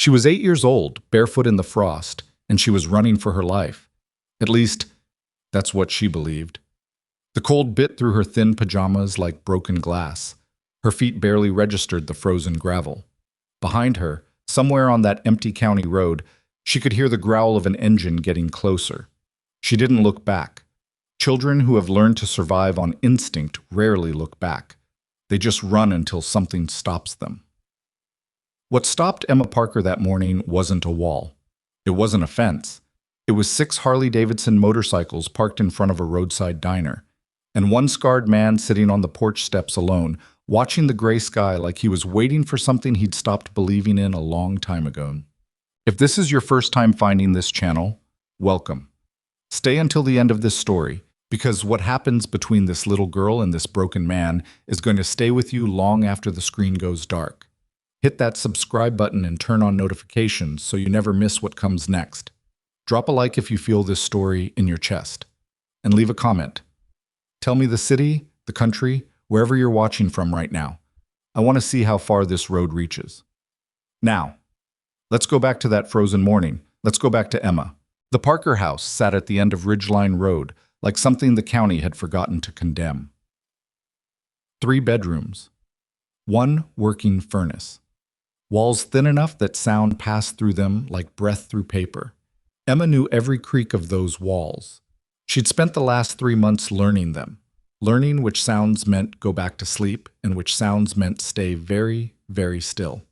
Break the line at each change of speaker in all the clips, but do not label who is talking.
She was 8 years old, barefoot in the frost, and she was running for her life. At least, that's what she believed. The cold bit through her thin pajamas like broken glass. Her feet barely registered the frozen gravel. Behind her, somewhere on that empty county road, she could hear the growl of an engine getting closer. She didn't look back. Children who have learned to survive on instinct rarely look back. They just run until something stops them. What stopped Emma Parker that morning wasn't a wall. It wasn't a fence. It was 6 Harley-Davidson motorcycles parked in front of a roadside diner, and one scarred man sitting on the porch steps alone, watching the gray sky like he was waiting for something he'd stopped believing in a long time ago. If this is your first time finding this channel, welcome. Stay until the end of this story, because what happens between this little girl and this broken man is going to stay with you long after the screen goes dark. Hit that subscribe button and turn on notifications so you never miss what comes next. Drop a like if you feel this story in your chest. And leave a comment. Tell me the city, the country, wherever you're watching from right now. I want to see how far this road reaches. Now, let's go back to that frozen morning. Let's go back to Emma. The Parker house sat at the end of Ridgeline Road, like something the county had forgotten to condemn. 3 bedrooms. 1 working furnace. Walls thin enough that sound passed through them like breath through paper. Emma knew every creak of those walls. She'd spent the last 3 months learning them, learning which sounds meant go back to sleep and which sounds meant stay very, very still.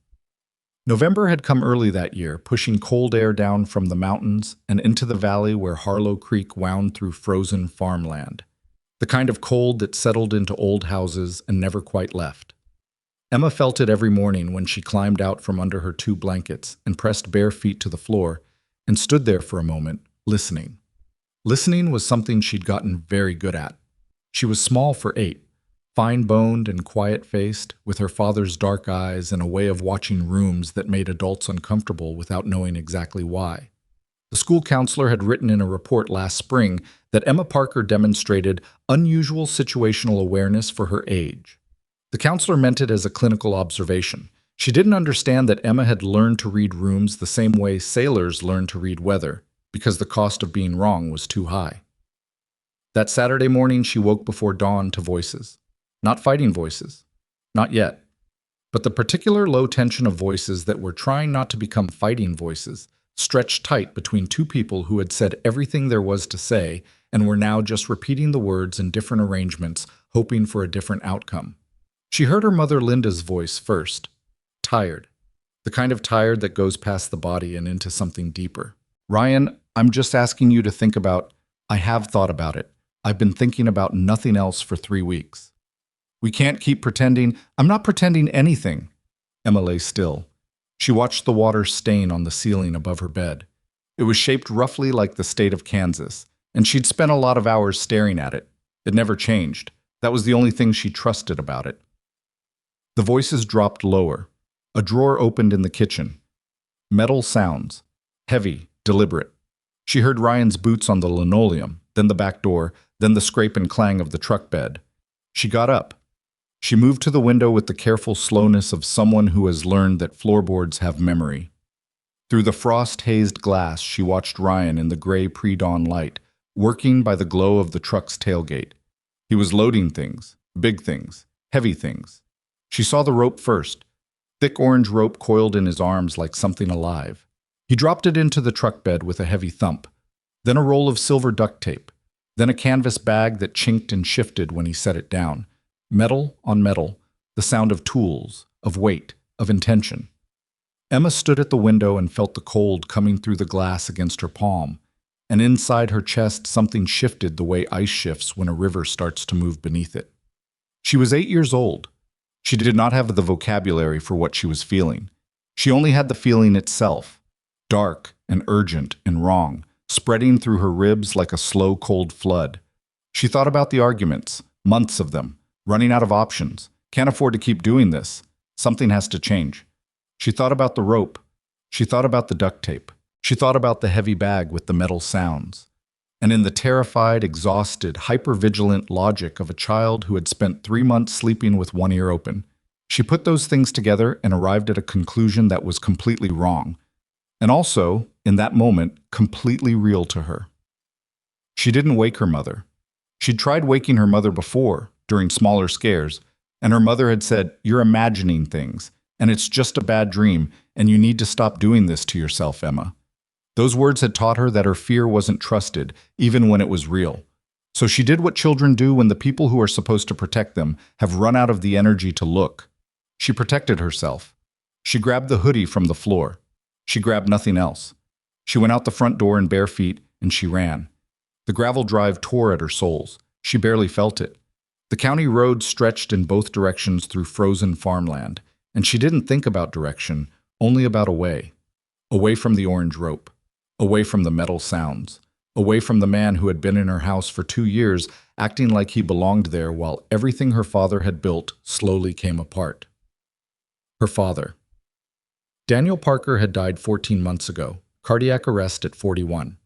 November had come early that year, pushing cold air down from the mountains and into the valley where Harlow Creek wound through frozen farmland, the kind of cold that settled into old houses and never quite left. Emma felt it every morning when she climbed out from under her 2 blankets and pressed bare feet to the floor and stood there for a moment, listening. Listening was something she'd gotten very good at. She was small for 8, fine-boned and quiet-faced, with her father's dark eyes and a way of watching rooms that made adults uncomfortable without knowing exactly why. The school counselor had written in a report last spring that Emma Parker demonstrated unusual situational awareness for her age. The counselor meant it as a clinical observation. She didn't understand that Emma had learned to read rooms the same way sailors learn to read weather, because the cost of being wrong was too high. That Saturday morning, she woke before dawn to voices. Not fighting voices. Not yet. But the particular low tension of voices that were trying not to become fighting voices, stretched tight between 2 people who had said everything there was to say and were now just repeating the words in different arrangements, hoping for a different outcome. She heard her mother Linda's voice first. Tired. The kind of tired that goes past the body and into something deeper. Ryan, I'm just asking you to think about, I have thought about it. I've been thinking about nothing else for 3 weeks. We can't keep pretending. I'm not pretending anything. Emma lay still. She watched the water stain on the ceiling above her bed. It was shaped roughly like the state of Kansas, and she'd spent a lot of hours staring at it. It never changed. That was the only thing she trusted about it. The voices dropped lower. A drawer opened in the kitchen. Metal sounds. Heavy, deliberate. She heard Ryan's boots on the linoleum, then the back door, then the scrape and clang of the truck bed. She got up. She moved to the window with the careful slowness of someone who has learned that floorboards have memory. Through the frost-hazed glass, she watched Ryan in the gray pre-dawn light, working by the glow of the truck's tailgate. He was loading things, big things, heavy things. She saw the rope first. Thick orange rope coiled in his arms like something alive. He dropped it into the truck bed with a heavy thump. Then a roll of silver duct tape. Then a canvas bag that chinked and shifted when he set it down. Metal on metal, the sound of tools, of weight, of intention. Emma stood at the window and felt the cold coming through the glass against her palm, and inside her chest something shifted the way ice shifts when a river starts to move beneath it. She was 8 years old. She did not have the vocabulary for what she was feeling. She only had the feeling itself, dark and urgent and wrong, spreading through her ribs like a slow, cold flood. She thought about the arguments, months of them, running out of options. Can't afford to keep doing this. Something has to change. She thought about the rope. She thought about the duct tape. She thought about the heavy bag with the metal sounds. And in the terrified, exhausted, hyper-vigilant logic of a child who had spent 3 months sleeping with one ear open, she put those things together and arrived at a conclusion that was completely wrong, and also, in that moment, completely real to her. She didn't wake her mother. She'd tried waking her mother before, during smaller scares, and her mother had said, "You're imagining things, and it's just a bad dream, and you need to stop doing this to yourself, Emma." Those words had taught her that her fear wasn't trusted, even when it was real. So she did what children do when the people who are supposed to protect them have run out of the energy to look. She protected herself. She grabbed the hoodie from the floor. She grabbed nothing else. She went out the front door in bare feet, and she ran. The gravel drive tore at her soles. She barely felt it. The county road stretched in both directions through frozen farmland, and she didn't think about direction, only about away. Away from the orange rope. Away from the metal sounds. Away from the man who had been in her house for 2 years, acting like he belonged there while everything her father had built slowly came apart. Her father. Daniel Parker had died 14 months ago, cardiac arrest at 41.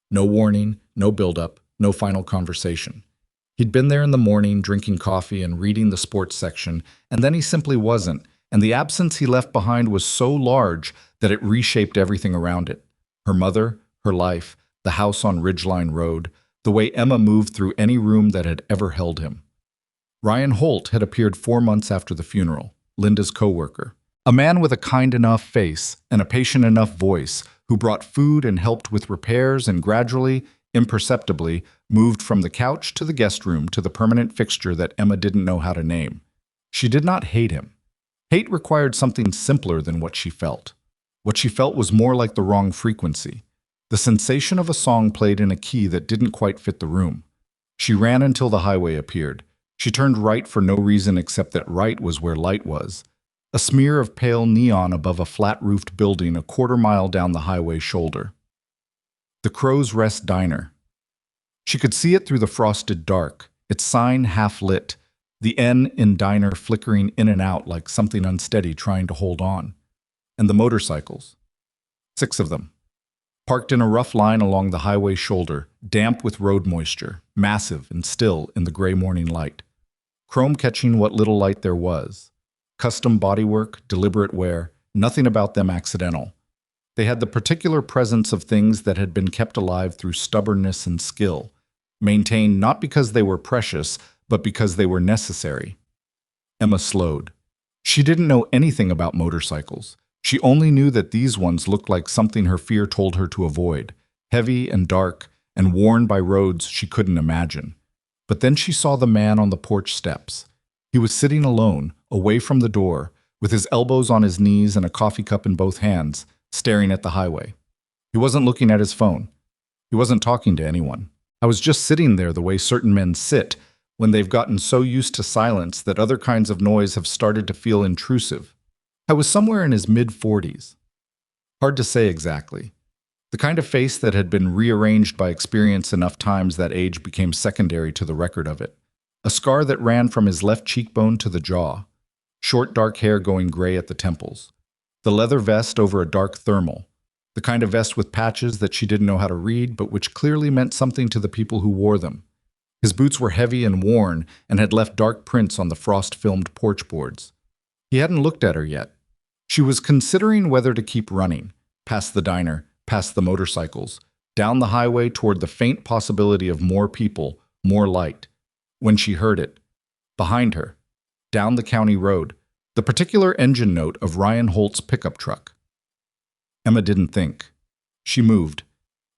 No warning, no buildup, no final conversation. He'd been there in the morning, drinking coffee and reading the sports section, and then he simply wasn't, and the absence he left behind was so large that it reshaped everything around it. Her mother, her life, the house on Ridgeline Road, the way Emma moved through any room that had ever held him. Ryan Holt had appeared 4 months after the funeral, Linda's co-worker. A man with a kind enough face and a patient enough voice who brought food and helped with repairs and gradually, imperceptibly, moved from the couch to the guest room to the permanent fixture that Emma didn't know how to name. She did not hate him. Hate required something simpler than what she felt. What she felt was more like the wrong frequency. The sensation of a song played in a key that didn't quite fit the room. She ran until the highway appeared. She turned right for no reason except that right was where light was. A smear of pale neon above a flat-roofed building a quarter-mile down the highway shoulder. The Crow's Rest Diner. She could see it through the frosted dark, its sign half-lit, the N in diner flickering in and out like something unsteady trying to hold on. And the motorcycles. 6 of them. Parked in a rough line along the highway shoulder, damp with road moisture, massive and still in the gray morning light. Chrome catching what little light there was. Custom bodywork, deliberate wear, nothing about them accidental. They had the particular presence of things that had been kept alive through stubbornness and skill, maintained not because they were precious, but because they were necessary. Emma slowed. She didn't know anything about motorcycles. She only knew that these ones looked like something her fear told her to avoid, heavy and dark and worn by roads she couldn't imagine. But then she saw the man on the porch steps. He was sitting alone, away from the door, with his elbows on his knees and a coffee cup in both hands, staring at the highway. He wasn't looking at his phone. He wasn't talking to anyone. I was just sitting there the way certain men sit when they've gotten so used to silence that other kinds of noise have started to feel intrusive. I was somewhere in his mid-40s. Hard to say exactly. The kind of face that had been rearranged by experience enough times that age became secondary to the record of it. A scar that ran from his left cheekbone to the jaw. Short dark hair going gray at the temples. The leather vest over a dark thermal. The kind of vest with patches that she didn't know how to read, but which clearly meant something to the people who wore them. His boots were heavy and worn and had left dark prints on the frost-filmed porch boards. He hadn't looked at her yet. She was considering whether to keep running, past the diner, past the motorcycles, down the highway toward the faint possibility of more people, more light. When she heard it, behind her, down the county road, the particular engine note of Ryan Holt's pickup truck. Emma didn't think. She moved.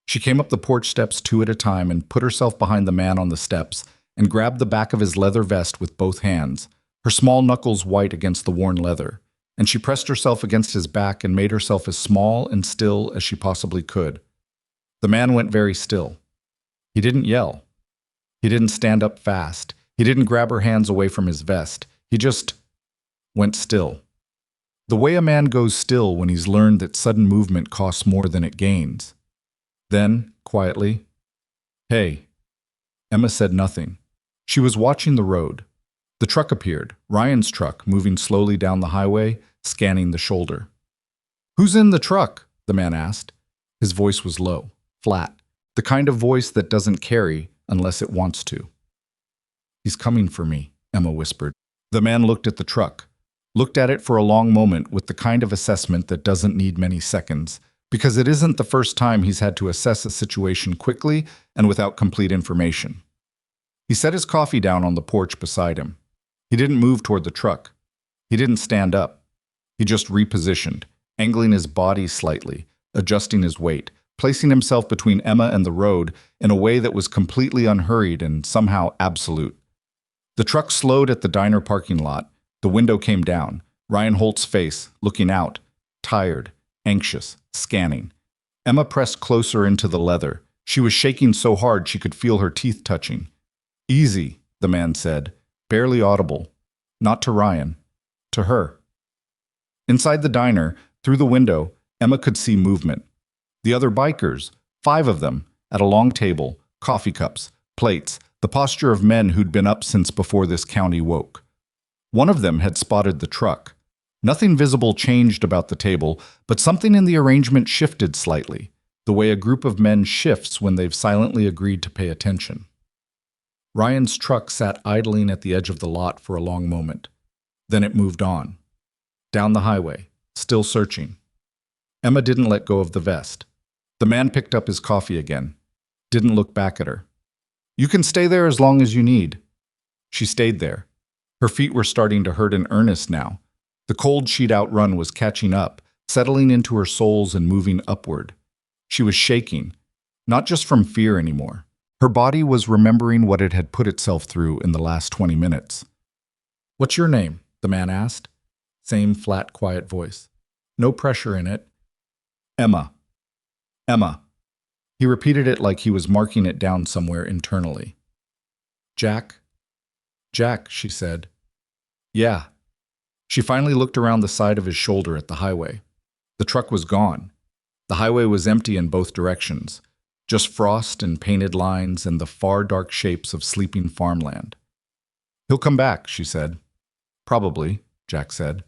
She came up the porch steps 2 at a time and put herself behind the man on the steps and grabbed the back of his leather vest with both hands, her small knuckles white against the worn leather, and she pressed herself against his back and made herself as small and still as she possibly could. The man went very still. He didn't yell. He didn't stand up fast. He didn't grab her hands away from his vest. He just went still. The way a man goes still when he's learned that sudden movement costs more than it gains. Then, quietly, "Hey." Emma said nothing. She was watching the road. The truck appeared, Ryan's truck, moving slowly down the highway, scanning the shoulder. "Who's in the truck?" the man asked. His voice was low, flat, the kind of voice that doesn't carry unless it wants to. "He's coming for me," Emma whispered. The man looked at the truck, looked at it for a long moment with the kind of assessment that doesn't need many seconds, because it isn't the first time he's had to assess a situation quickly and without complete information. He set his coffee down on the porch beside him. He didn't move toward the truck. He didn't stand up. He just repositioned, angling his body slightly, adjusting his weight, placing himself between Emma and the road in a way that was completely unhurried and somehow absolute. The truck slowed at the diner parking lot. The window came down. Ryan Holt's face, looking out, tired, anxious, scanning. Emma pressed closer into the leather. She was shaking so hard she could feel her teeth touching. "Easy," the man said, barely audible. Not to Ryan, to her. Inside the diner, through the window, Emma could see movement. The other bikers, 5 of them, at a long table, coffee cups, plates, the posture of men who'd been up since before this county woke. One of them had spotted the truck. Nothing visible changed about the table, but something in the arrangement shifted slightly, the way a group of men shifts when they've silently agreed to pay attention. Ryan's truck sat idling at the edge of the lot for a long moment. Then it moved on. Down the highway, still searching. Emma didn't let go of the vest. The man picked up his coffee again. Didn't look back at her. "You can stay there as long as you need." She stayed there. Her feet were starting to hurt in earnest now. The cold she'd outrun was catching up, settling into her soles and moving upward. She was shaking, not just from fear anymore. Her body was remembering what it had put itself through in the last 20 minutes. "What's your name?" the man asked. Same flat, quiet voice. No pressure in it. "Emma. Emma." He repeated it like he was marking it down somewhere internally. "Jack?" "Jack," she said. "Yeah." She finally looked around the side of his shoulder at the highway. The truck was gone. The highway was empty in both directions, just frost and painted lines and the far dark shapes of sleeping farmland. "He'll come back," she said. "Probably," Jack said.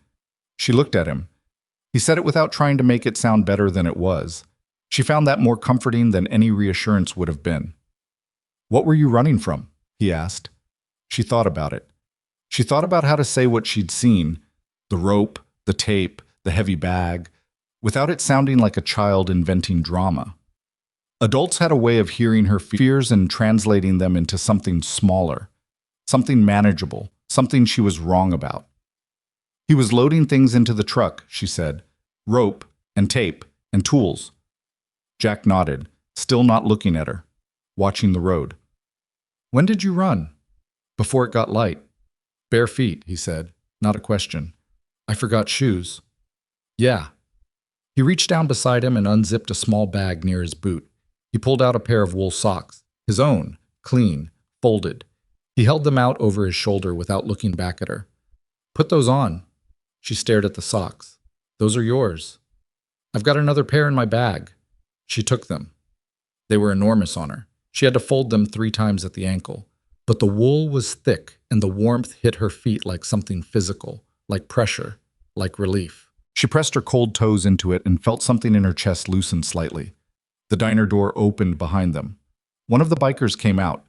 She looked at him. He said it without trying to make it sound better than it was. She found that more comforting than any reassurance would have been. "What were you running from?" he asked. She thought about it. She thought about how to say what she'd seen, the rope, the tape, the heavy bag, without it sounding like a child inventing drama. Adults had a way of hearing her fears and translating them into something smaller, something manageable, something she was wrong about. "He was loading things into the truck," she said. "Rope and tape and tools." Jack nodded, still not looking at her, watching the road. "When did you run?" "Before it got light." "Bare feet," he said, not a question. "I forgot shoes." "Yeah." He reached down beside him and unzipped a small bag near his boot. He pulled out a pair of wool socks, his own, clean, folded. He held them out over his shoulder without looking back at her. "Put those on." She stared at the socks. "Those are yours." "I've got another pair in my bag." She took them. They were enormous on her. She had to fold them 3 times at the ankle. But the wool was thick, and the warmth hit her feet like something physical, like pressure, like relief. She pressed her cold toes into it and felt something in her chest loosen slightly. The diner door opened behind them. One of the bikers came out.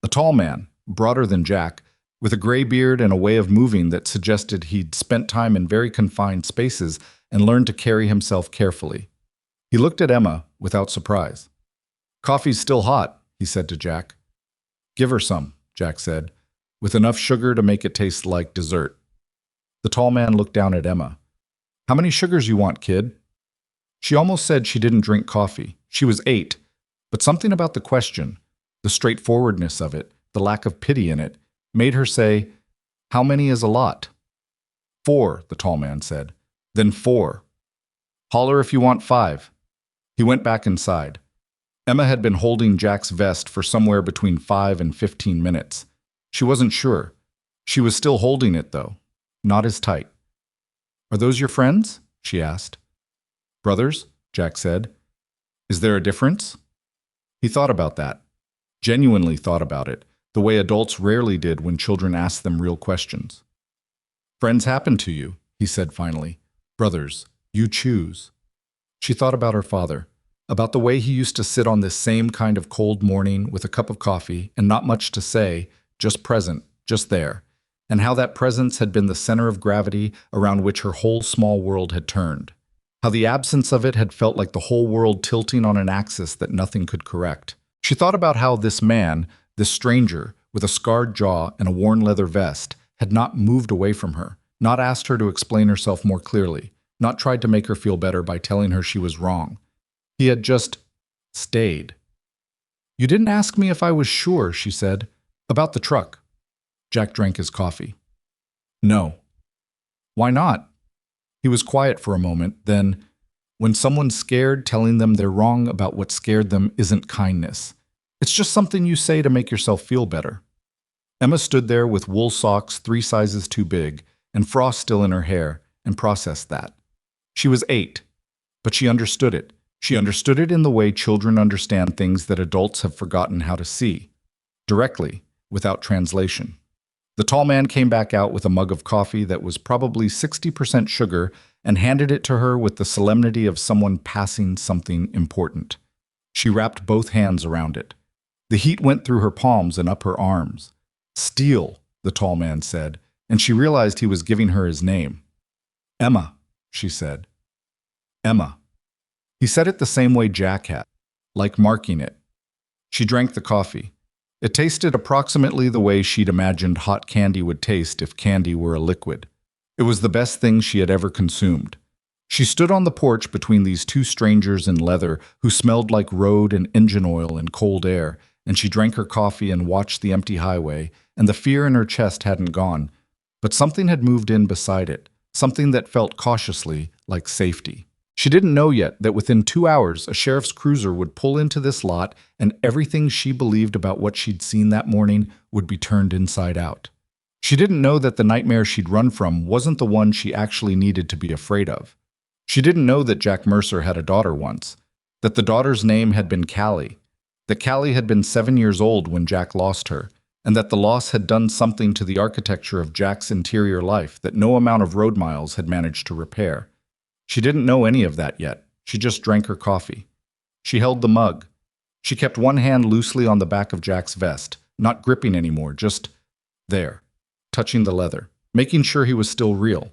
A tall man, broader than Jack, with a gray beard and a way of moving that suggested he'd spent time in very confined spaces and learned to carry himself carefully. He looked at Emma without surprise. "Coffee's still hot," he said to Jack. "Give her some," Jack said, "with enough sugar to make it taste like dessert." The tall man looked down at Emma. "How many sugars you want, kid?" She almost said she didn't drink coffee. She was 8, but something about the question, the straightforwardness of it, the lack of pity in it, made her say, "How many is a lot?" "4, the tall man said. "Then 4. Holler if you want 5. He went back inside. Emma had been holding Jack's vest for somewhere between 5 and 15 minutes. She wasn't sure. She was still holding it, though. Not as tight. "Are those your friends?" she asked. "Brothers," Jack said. "Is there a difference?" He thought about that. Genuinely thought about it, the way adults rarely did when children asked them real questions. "Friends happen to you," he said finally. "Brothers, you choose." She thought about her father, about the way he used to sit on this same kind of cold morning with a cup of coffee and not much to say, just present, just there, and how that presence had been the center of gravity around which her whole small world had turned. how the absence of it had felt like the whole world tilting on an axis that nothing could correct. She thought about how this man, this stranger, with a scarred jaw and a worn leather vest, had not moved away from her, not asked her to explain herself more clearly, not tried to make her feel better by telling her she was wrong. He had just stayed. "You didn't ask me if I was sure," she said. "About the truck." Jack drank his coffee. "No." "Why not?" He was quiet for a moment, then, "When someone's scared, telling them they're wrong about what scared them isn't kindness. It's just something you say to make yourself feel better." Emma stood there with wool socks 3 sizes too big and frost still in her hair and processed that. She was 8, but she understood it. She understood it in the way children understand things that adults have forgotten how to see, directly, without translation. The tall man came back out with a mug of coffee that was probably 60% sugar and handed it to her with the solemnity of someone passing something important. She wrapped both hands around it. The heat went through her palms and up her arms. "Steel," the tall man said, and she realized he was giving her his name. "Emma," she said. "Emma." He said it the same way Jack had, like marking it. She drank the coffee. It tasted approximately the way she'd imagined hot candy would taste if candy were a liquid. It was the best thing she had ever consumed. She stood on the porch between these 2 strangers in leather who smelled like road and engine oil and cold air, and she drank her coffee and watched the empty highway, and the fear in her chest hadn't gone, but something had moved in beside it, something that felt cautiously like safety. She didn't know yet that within 2 hours a sheriff's cruiser would pull into this lot and everything she believed about what she'd seen that morning would be turned inside out. She didn't know that the nightmare she'd run from wasn't the one she actually needed to be afraid of. She didn't know that Jack Mercer had a daughter once, that the daughter's name had been Callie, that Callie had been 7 years old when Jack lost her, and that the loss had done something to the architecture of Jack's interior life that no amount of road miles had managed to repair. She didn't know any of that yet. She just drank her coffee. She held the mug. She kept one hand loosely on the back of Jack's vest, not gripping anymore, just there, touching the leather, making sure he was still real.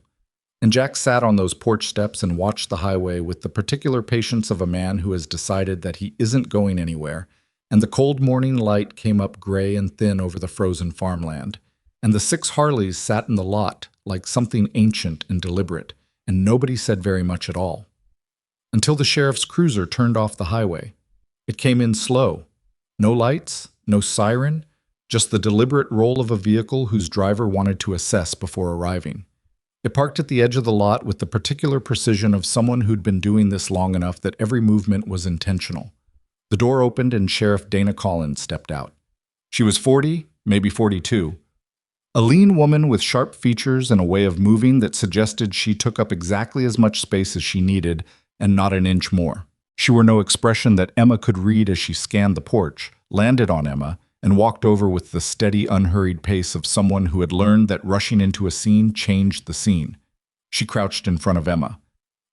And Jack sat on those porch steps and watched the highway with the particular patience of a man who has decided that he isn't going anywhere, and the cold morning light came up gray and thin over the frozen farmland, and the 6 Harleys sat in the lot like something ancient and deliberate, and nobody said very much at all. Until the sheriff's cruiser turned off the highway. It came in slow. No lights, no siren, just the deliberate roll of a vehicle whose driver wanted to assess before arriving. It parked at the edge of the lot with the particular precision of someone who'd been doing this long enough that every movement was intentional. The door opened and Sheriff Dana Collins stepped out. She was 40, maybe 42. A lean woman with sharp features and a way of moving that suggested she took up exactly as much space as she needed and not an inch more. She wore no expression that Emma could read as she scanned the porch, landed on Emma, and walked over with the steady, unhurried pace of someone who had learned that rushing into a scene changed the scene. She crouched in front of Emma,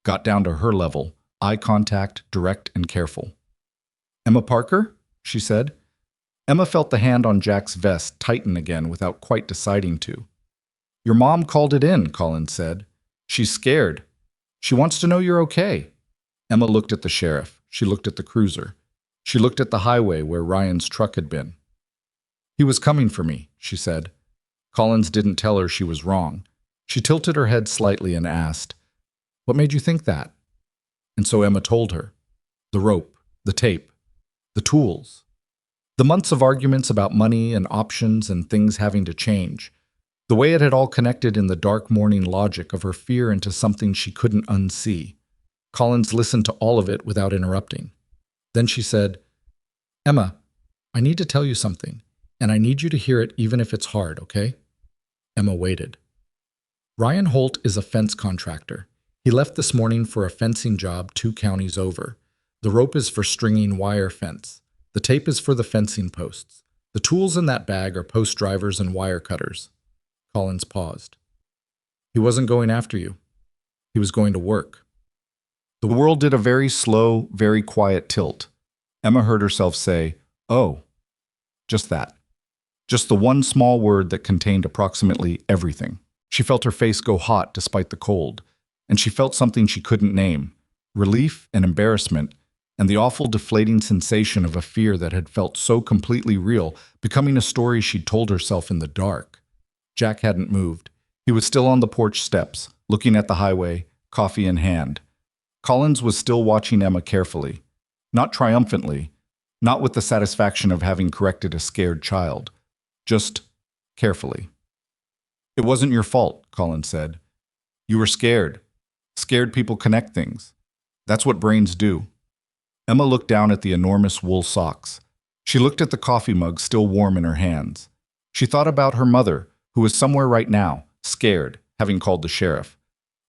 got down to her level, eye contact, direct and careful. "Emma Parker?" she said. Emma felt the hand on Jack's vest tighten again without quite deciding to. "Your mom called it in," Collins said. "She's scared. She wants to know you're okay." Emma looked at the sheriff. She looked at the cruiser. She looked at the highway where Ryan's truck had been. "He was coming for me," she said. Collins didn't tell her she was wrong. She tilted her head slightly and asked, "What made you think that?" And so Emma told her. The rope, the tape, the tools. The months of arguments about money and options and things having to change. The way it had all connected in the dark morning logic of her fear into something she couldn't unsee. Collins listened to all of it without interrupting. Then she said, "Emma, I need to tell you something, and I need you to hear it even if it's hard, okay?" Emma waited. "Ryan Holt is a fence contractor. He left this morning for a fencing job 2 counties over. The rope is for stringing wire fence. The tape is for the fencing posts. The tools in that bag are post drivers and wire cutters." Collins paused. "He wasn't going after you. He was going to work." The world did a very slow, very quiet tilt. Emma heard herself say, "Oh." Just that. Just the one small word that contained approximately everything. She felt her face go hot despite the cold, and she felt something she couldn't name, relief and embarrassment, and the awful deflating sensation of a fear that had felt so completely real, becoming a story she'd told herself in the dark. Jack hadn't moved. He was still on the porch steps, looking at the highway, coffee in hand. Collins was still watching Emma carefully. Not triumphantly, not with the satisfaction of having corrected a scared child. Just carefully. "It wasn't your fault," Collins said. "You were scared. Scared people connect things. That's what brains do." Emma looked down at the enormous wool socks. She looked at the coffee mug still warm in her hands. She thought about her mother, who was somewhere right now, scared, having called the sheriff.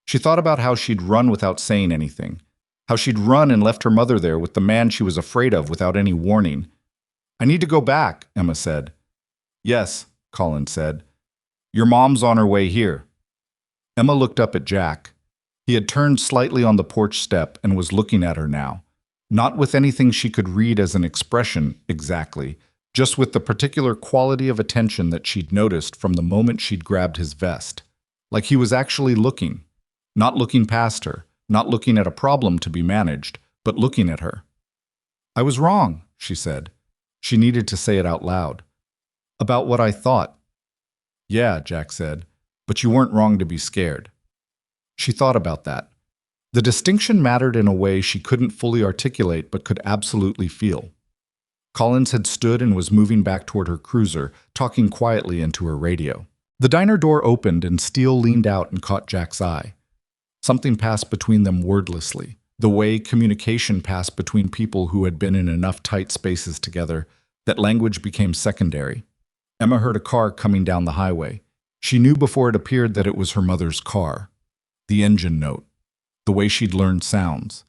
She thought about how she'd run without saying anything, how she'd run and left her mother there with the man she was afraid of without any warning. "I need to go back," Emma said. "Yes," Collins said. "Your mom's on her way here." Emma looked up at Jack. He had turned slightly on the porch step and was looking at her now, not with anything she could read as an expression exactly, just with the particular quality of attention that she'd noticed from the moment she'd grabbed his vest. Like he was actually looking, not looking past her, not looking at a problem to be managed, but looking at her. "I was wrong," she said. She needed to say it out loud. "About what I thought." "Yeah," Jack said, "but you weren't wrong to be scared." She thought about that. The distinction mattered in a way she couldn't fully articulate but could absolutely feel. Collins had stood and was moving back toward her cruiser, talking quietly into her radio. The diner door opened and Steele leaned out and caught Jack's eye. Something passed between them wordlessly, the way communication passed between people who had been in enough tight spaces together that language became secondary. Emma heard a car coming down the highway. She knew before it appeared that it was her mother's car. The engine note. The way she'd learned sounds.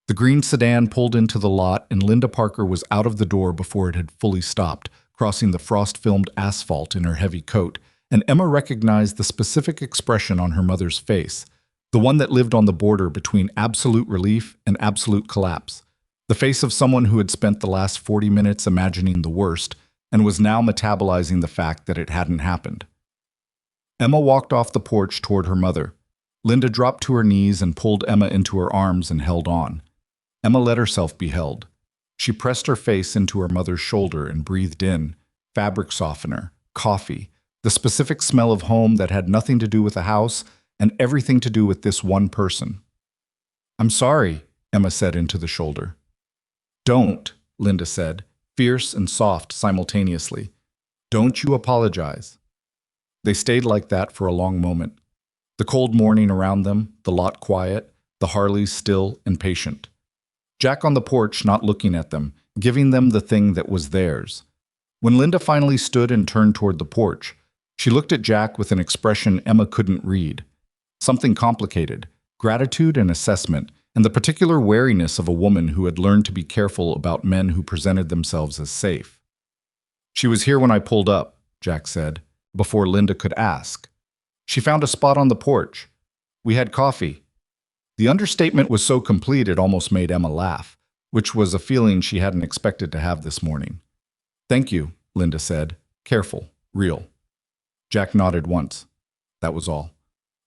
The green sedan pulled into the lot and Linda Parker was out of the door before it had fully stopped, crossing the frost-filmed asphalt in her heavy coat, and Emma recognized the specific expression on her mother's face, the one that lived on the border between absolute relief and absolute collapse, the face of someone who had spent the last 40 minutes imagining the worst and was now metabolizing the fact that it hadn't happened. Emma walked off the porch toward her mother. Linda dropped to her knees and pulled Emma into her arms and held on. Emma let herself be held. She pressed her face into her mother's shoulder and breathed in fabric softener, coffee, the specific smell of home that had nothing to do with the house and everything to do with this one person. "I'm sorry," Emma said into the shoulder. "Don't," Linda said, fierce and soft simultaneously. "Don't you apologize." They stayed like that for a long moment. The cold morning around them, the lot quiet, the Harleys still and patient. Jack on the porch not looking at them, giving them the thing that was theirs. When Linda finally stood and turned toward the porch, she looked at Jack with an expression Emma couldn't read. Something complicated, gratitude and assessment, and the particular wariness of a woman who had learned to be careful about men who presented themselves as safe. "She was here when I pulled up," Jack said, before Linda could ask. "She found a spot on the porch. We had coffee." The understatement was so complete it almost made Emma laugh, which was a feeling she hadn't expected to have this morning. "Thank you," Linda said, careful, real. Jack nodded once. That was all.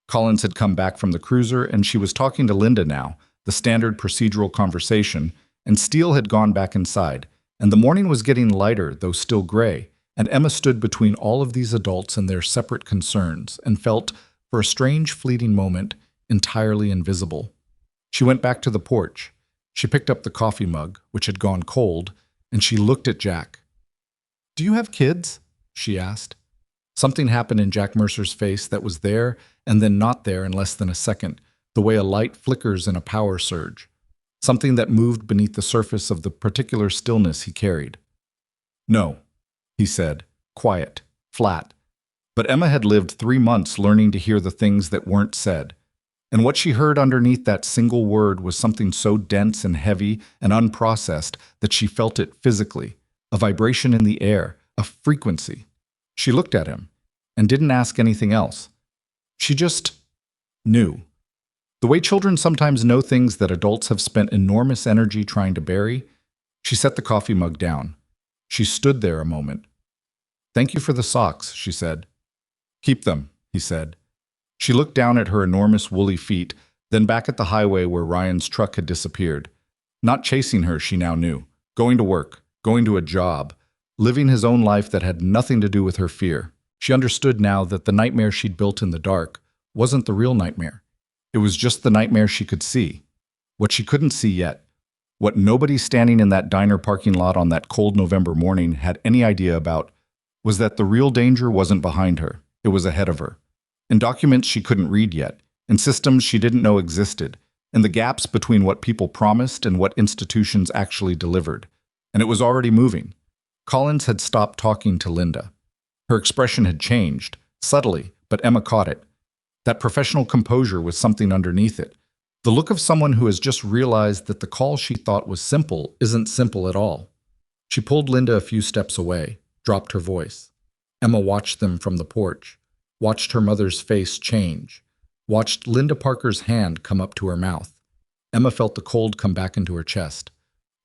Collins had come back from the cruiser and she was talking to Linda now, the standard procedural conversation, and Steele had gone back inside, and the morning was getting lighter, though still gray, and Emma stood between all of these adults and their separate concerns and felt, for a strange fleeting moment, entirely invisible. She went back to the porch. She picked up the coffee mug, which had gone cold, and she looked at Jack. "Do you have kids?" she asked. Something happened in Jack Mercer's face that was there and then not there in less than a second, the way a light flickers in a power surge. Something that moved beneath the surface of the particular stillness he carried. "No," he said, quiet, flat. But Emma had lived 3 months learning to hear the things that weren't said. And what she heard underneath that single word was something so dense and heavy and unprocessed that she felt it physically, a vibration in the air, a frequency. She looked at him and didn't ask anything else. She just knew. The way children sometimes know things that adults have spent enormous energy trying to bury. She set the coffee mug down. She stood there a moment. "Thank you for the socks," she said. "Keep them," he said. She looked down at her enormous woolly feet, Then back at the highway where Ryan's truck had disappeared. Not chasing her, she now knew. Going to work, going to a job, living his own life that had nothing to do with her fear. She understood now that the nightmare she'd built in the dark wasn't the real nightmare. It was just the nightmare she could see. What she couldn't see yet. What nobody standing in that diner parking lot on that cold November morning had any idea about was that the real danger wasn't behind her. It was ahead of her. In documents she couldn't read yet, in systems she didn't know existed, in the gaps between what people promised and what institutions actually delivered. And it was already moving. Collins had stopped talking to Linda. Her expression had changed, subtly, but Emma caught it. That professional composure was something underneath it. The look of someone who has just realized that the call she thought was simple isn't simple at all. She pulled Linda a few steps away, dropped her voice. Emma watched them from the porch, watched her mother's face change, watched Linda Parker's hand come up to her mouth. Emma felt the cold come back into her chest.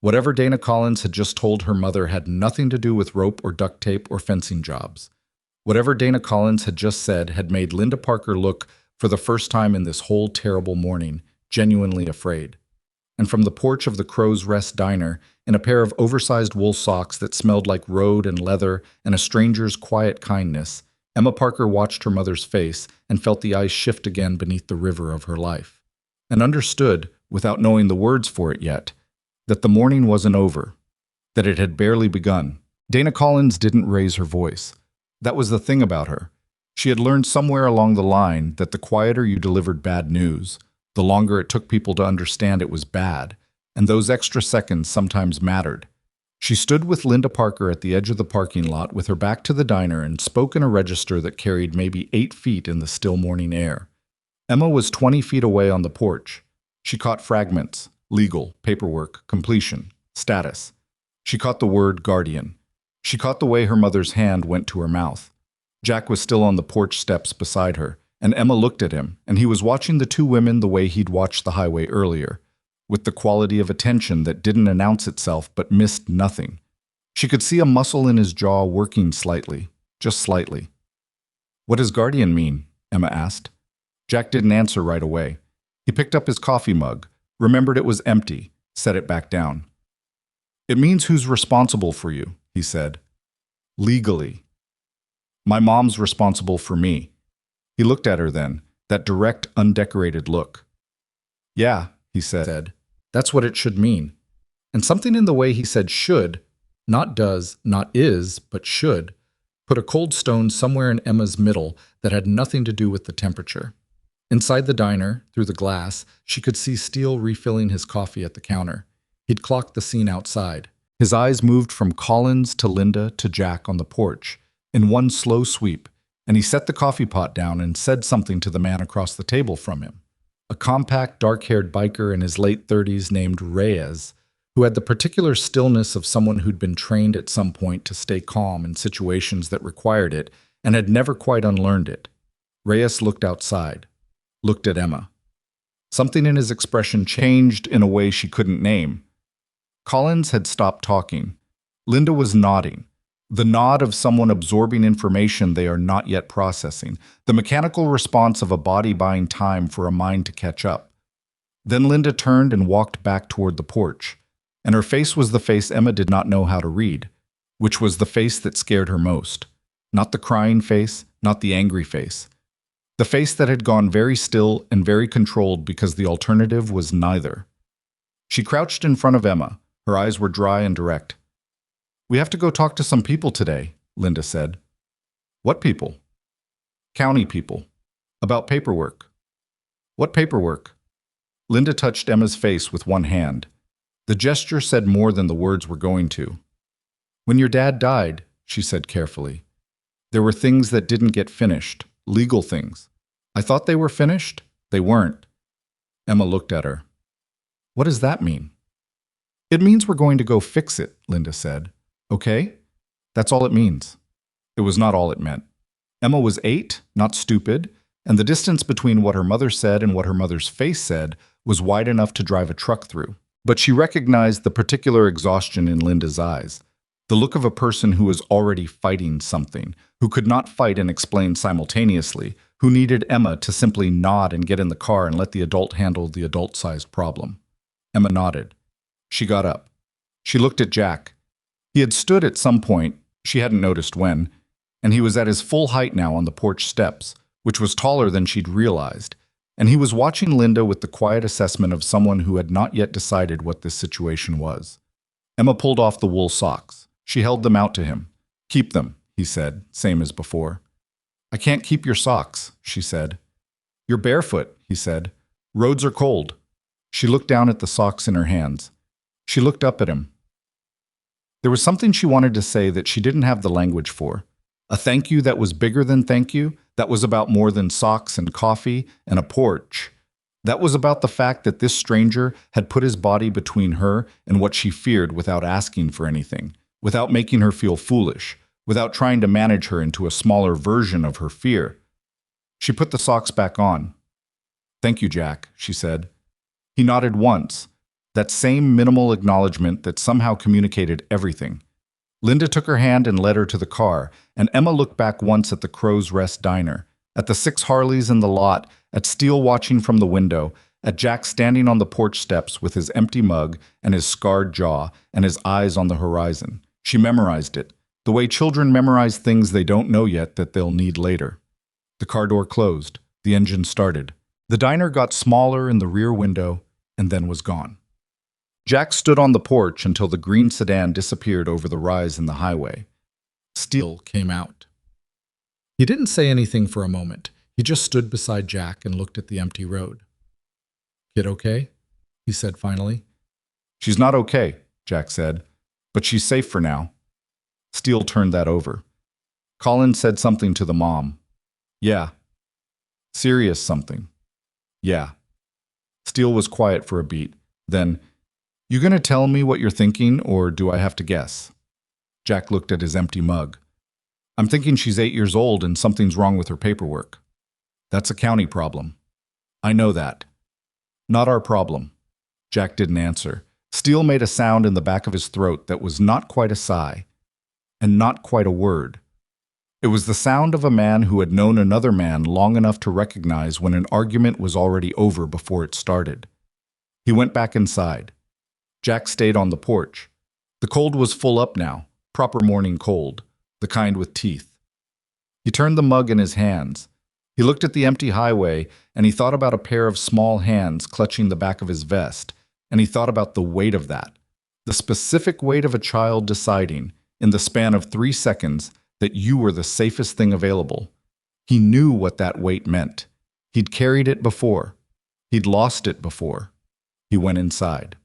Whatever Dana Collins had just told her mother had nothing to do with rope or duct tape or fencing jobs. Whatever Dana Collins had just said had made Linda Parker look, for the first time in this whole terrible morning, genuinely afraid. And from the porch of the Crow's Rest Diner, in a pair of oversized wool socks that smelled like road and leather and a stranger's quiet kindness, Emma Parker watched her mother's face and felt the ice shift again beneath the river of her life. And understood, without knowing the words for it yet, that the morning wasn't over, that it had barely begun. Dana Collins didn't raise her voice. That was the thing about her. She had learned somewhere along the line that the quieter you delivered bad news, the longer it took people to understand it was bad, and those extra seconds sometimes mattered. She stood with Linda Parker at the edge of the parking lot with her back to the diner and spoke in a register that carried maybe 8 feet in the still morning air. Emma was 20 feet away on the porch. She caught fragments: legal, paperwork, completion, status. She caught the word guardian. She caught the way her mother's hand went to her mouth. Jack was still on the porch steps beside her, and Emma looked at him, and he was watching the two women the way he'd watched the highway earlier, with the quality of attention that didn't announce itself but missed nothing. She could see a muscle in his jaw working slightly, just slightly. "What does guardian mean?" Emma asked. Jack didn't answer right away. He picked up his coffee mug, remembered it was empty, set it back down. "It means who's responsible for you," he said. "Legally. My mom's responsible for me." He looked at her then, that direct, undecorated look. "Yeah," he said, "that's what it should mean." And something in the way he said should, not does, not is, but should, put a cold stone somewhere in Emma's middle that had nothing to do with the temperature. Inside the diner, through the glass, she could see Steele refilling his coffee at the counter. He'd clocked the scene outside. His eyes moved from Collins to Linda to Jack on the porch, in one slow sweep, and he set the coffee pot down and said something to the man across the table from him. A compact, dark-haired biker in his late 30s named Reyes, who had the particular stillness of someone who'd been trained at some point to stay calm in situations that required it and had never quite unlearned it. Reyes looked outside, looked at Emma. Something in his expression changed in a way she couldn't name. Collins had stopped talking. Linda was nodding. The nod of someone absorbing information they are not yet processing, the mechanical response of a body buying time for a mind to catch up. Then Linda turned and walked back toward the porch, and her face was the face Emma did not know how to read, which was the face that scared her most. Not the crying face, not the angry face. The face that had gone very still and very controlled because the alternative was neither. She crouched in front of Emma. Her eyes were dry and direct. "We have to go talk to some people today," Linda said. "What people?" "County people. About paperwork." "What paperwork?" Linda touched Emma's face with one hand. The gesture said more than the words were going to. "When your dad died," she said carefully, "there were things that didn't get finished, legal things. I thought they were finished. They weren't." Emma looked at her. "What does that mean?" "It means we're going to go fix it," Linda said. "Okay? That's all it means." It was not all it meant. Emma was 8, not stupid, and the distance between what her mother said and what her mother's face said was wide enough to drive a truck through. But she recognized the particular exhaustion in Linda's eyes, the look of a person who was already fighting something, who could not fight and explain simultaneously, who needed Emma to simply nod and get in the car and let the adult handle the adult-sized problem. Emma nodded. She got up. She looked at Jack. He had stood at some point, she hadn't noticed when, and he was at his full height now on the porch steps, which was taller than she'd realized, and he was watching Linda with the quiet assessment of someone who had not yet decided what this situation was. Emma pulled off the wool socks. She held them out to him. "Keep them," he said, same as before. "I can't keep your socks," she said. "You're barefoot," he said. "Roads are cold." She looked down at the socks in her hands. She looked up at him. There was something she wanted to say that she didn't have the language for. A thank you that was bigger than thank you, that was about more than socks and coffee and a porch. That was about the fact that this stranger had put his body between her and what she feared without asking for anything, without making her feel foolish, without trying to manage her into a smaller version of her fear. She put the socks back on. "Thank you, Jack," she said. He nodded once, that same minimal acknowledgement that somehow communicated everything. Linda took her hand and led her to the car, and Emma looked back once at the Crow's Rest diner, at the 6 Harleys in the lot, at Steele watching from the window, at Jack standing on the porch steps with his empty mug and his scarred jaw and his eyes on the horizon. She memorized it, the way children memorize things they don't know yet that they'll need later. The car door closed. The engine started. The diner got smaller in the rear window and then was gone. Jack stood on the porch until the green sedan disappeared over the rise in the highway. Steele came out. He didn't say anything for a moment. He just stood beside Jack and looked at the empty road. "Kid okay?" he said finally. "She's not okay," Jack said, "but she's safe for now." Steele turned that over. Colin said something to the mom. "Yeah." "Serious something." "Yeah." Steele was quiet for a beat. Then, "You gonna tell me what you're thinking, or do I have to guess?" Jack looked at his empty mug. "I'm thinking she's 8 years old and something's wrong with her paperwork." "That's a county problem." "I know that." "Not our problem." Jack didn't answer. Steele made a sound in the back of his throat that was not quite a sigh, and not quite a word. It was the sound of a man who had known another man long enough to recognize when an argument was already over before it started. He went back inside. Jack stayed on the porch. The cold was full up now, proper morning cold, the kind with teeth. He turned the mug in his hands. He looked at the empty highway, and he thought about a pair of small hands clutching the back of his vest, and he thought about the weight of that, the specific weight of a child deciding, in the span of 3 seconds, that you were the safest thing available. He knew what that weight meant. He'd carried it before. He'd lost it before. He went inside.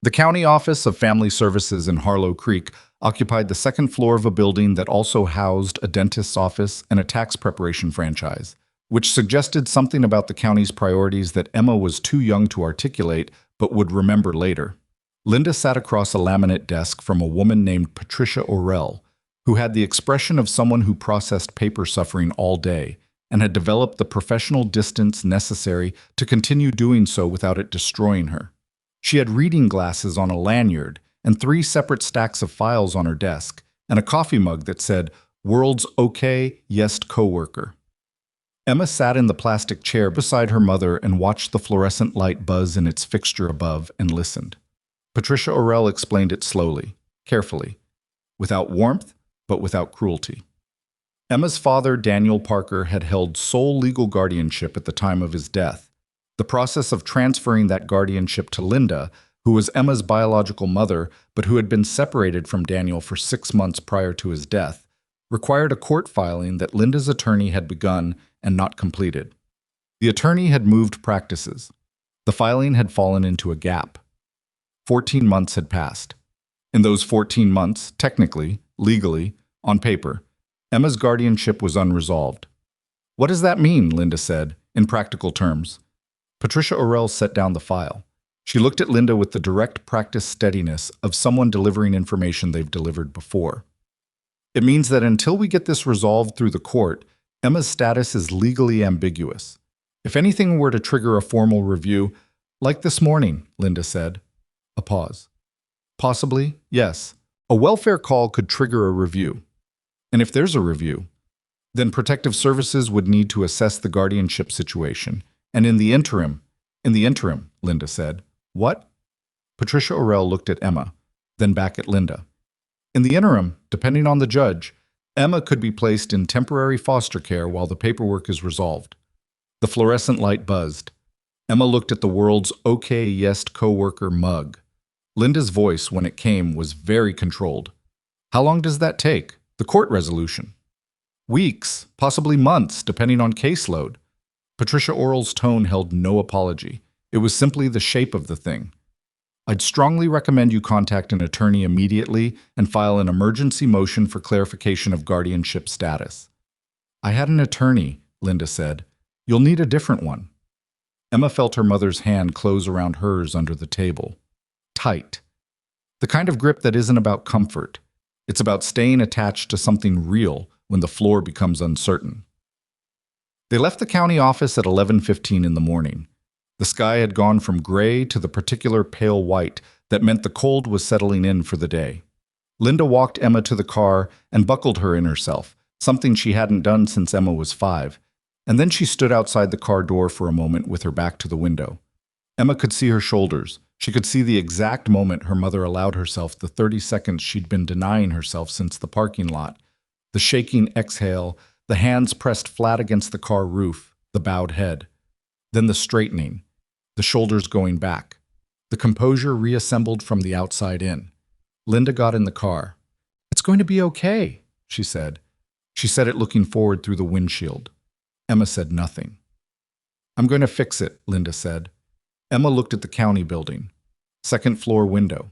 The county office of Family Services in Harlow Creek occupied the 2nd floor of a building that also housed a dentist's office and a tax preparation franchise, which suggested something about the county's priorities that Emma was too young to articulate but would remember later. Linda sat across a laminate desk from a woman named Patricia Orell, who had the expression of someone who processed paper suffering all day and had developed the professional distance necessary to continue doing so without it destroying her. She had reading glasses on a lanyard and 3 separate stacks of files on her desk, and a coffee mug that said, "World's okay, yes, coworker." Emma sat in the plastic chair beside her mother and watched the fluorescent light buzz in its fixture above and listened. Patricia Orell explained it slowly, carefully, without warmth, but without cruelty. Emma's father, Daniel Parker, had held sole legal guardianship at the time of his death. The process of transferring that guardianship to Linda, who was Emma's biological mother, but who had been separated from Daniel for 6 months prior to his death, required a court filing that Linda's attorney had begun and not completed. The attorney had moved practices. The filing had fallen into a gap. 14 months had passed. In those 14 months, technically, legally, on paper, Emma's guardianship was unresolved. "What does that mean?" Linda said, in practical terms. Patricia Orell set down the file. She looked at Linda with the direct practice steadiness of someone delivering information they've delivered before. "It means that until we get this resolved through the court, Emma's status is legally ambiguous. If anything were to trigger a formal review, like this morning," Linda said. A pause. "Possibly, yes. A welfare call could trigger a review. And if there's a review, Then protective services would need to assess the guardianship situation. And in the interim, Linda said. What? Patricia Orell looked at Emma, then back at Linda. In the interim, depending on the judge, Emma could be placed in temporary foster care while the paperwork is resolved. The fluorescent light buzzed. Emma looked at the world's okay yes co-worker mug. Linda's voice, when it came, was very controlled. How long does that take? The court resolution? Weeks, possibly months, depending on caseload. Patricia Orell's tone held no apology. It was simply the shape of the thing. I'd strongly recommend you contact an attorney immediately and file an emergency motion for clarification of guardianship status. I had an attorney, Linda said. You'll need a different one. Emma felt her mother's hand close around hers under the table. Tight. The kind of grip that isn't about comfort. It's about staying attached to something real when the floor becomes uncertain. They left the county office at 11:15 in the morning. The sky had gone from gray to the particular pale white that meant the cold was settling in for the day. Linda walked Emma to the car and buckled her in herself, something she hadn't done since Emma was 5. And then she stood outside the car door for a moment with her back to the window. Emma could see her shoulders. She could see the exact moment her mother allowed herself the 30 seconds she'd been denying herself since the parking lot. The shaking exhale, the hands pressed flat against the car roof, the bowed head. Then the straightening, the shoulders going back. The composure reassembled from the outside in. Linda got in the car. It's going to be okay, she said. She said it looking forward through the windshield. Emma said nothing. I'm going to fix it, Linda said. Emma looked at the county building. Second floor window.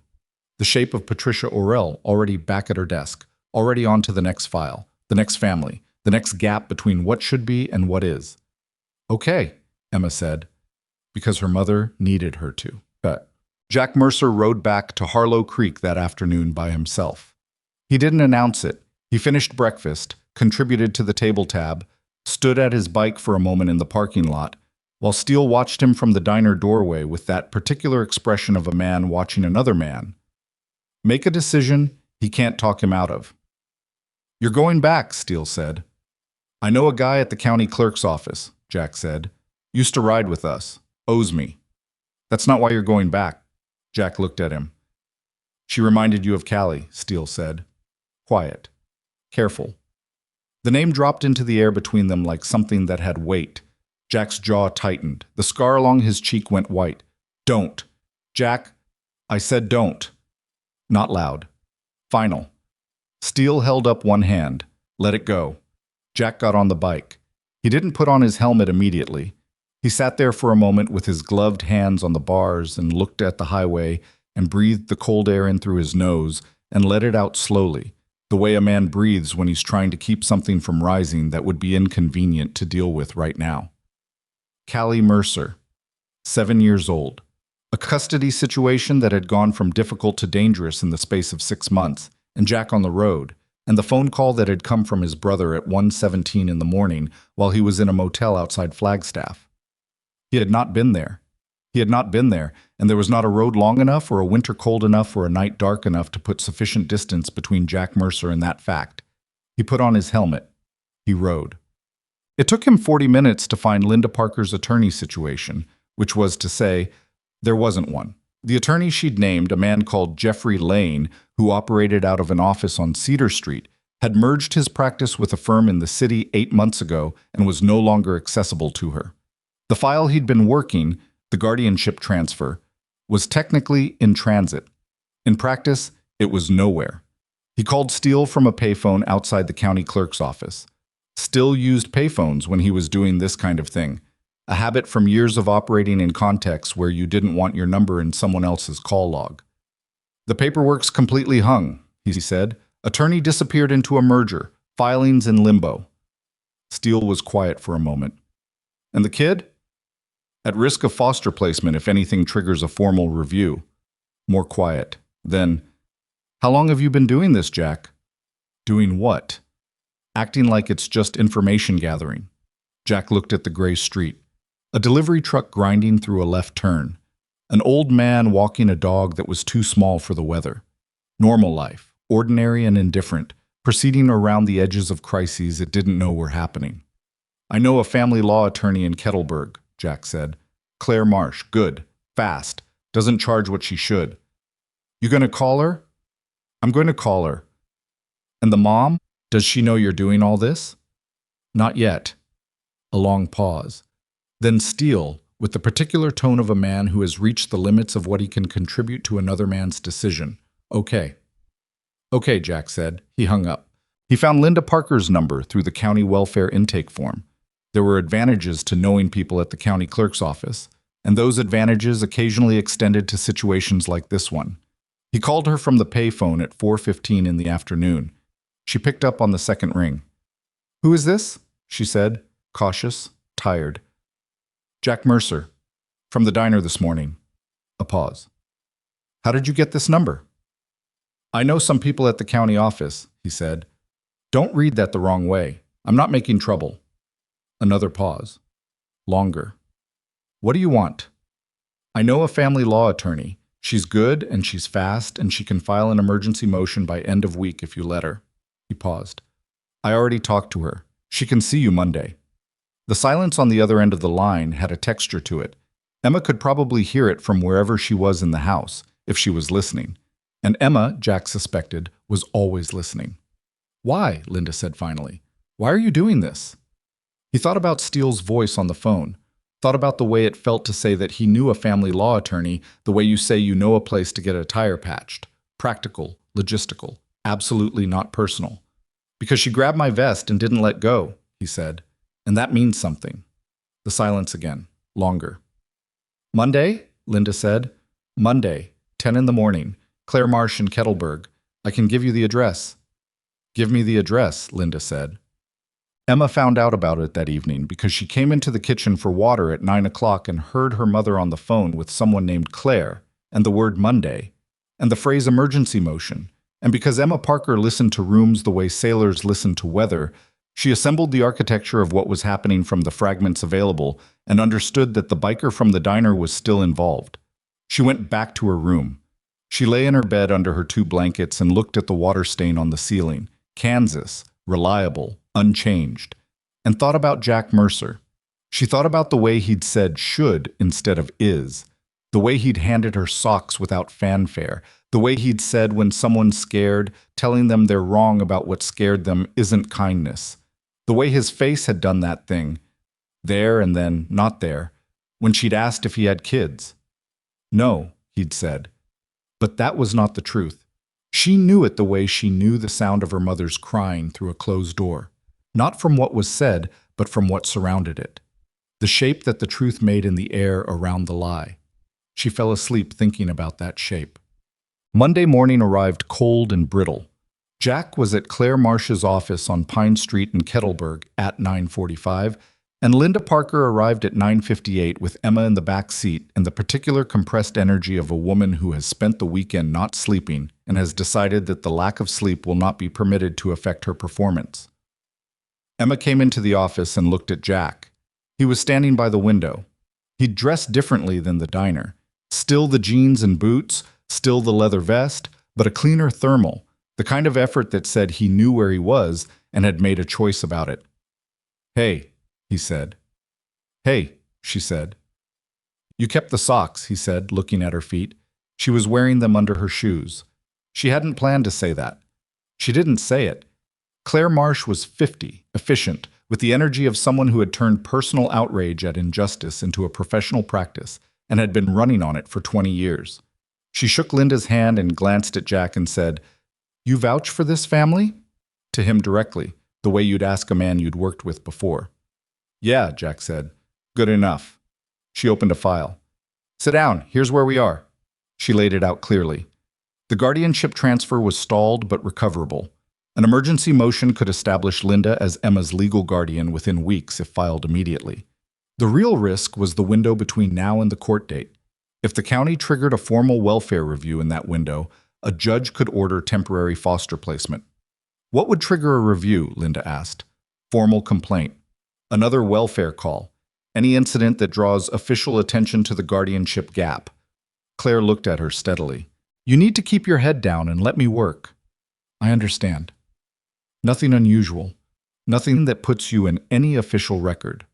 The shape of Patricia Orell already back at her desk, already on to the next file, the next family, the next gap between what should be and what is. Okay, Emma said, because her mother needed her to. But Jack Mercer rode back to Harlow Creek that afternoon by himself. He didn't announce it. He finished breakfast, contributed to the table tab, stood at his bike for a moment in the parking lot, while Steele watched him from the diner doorway with that particular expression of a man watching another man. Make a decision he can't talk him out of. You're going back, Steele said. I know a guy at the county clerk's office, Jack said. Used to ride with us. Owes me. That's not why you're going back. Jack looked at him. She reminded you of Callie, Steele said. Quiet. Careful. The name dropped into the air between them like something that had weight. Jack's jaw tightened. The scar along his cheek went white. Don't. Jack, I said don't. Not loud. Final. Steele held up one hand. Let it go. Jack got on the bike. He didn't put on his helmet immediately. He sat there for a moment with his gloved hands on the bars and looked at the highway and breathed the cold air in through his nose and let it out slowly, the way a man breathes when he's trying to keep something from rising that would be inconvenient to deal with right now. Callie Mercer, 7 years old. A custody situation that had gone from difficult to dangerous in the space of 6 months, and Jack on the road, and the phone call that had come from his brother at 1:17 in the morning while he was in a motel outside Flagstaff. He had not been there. He had not been there, and there was not a road long enough or a winter cold enough or a night dark enough to put sufficient distance between Jack Mercer and that fact. He put on his helmet. He rode. It took him 40 minutes to find Linda Parker's attorney situation, which was to say, there wasn't one. The attorney she'd named, a man called Jeffrey Lane, who operated out of an office on Cedar Street, had merged his practice with a firm in the city 8 months ago and was no longer accessible to her. The file he'd been working, the guardianship transfer, was technically in transit. In practice, it was nowhere. He called Steele from a payphone outside the county clerk's office. Still used payphones when he was doing this kind of thing, a habit from years of operating in contexts where you didn't want your number in someone else's call log. The paperwork's completely hung, he said. Attorney disappeared into a merger, filings in limbo. Steele was quiet for a moment. And the kid? At risk of foster placement if anything triggers a formal review. More quiet. Then, how long have you been doing this, Jack? Doing what? Acting like it's just information gathering. Jack looked at the gray street. A delivery truck grinding through a left turn. An old man walking a dog that was too small for the weather. Normal life, ordinary and indifferent, proceeding around the edges of crises it didn't know were happening. I know a family law attorney in Kettleburg, Jack said. Claire Marsh, good, fast, doesn't charge what she should. You gonna call her? I'm going to call her. And the mom? Does she know you're doing all this? Not yet. A long pause. Then Steele, with the particular tone of a man who has reached the limits of what he can contribute to another man's decision. Okay. Okay, Jack said. He hung up. He found Linda Parker's number through the county welfare intake form. There were advantages to knowing people at the county clerk's office, and those advantages occasionally extended to situations like this one. He called her from the payphone at 4:15 in the afternoon. She picked up on the second ring. Who is this? She said, cautious, tired. Jack Mercer, from the diner this morning. A pause. How did you get this number? I know some people at the county office, he said. Don't read that the wrong way. I'm not making trouble. Another pause. Longer. What do you want? I know a family law attorney. She's good and she's fast and she can file an emergency motion by end of week if you let her. He paused. I already talked to her. She can see you Monday. The silence on the other end of the line had a texture to it. Emma could probably hear it from wherever she was in the house, if she was listening. And Emma, Jack suspected, was always listening. Why? Linda said finally. Why are you doing this? He thought about Steele's voice on the phone, thought about the way it felt to say that he knew a family law attorney, the way you say you know a place to get a tire patched. Practical, logistical, absolutely not personal. Because she grabbed my vest and didn't let go, he said. And that means something. The silence again, longer. Monday? Linda said. Monday, 10 in the morning. Claire Marsh in Kettleburg. I can give you the address. Give me the address, Linda said. Emma found out about it that evening because she came into the kitchen for water at 9 o'clock and heard her mother on the phone with someone named Claire, and the word Monday, and the phrase emergency motion. And because Emma Parker listened to rooms the way sailors listen to weather, she assembled the architecture of what was happening from the fragments available and understood that the biker from the diner was still involved. She went back to her room. She lay in her bed under her 2 blankets and looked at the water stain on the ceiling. Kansas, reliable, unchanged. And thought about Jack Mercer. She thought about the way he'd said should instead of is. The way he'd handed her socks without fanfare. The way he'd said when someone's scared, telling them they're wrong about what scared them isn't kindness. The way his face had done that thing, there and then not there, when she'd asked if he had kids. No, he'd said. But that was not the truth. She knew it the way she knew the sound of her mother's crying through a closed door. Not from what was said, but from what surrounded it. The shape that the truth made in the air around the lie. She fell asleep thinking about that shape. Monday morning arrived cold and brittle. Jack was at Claire Marsh's office on Pine Street in Kettleburg at 9:45, and Linda Parker arrived at 9:58 with Emma in the back seat and the particular compressed energy of a woman who has spent the weekend not sleeping and has decided that the lack of sleep will not be permitted to affect her performance. Emma came into the office and looked at Jack. He was standing by the window. He'd dressed differently than the diner. Still the jeans and boots, still the leather vest, but a cleaner thermal, the kind of effort that said he knew where he was and had made a choice about it. Hey, he said. Hey, she said. You kept the socks, he said, looking at her feet. She was wearing them under her shoes. She hadn't planned to say that. She didn't say it. Claire Marsh was 50, efficient, with the energy of someone who had turned personal outrage at injustice into a professional practice and had been running on it for 20 years. She shook Linda's hand and glanced at Jack and said, You vouch for this family? To him directly, the way you'd ask a man you'd worked with before. Yeah, Jack said. Good enough. She opened a file. Sit down, here's where we are. She laid it out clearly. The guardianship transfer was stalled but recoverable. An emergency motion could establish Linda as Emma's legal guardian within weeks if filed immediately. The real risk was the window between now and the court date. If the county triggered a formal welfare review in that window, a judge could order temporary foster placement. What would trigger a review, Linda asked. Formal complaint. Another welfare call. Any incident that draws official attention to the guardianship gap. Claire looked at her steadily. You need to keep your head down and let me work. I understand. Nothing unusual. Nothing that puts you in any official record.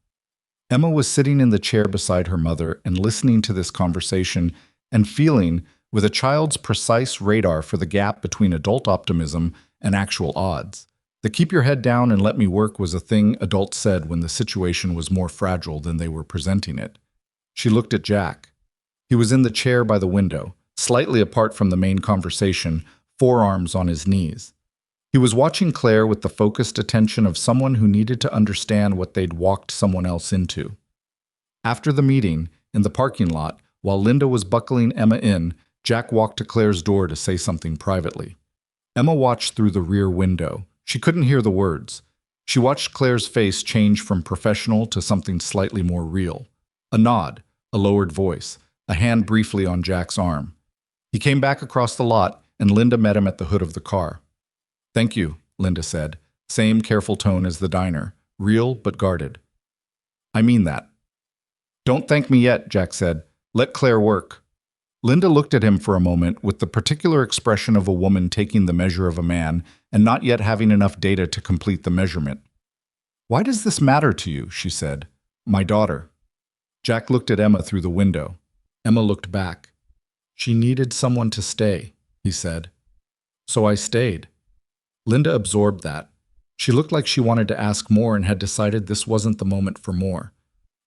Emma was sitting in the chair beside her mother and listening to this conversation and feeling, with a child's precise radar for the gap between adult optimism and actual odds. The keep your head down and let me work was a thing adults said when the situation was more fragile than they were presenting it. She looked at Jack. He was in the chair by the window, slightly apart from the main conversation, forearms on his knees. He was watching Claire with the focused attention of someone who needed to understand what they'd walked someone else into. After the meeting, in the parking lot, while Linda was buckling Emma in, Jack walked to Claire's door to say something privately. Emma watched through the rear window. She couldn't hear the words. She watched Claire's face change from professional to something slightly more real. A nod, a lowered voice, a hand briefly on Jack's arm. He came back across the lot, and Linda met him at the hood of the car. "Thank you," Linda said, same careful tone as the diner, real but guarded. "I mean that." "Don't thank me yet," Jack said. "Let Claire work." Linda looked at him for a moment with the particular expression of a woman taking the measure of a man and not yet having enough data to complete the measurement. "Why does this matter to you?" she said. "My daughter." Jack looked at Emma through the window. Emma looked back. "She needed someone to stay," he said. "So I stayed." Linda absorbed that. She looked like she wanted to ask more and had decided this wasn't the moment for more.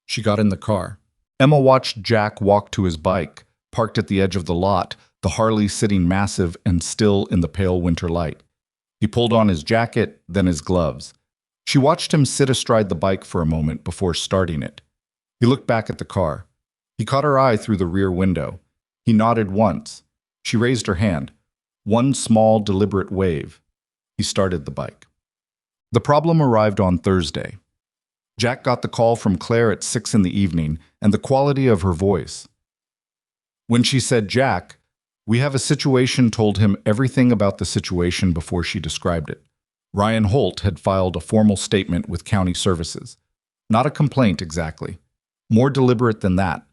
She got in the car. Emma watched Jack walk to his bike, parked at the edge of the lot, the Harley sitting massive and still in the pale winter light. He pulled on his jacket, then his gloves. She watched him sit astride the bike for a moment before starting it. He looked back at the car. He caught her eye through the rear window. He nodded once. She raised her hand. One small, deliberate wave. He started the bike. The problem arrived on Thursday. Jack got the call from Claire at 6 in the evening, and the quality of her voice. When she said, "Jack, we have a situation," told him everything about the situation before she described it. Ryan Holt had filed a formal statement with county services. Not a complaint exactly. More deliberate than that.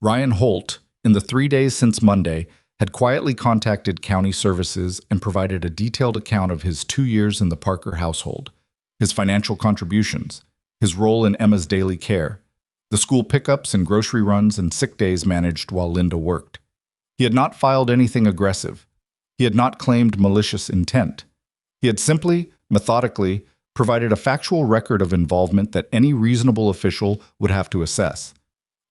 Ryan Holt, in the 3 days since Monday, had quietly contacted county services and provided a detailed account of his 2 years in the Parker household, his financial contributions, his role in Emma's daily care, the school pickups and grocery runs and sick days managed while Linda worked. He had not filed anything aggressive. He had not claimed malicious intent. He had simply, methodically, provided a factual record of involvement that any reasonable official would have to assess.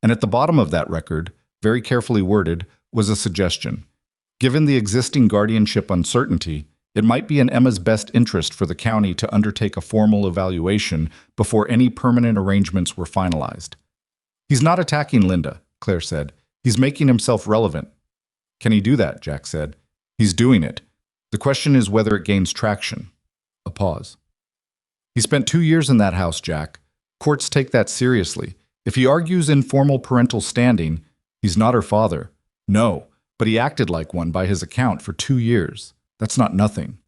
And at the bottom of that record, very carefully worded, was a suggestion. Given the existing guardianship uncertainty, it might be in Emma's best interest for the county to undertake a formal evaluation before any permanent arrangements were finalized. "He's not attacking Linda," Claire said. "He's making himself relevant." "Can he do that?" Jack said. "He's doing it. The question is whether it gains traction." A pause. "He spent 2 years in that house, Jack. Courts take that seriously. If he argues informal parental standing, he's not her father. No, but he acted like one by his account for 2 years. That's not nothing."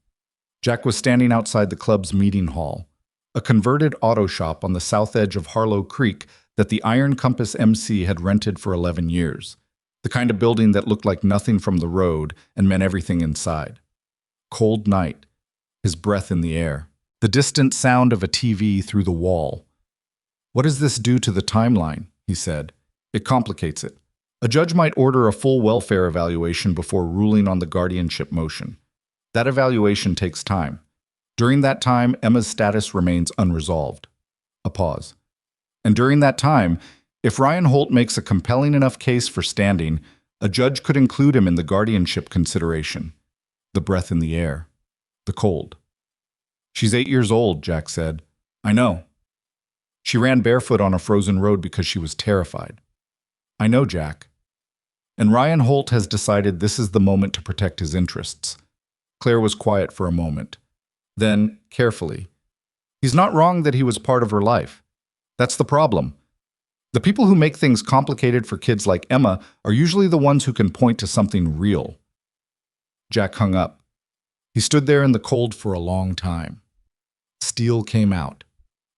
Jack was standing outside the club's meeting hall, a converted auto shop on the south edge of Harlow Creek that the Iron Compass MC had rented for 11 years, the kind of building that looked like nothing from the road and meant everything inside. Cold night, his breath in the air, the distant sound of a TV through the wall. "What does this do to the timeline?" he said. "It complicates it. A judge might order a full welfare evaluation before ruling on the guardianship motion. That evaluation takes time. During that time, Emma's status remains unresolved." A pause. "And during that time, if Ryan Holt makes a compelling enough case for standing, a judge could include him in the guardianship consideration." The breath in the air. The cold. "She's 8 years old," Jack said. "I know. She ran barefoot on a frozen road because she was terrified." "I know, Jack. And Ryan Holt has decided this is the moment to protect his interests." Claire was quiet for a moment. Then, carefully, "He's not wrong that he was part of her life. That's the problem. The people who make things complicated for kids like Emma are usually the ones who can point to something real." Jack hung up. He stood there in the cold for a long time. Steel came out.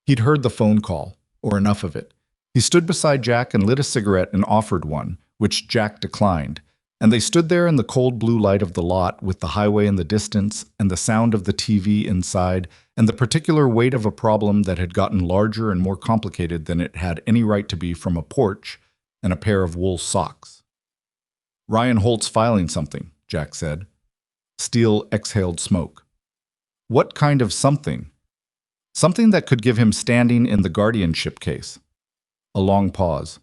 He'd heard the phone call, or enough of it. He stood beside Jack and lit a cigarette and offered one, which Jack declined, And they stood there in the cold blue light of the lot with the highway in the distance and the sound of the TV inside and the particular weight of a problem that had gotten larger and more complicated than it had any right to be from a porch and a pair of wool socks. "Ryan Holt's filing something," Jack said. Steele exhaled smoke. "What kind of something?" "Something that could give him standing in the guardianship case." A long pause.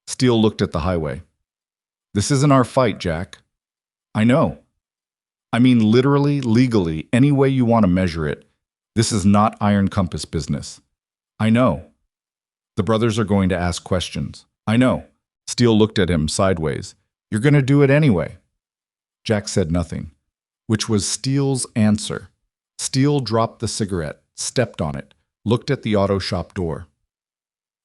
Steele looked at the highway. "This isn't our fight, Jack." "I know. I mean literally, legally, any way you want to measure it. This is not Iron Compass business." "I know." "The brothers are going to ask questions." "I know." Steele looked at him sideways. "You're going to do it anyway." Jack said nothing, which was Steele's answer. Steele dropped the cigarette, stepped on it, looked at the auto shop door.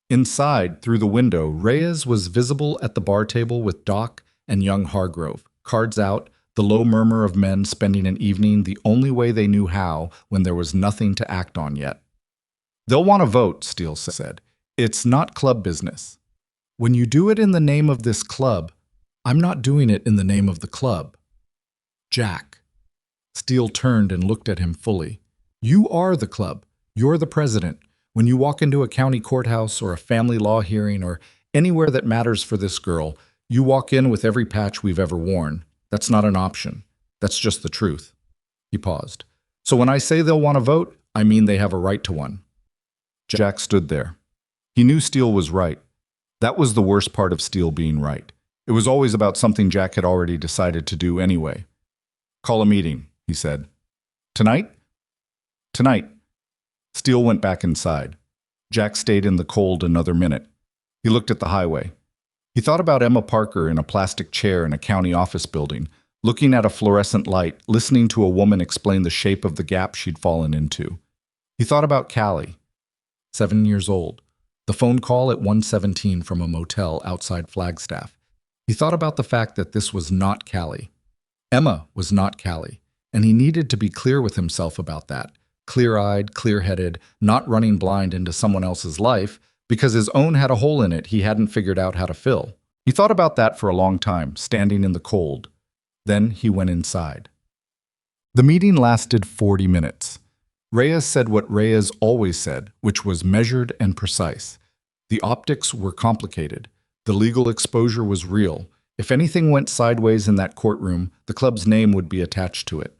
Inside, through the window, Reyes was visible at the bar table with Doc and young Hargrove, cards out, the low murmur of men spending an evening the only way they knew how when there was nothing to act on yet. "They'll want to vote," Steele said. "It's not club business." "When you do it in the name of this club, I'm not doing it in the name of the club." "Jack." Steele turned and looked at him fully. "You are the club. You're the president. When you walk into a county courthouse or a family law hearing or anywhere that matters for this girl, you walk in with every patch we've ever worn. That's not an option. That's just the truth." He paused. "So when I say they'll want to vote, I mean they have a right to one." Jack stood there. He knew Steele was right. That was the worst part of Steele being right. It was always about something Jack had already decided to do anyway. "Call a meeting," he said. "Tonight?" "Tonight." Steele went back inside. Jack stayed in the cold another minute. He looked at the highway. He thought about Emma Parker in a plastic chair in a county office building, looking at a fluorescent light, listening to a woman explain the shape of the gap she'd fallen into. He thought about Callie, 7 years old, the phone call at 1:17 from a motel outside Flagstaff. He thought about the fact that this was not Callie. Emma was not Callie, and he needed to be clear with himself about that. Clear-eyed, clear-headed, not running blind into someone else's life, because his own had a hole in it he hadn't figured out how to fill. He thought about that for a long time, standing in the cold. Then he went inside. The meeting lasted 40 minutes. Reyes said what Reyes always said, which was measured and precise. The optics were complicated. The legal exposure was real. If anything went sideways in that courtroom, the club's name would be attached to it.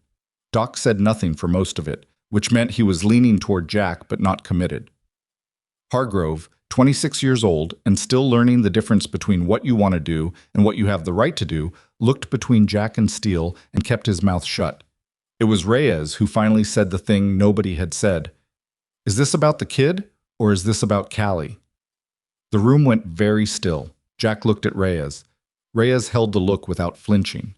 Doc said nothing for most of it, which meant he was leaning toward Jack but not committed. Hargrove, 26 years old and still learning the difference between what you want to do and what you have the right to do, looked between Jack and Steele and kept his mouth shut. It was Reyes who finally said the thing nobody had said. "Is this about the kid, or is this about Callie?" The room went very still. Jack looked at Reyes. Reyes held the look without flinching.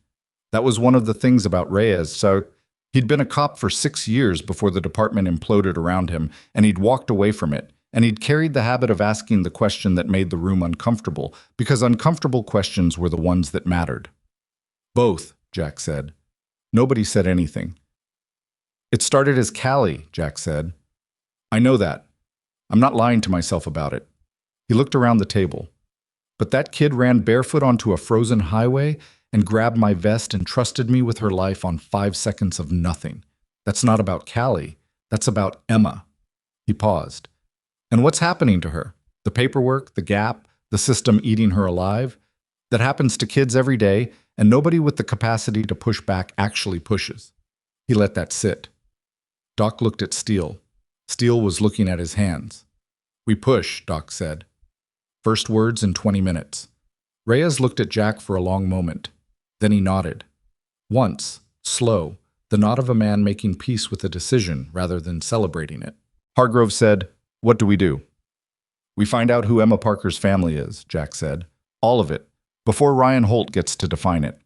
That was one of the things about Reyes, so he'd been a cop for 6 years before the department imploded around him, and he'd walked away from it. And he'd carried the habit of asking the question that made the room uncomfortable, because uncomfortable questions were the ones that mattered. "Both," Jack said. Nobody said anything. "It started as Callie," Jack said. "I know that. I'm not lying to myself about it." He looked around the table. "But that kid ran barefoot onto a frozen highway and grabbed my vest and trusted me with her life on 5 seconds of nothing. That's not about Callie. That's about Emma." He paused. "And what's happening to her? The paperwork, the gap, the system eating her alive? That happens to kids every day, and nobody with the capacity to push back actually pushes." He let that sit. Doc looked at Steele. Steele was looking at his hands. "We push," Doc said. First words in 20 minutes. Reyes looked at Jack for a long moment. Then he nodded. Once, slow, the nod of a man making peace with a decision rather than celebrating it. Hargrove said, "What do we do?" "We find out who Emma Parker's family is," Jack said. "All of it, before Ryan Holt gets to define it."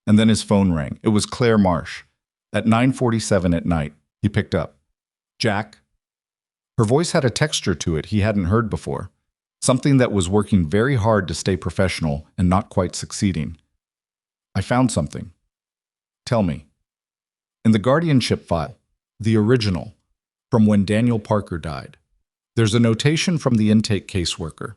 And then his phone rang. It was Claire Marsh. At 9:47 at night, he picked up. "Jack?" Her voice had a texture to it he hadn't heard before. Something that was working very hard to stay professional and not quite succeeding. "I found something." "Tell me." "In the guardianship file, the original, from when Daniel Parker died, there's a notation from the intake caseworker.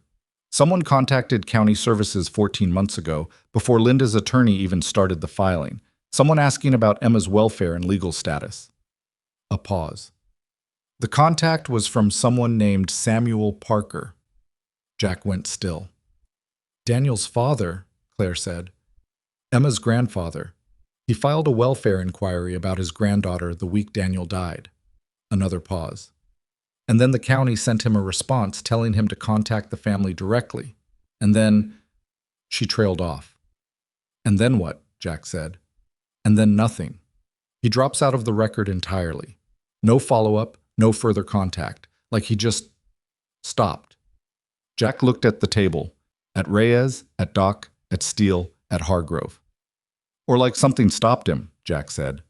Someone contacted county services 14 months ago, before Linda's attorney even started the filing. Someone asking about Emma's welfare and legal status. A pause. The contact was from someone named Samuel Parker. Jack went still. Daniel's father, Claire said. Emma's grandfather. He filed a welfare inquiry about his granddaughter the week Daniel died. Another pause. And then the county sent him a response telling him to contact the family directly. And then she trailed off. And then what? Jack said. And then nothing. He drops out of the record entirely. No follow-up, no further contact, like he just stopped. Jack looked at the table, at Reyes, at Doc, at Steele, at Hargrove. Or like something stopped him, Jack said.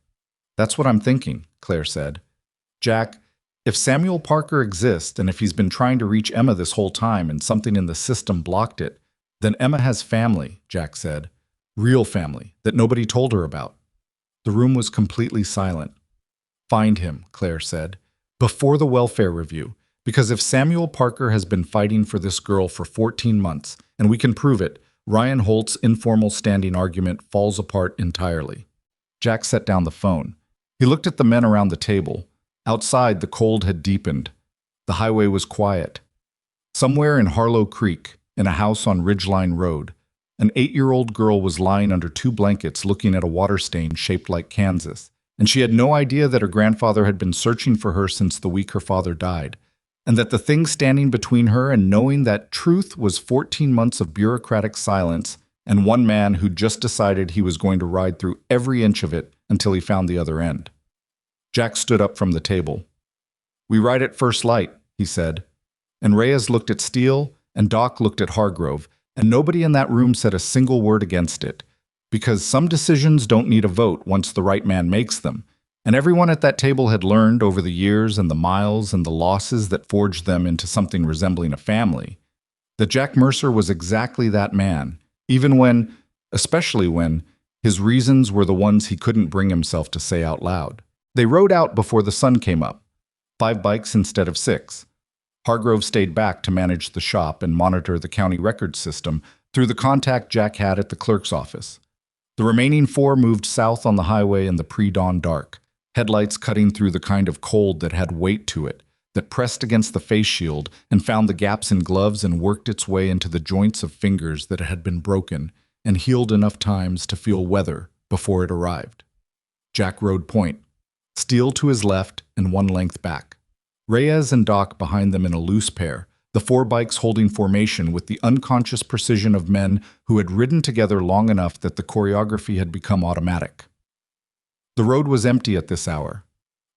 That's what I'm thinking, Claire said. Jack, if Samuel Parker exists and if he's been trying to reach Emma this whole time and something in the system blocked it, then Emma has family, Jack said. Real family that nobody told her about. The room was completely silent. Find him, Claire said, before the welfare review, because if Samuel Parker has been fighting for this girl for 14 months, and we can prove it, Ryan Holt's informal standing argument falls apart entirely. Jack set down the phone. He looked at the men around the table. Outside, the cold had deepened. The highway was quiet. Somewhere in Harlow Creek, in a house on Ridgeline Road, an 8-year-old girl was lying under 2 blankets looking at a water stain shaped like Kansas, and she had no idea that her grandfather had been searching for her since the week her father died, and that the thing standing between her and knowing that truth was 14 months of bureaucratic silence and one man who just decided he was going to ride through every inch of it until he found the other end. Jack stood up from the table. We ride at first light, he said, and Reyes looked at Steele, and Doc looked at Hargrove, and nobody in that room said a single word against it, because some decisions don't need a vote once the right man makes them, and everyone at that table had learned over the years and the miles and the losses that forged them into something resembling a family, that Jack Mercer was exactly that man, even when, especially when, his reasons were the ones he couldn't bring himself to say out loud. They rode out before the sun came up, 5 bikes instead of 6. Hargrove stayed back to manage the shop and monitor the county records system through the contact Jack had at the clerk's office. The remaining 4 moved south on the highway in the pre-dawn dark, headlights cutting through the kind of cold that had weight to it, that pressed against the face shield and found the gaps in gloves and worked its way into the joints of fingers that had been broken and healed enough times to feel weather before it arrived. Jack rode point, Steele to his left and 1 length back. Reyes and Doc behind them in a loose pair, the 4 bikes holding formation with the unconscious precision of men who had ridden together long enough that the choreography had become automatic. The road was empty at this hour.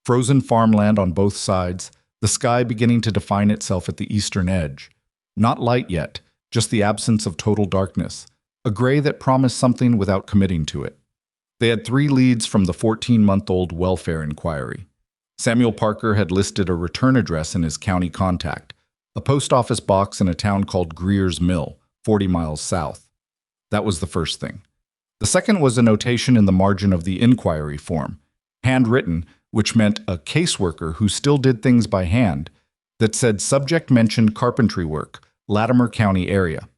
Frozen farmland on both sides, the sky beginning to define itself at the eastern edge. Not light yet, just the absence of total darkness, a gray that promised something without committing to it. They had 3 leads from the 14-month-old welfare inquiry. Samuel Parker had listed a return address in his county contact, a post office box in a town called Greer's Mill, 40 miles south. That was the first thing. The second was a notation in the margin of the inquiry form, handwritten, which meant a caseworker who still did things by hand, that said subject mentioned carpentry work, Latimer County area.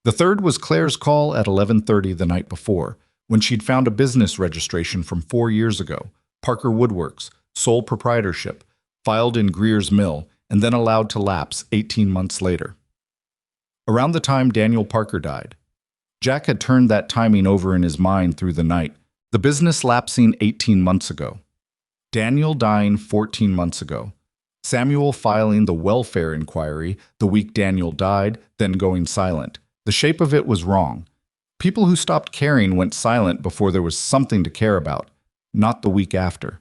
The third was Claire's call at 11:30 the night before, when she'd found a business registration from 4 years ago, Parker Woodworks, sole proprietorship, filed in Greer's Mill, and then allowed to lapse 18 months later. Around the time Daniel Parker died, Jack had turned that timing over in his mind through the night, the business lapsing 18 months ago. Daniel dying 14 months ago. Samuel filing the welfare inquiry the week Daniel died, then going silent. The shape of it was wrong. People who stopped caring went silent before there was something to care about, not the week after.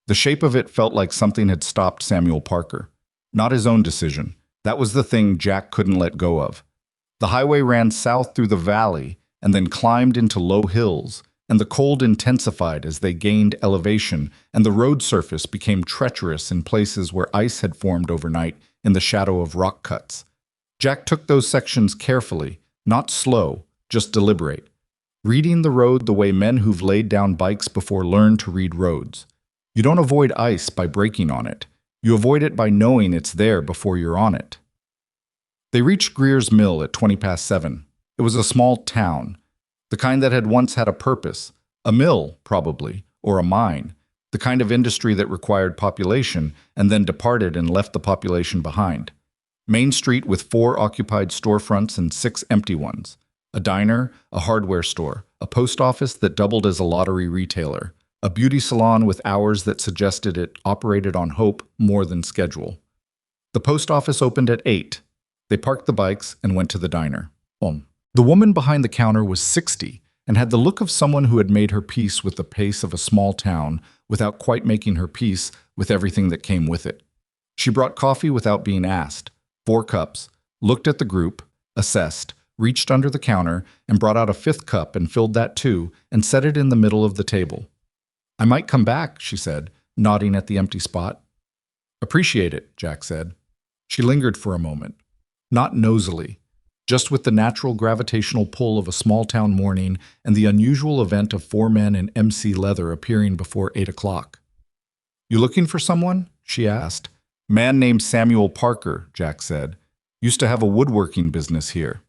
The shape of it felt like something had stopped Samuel Parker. Not his own decision. That was the thing Jack couldn't let go of. The highway ran south through the valley and then climbed into low hills, and the cold intensified as they gained elevation, and the road surface became treacherous in places where ice had formed overnight in the shadow of rock cuts. Jack took those sections carefully, not slow, just deliberate, reading the road the way men who've laid down bikes before learn to read roads. You don't avoid ice by braking on it. You avoid it by knowing it's there before you're on it. They reached Greer's Mill at 20 past 7. It was a small town, the kind that had once had a purpose, a mill, probably, or a mine, the kind of industry that required population and then departed and left the population behind. Main Street with 4 occupied storefronts and 6 empty ones. A diner, a hardware store, a post office that doubled as a lottery retailer, a beauty salon with hours that suggested it operated on hope more than schedule. The post office opened at 8. They parked the bikes and went to the diner. The woman behind the counter was 60 and had the look of someone who had made her peace with the pace of a small town without quite making her peace with everything that came with it. She brought coffee without being asked, 4 cups, looked at the group, assessed, reached under the counter, and brought out a 5th cup and filled that too and set it in the middle of the table. "I might come back," she said, nodding at the empty spot. "Appreciate it," Jack said. She lingered for a moment, not nosily, just with the natural gravitational pull of a small-town morning and the unusual event of 4 men in MC leather appearing before 8 o'clock. "You looking for someone?" she asked. "Man named Samuel Parker," Jack said. "Used to have a woodworking business here."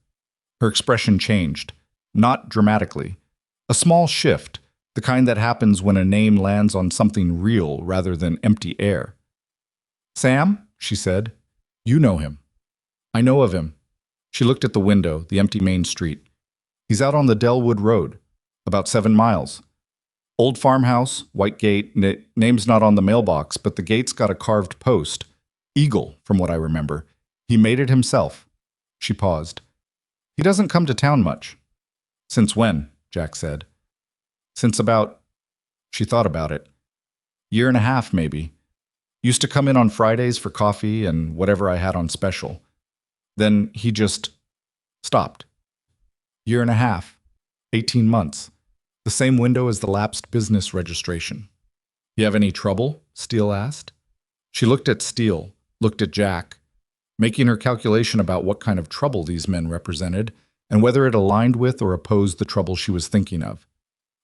Her expression changed, not dramatically. A small shift, the kind that happens when a name lands on something real rather than empty air. "Sam?" she said. "You know him." "I know of him." She looked at the window, the empty Main Street. "He's out on the Delwood Road, about 7 miles. Old farmhouse, white gate, name's not on the mailbox, but the gate's got a carved post. Eagle, from what I remember. He made it himself." She paused. "He doesn't come to town much." "Since when?" Jack said. "Since about—" She thought about it. "Year and a half, maybe. Used to come in on Fridays for coffee and whatever I had on special. Then he just stopped. Year and a half. 18 months. The same window as the lapsed business registration." "You have any trouble?" Steele asked. She looked at Steele, looked at Jack, making her calculation about what kind of trouble these men represented and whether it aligned with or opposed the trouble she was thinking of.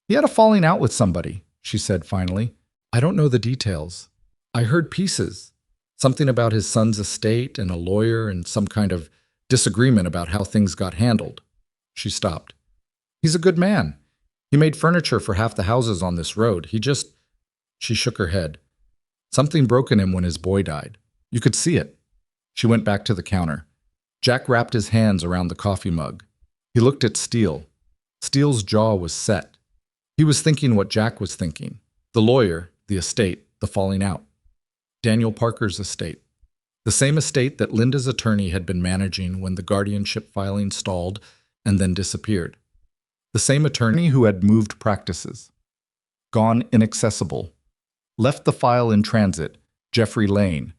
"He had a falling out with somebody," she said finally. "I don't know the details. I heard pieces. Something about his son's estate and a lawyer and some kind of disagreement about how things got handled." She stopped. "He's a good man. He made furniture for half the houses on this road. She shook her head. "Something broke in him when his boy died. You could see it." She went back to the counter. Jack wrapped his hands around the coffee mug. He looked at Steele. Steele's jaw was set. He was thinking what Jack was thinking. The lawyer, the estate, the falling out. Daniel Parker's estate. The same estate that Linda's attorney had been managing when the guardianship filing stalled and then disappeared. The same attorney who had moved practices. Gone inaccessible. Left the file in transit, Jeffrey Lane.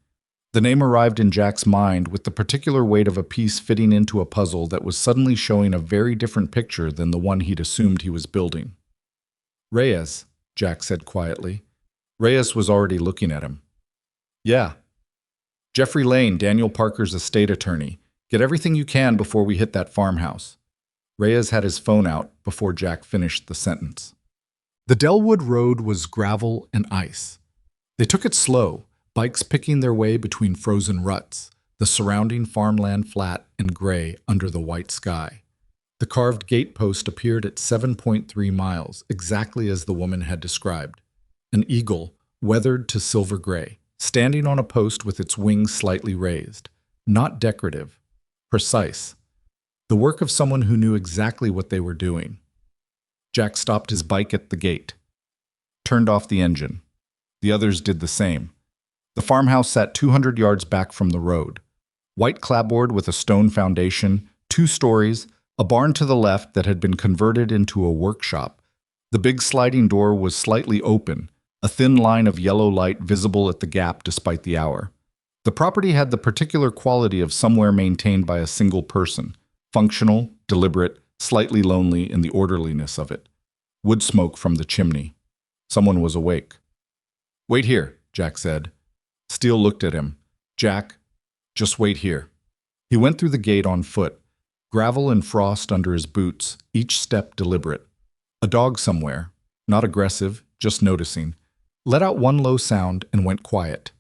The name arrived in Jack's mind with the particular weight of a piece fitting into a puzzle that was suddenly showing a very different picture than the one he'd assumed he was building. "Reyes," Jack said quietly. Reyes was already looking at him. "Yeah. Jeffrey Lane, Daniel Parker's estate attorney. Get everything you can before we hit that farmhouse." Reyes had his phone out before Jack finished the sentence. The Delwood Road was gravel and ice. They took it slow, bikes picking their way between frozen ruts, the surrounding farmland flat and gray under the white sky. The carved gatepost appeared at 7.3 miles, exactly as the woman had described. An eagle, weathered to silver gray, standing on a post with its wings slightly raised. Not decorative. Precise. The work of someone who knew exactly what they were doing. Jack stopped his bike at the gate. Turned off the engine. The others did the same. The farmhouse sat 200 yards back from the road. White clapboard with a stone foundation, 2 stories, a barn to the left that had been converted into a workshop. The big sliding door was slightly open, a thin line of yellow light visible at the gap despite the hour. The property had the particular quality of somewhere maintained by a single person, functional, deliberate, slightly lonely in the orderliness of it. Wood smoke from the chimney. Someone was awake. "Wait here," Jack said. Steele looked at him. "Jack, just wait here." He went through the gate on foot, gravel and frost under his boots, each step deliberate. A dog somewhere, not aggressive, just noticing, let out one low sound and went quiet.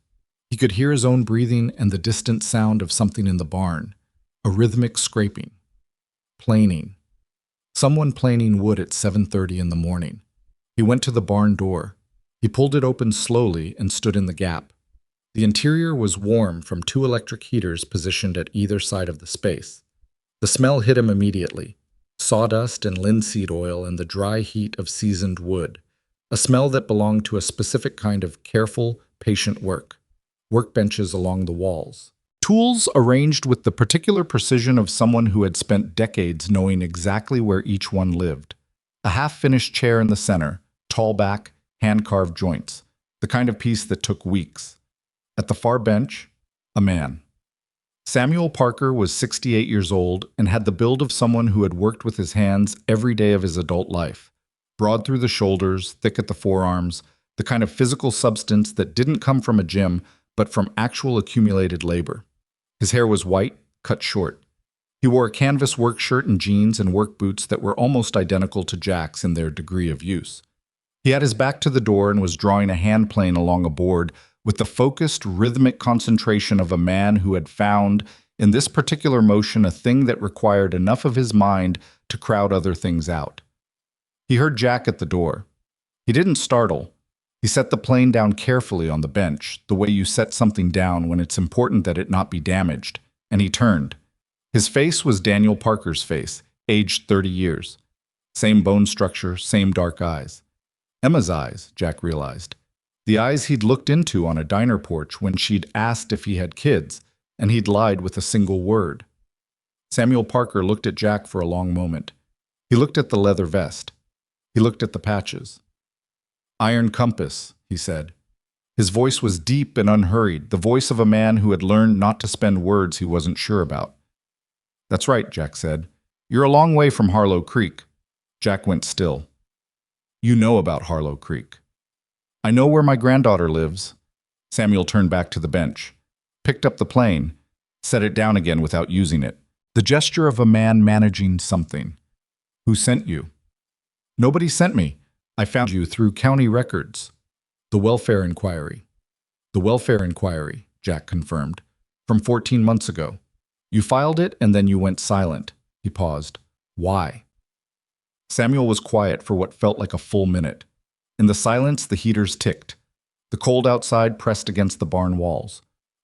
He could hear his own breathing and the distant sound of something in the barn. A rhythmic scraping. Planing. Someone planing wood at 7:30 in the morning. He went to the barn door. He pulled it open slowly and stood in the gap. The interior was warm from two electric heaters positioned at either side of the space. The smell hit him immediately. Sawdust and linseed oil and the dry heat of seasoned wood. A smell that belonged to a specific kind of careful, patient work. Workbenches along the walls. Tools arranged with the particular precision of someone who had spent decades knowing exactly where each one lived. A half-finished chair in the center, tall back, hand-carved joints, the kind of piece that took weeks. At the far bench, a man. Samuel Parker was 68 years old and had the build of someone who had worked with his hands every day of his adult life. Broad through the shoulders, thick at the forearms, the kind of physical substance that didn't come from a gym, but from actual accumulated labor. His hair was white, cut short. He wore a canvas work shirt and jeans and work boots that were almost identical to Jack's in their degree of use. He had his back to the door and was drawing a hand plane along a board with the focused, rhythmic concentration of a man who had found, in this particular motion, a thing that required enough of his mind to crowd other things out. He heard Jack at the door. He didn't startle. He set the plane down carefully on the bench, the way you set something down when it's important that it not be damaged, and he turned. His face was Daniel Parker's face, aged 30 years. Same bone structure, same dark eyes. Emma's eyes, Jack realized. The eyes he'd looked into on a diner porch when she'd asked if he had kids, and he'd lied with a single word. Samuel Parker looked at Jack for a long moment. He looked at the leather vest. He looked at the patches. "Iron compass," he said. His voice was deep and unhurried, the voice of a man who had learned not to spend words he wasn't sure about. "That's right," Jack said. "You're a long way from Harlow Creek." Jack went still. "You know about Harlow Creek." "I know where my granddaughter lives." Samuel turned back to the bench, picked up the plane, set it down again without using it. The gesture of a man managing something. "Who sent you?" "Nobody sent me. I found you through county records." "The welfare inquiry." "The welfare inquiry," Jack confirmed. "From 14 months ago. You filed it and then you went silent." He paused. "Why?" Samuel was quiet for what felt like a full minute. In the silence, the heaters ticked. The cold outside pressed against the barn walls.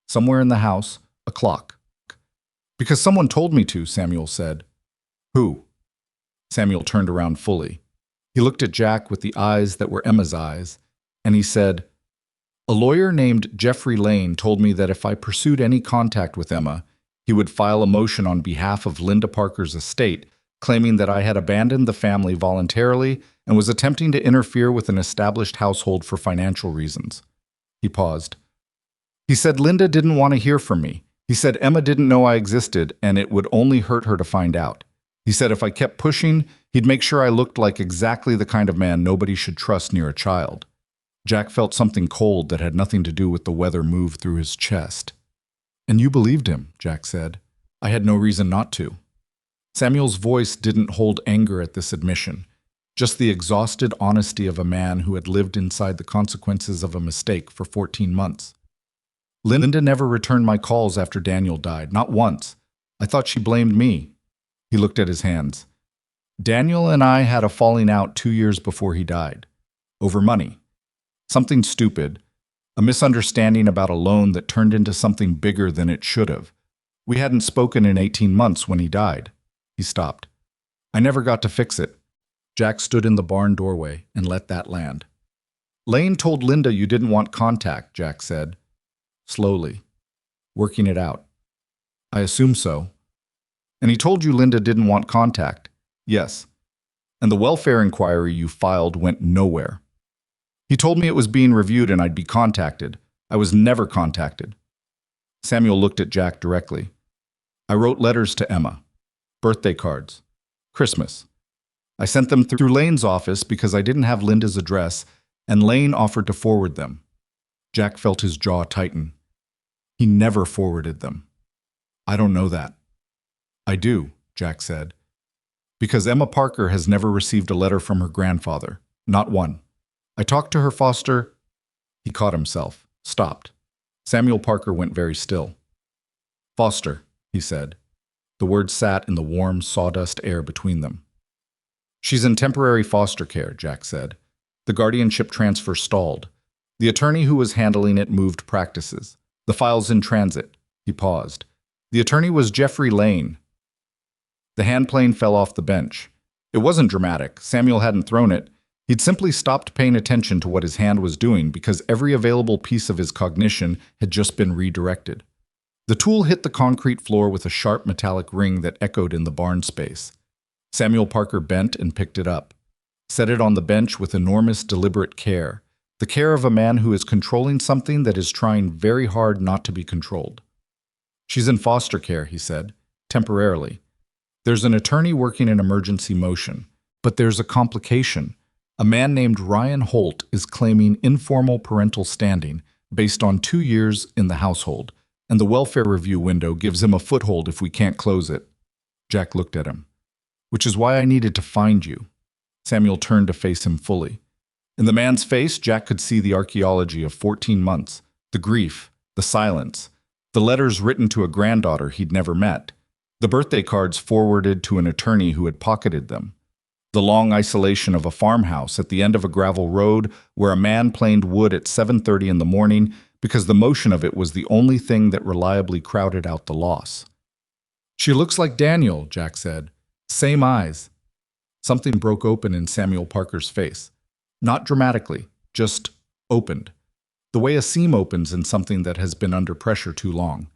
Somewhere in the house, a clock. "Because someone told me to," Samuel said. "Who?" Samuel turned around fully. He looked at Jack with the eyes that were Emma's eyes, and he said, "A lawyer named Jeffrey Lane told me that if I pursued any contact with Emma, he would file a motion on behalf of Linda Parker's estate, claiming that I had abandoned the family voluntarily and was attempting to interfere with an established household for financial reasons." He paused. "He said Linda didn't want to hear from me. He said Emma didn't know I existed and it would only hurt her to find out. He said if I kept pushing, he'd make sure I looked like exactly the kind of man nobody should trust near a child." Jack felt something cold that had nothing to do with the weather move through his chest. "And you believed him," Jack said. "I had no reason not to." Samuel's voice didn't hold anger at this admission, just the exhausted honesty of a man who had lived inside the consequences of a mistake for 14 months. "Linda never returned my calls after Daniel died, not once. I thought she blamed me." He looked at his hands. "Daniel and I had a falling out 2 years before he died. Over money. Something stupid. A misunderstanding about a loan that turned into something bigger than it should have. We hadn't spoken in 18 months when he died." He stopped. "I never got to fix it." Jack stood in the barn doorway and let that land. "Lane told Linda you didn't want contact," Jack said. Slowly. "Working it out." "I assume so." "And he told you Linda didn't want contact." "Yes." "And the welfare inquiry you filed went nowhere." "He told me it was being reviewed and I'd be contacted. I was never contacted." Samuel looked at Jack directly. "I wrote letters to Emma. Birthday cards. Christmas. I sent them through Lane's office because I didn't have Linda's address, and Lane offered to forward them." Jack felt his jaw tighten. "He never forwarded them." "I don't know that." "I do," Jack said. "Because Emma Parker has never received a letter from her grandfather. Not one. I talked to her foster—" He caught himself, stopped. Samuel Parker went very still. "Foster," he said. The words sat in the warm, sawdust air between them. "She's in temporary foster care," Jack said. The guardianship transfer stalled. The attorney who was handling it moved practices. "The file's in transit." He paused. The attorney was Jeffrey Lane. The handplane fell off the bench. It wasn't dramatic. Samuel hadn't thrown it. He'd simply stopped paying attention to what his hand was doing because every available piece of his cognition had just been redirected. The tool hit the concrete floor with a sharp metallic ring that echoed in the barn space. Samuel Parker bent and picked it up, set it on the bench with enormous, deliberate care, the care of a man who is controlling something that is trying very hard not to be controlled. "She's in foster care," he said, "temporarily. There's an attorney working in emergency motion, but there's a complication. A man named Ryan Holt is claiming informal parental standing based on 2 years in the household, and the welfare review window gives him a foothold if we can't close it." Jack looked at him. "Which is why I needed to find you." Samuel turned to face him fully. In the man's face, Jack could see the archaeology of 14 months, the grief, the silence, the letters written to a granddaughter he'd never met, the birthday cards forwarded to an attorney who had pocketed them, the long isolation of a farmhouse at the end of a gravel road where a man planed wood at 7:30 in the morning because the motion of it was the only thing that reliably crowded out the loss. "She looks like Daniel," Jack said. "Same eyes." Something broke open in Samuel Parker's face. Not dramatically, just opened. The way a seam opens in something that has been under pressure too long.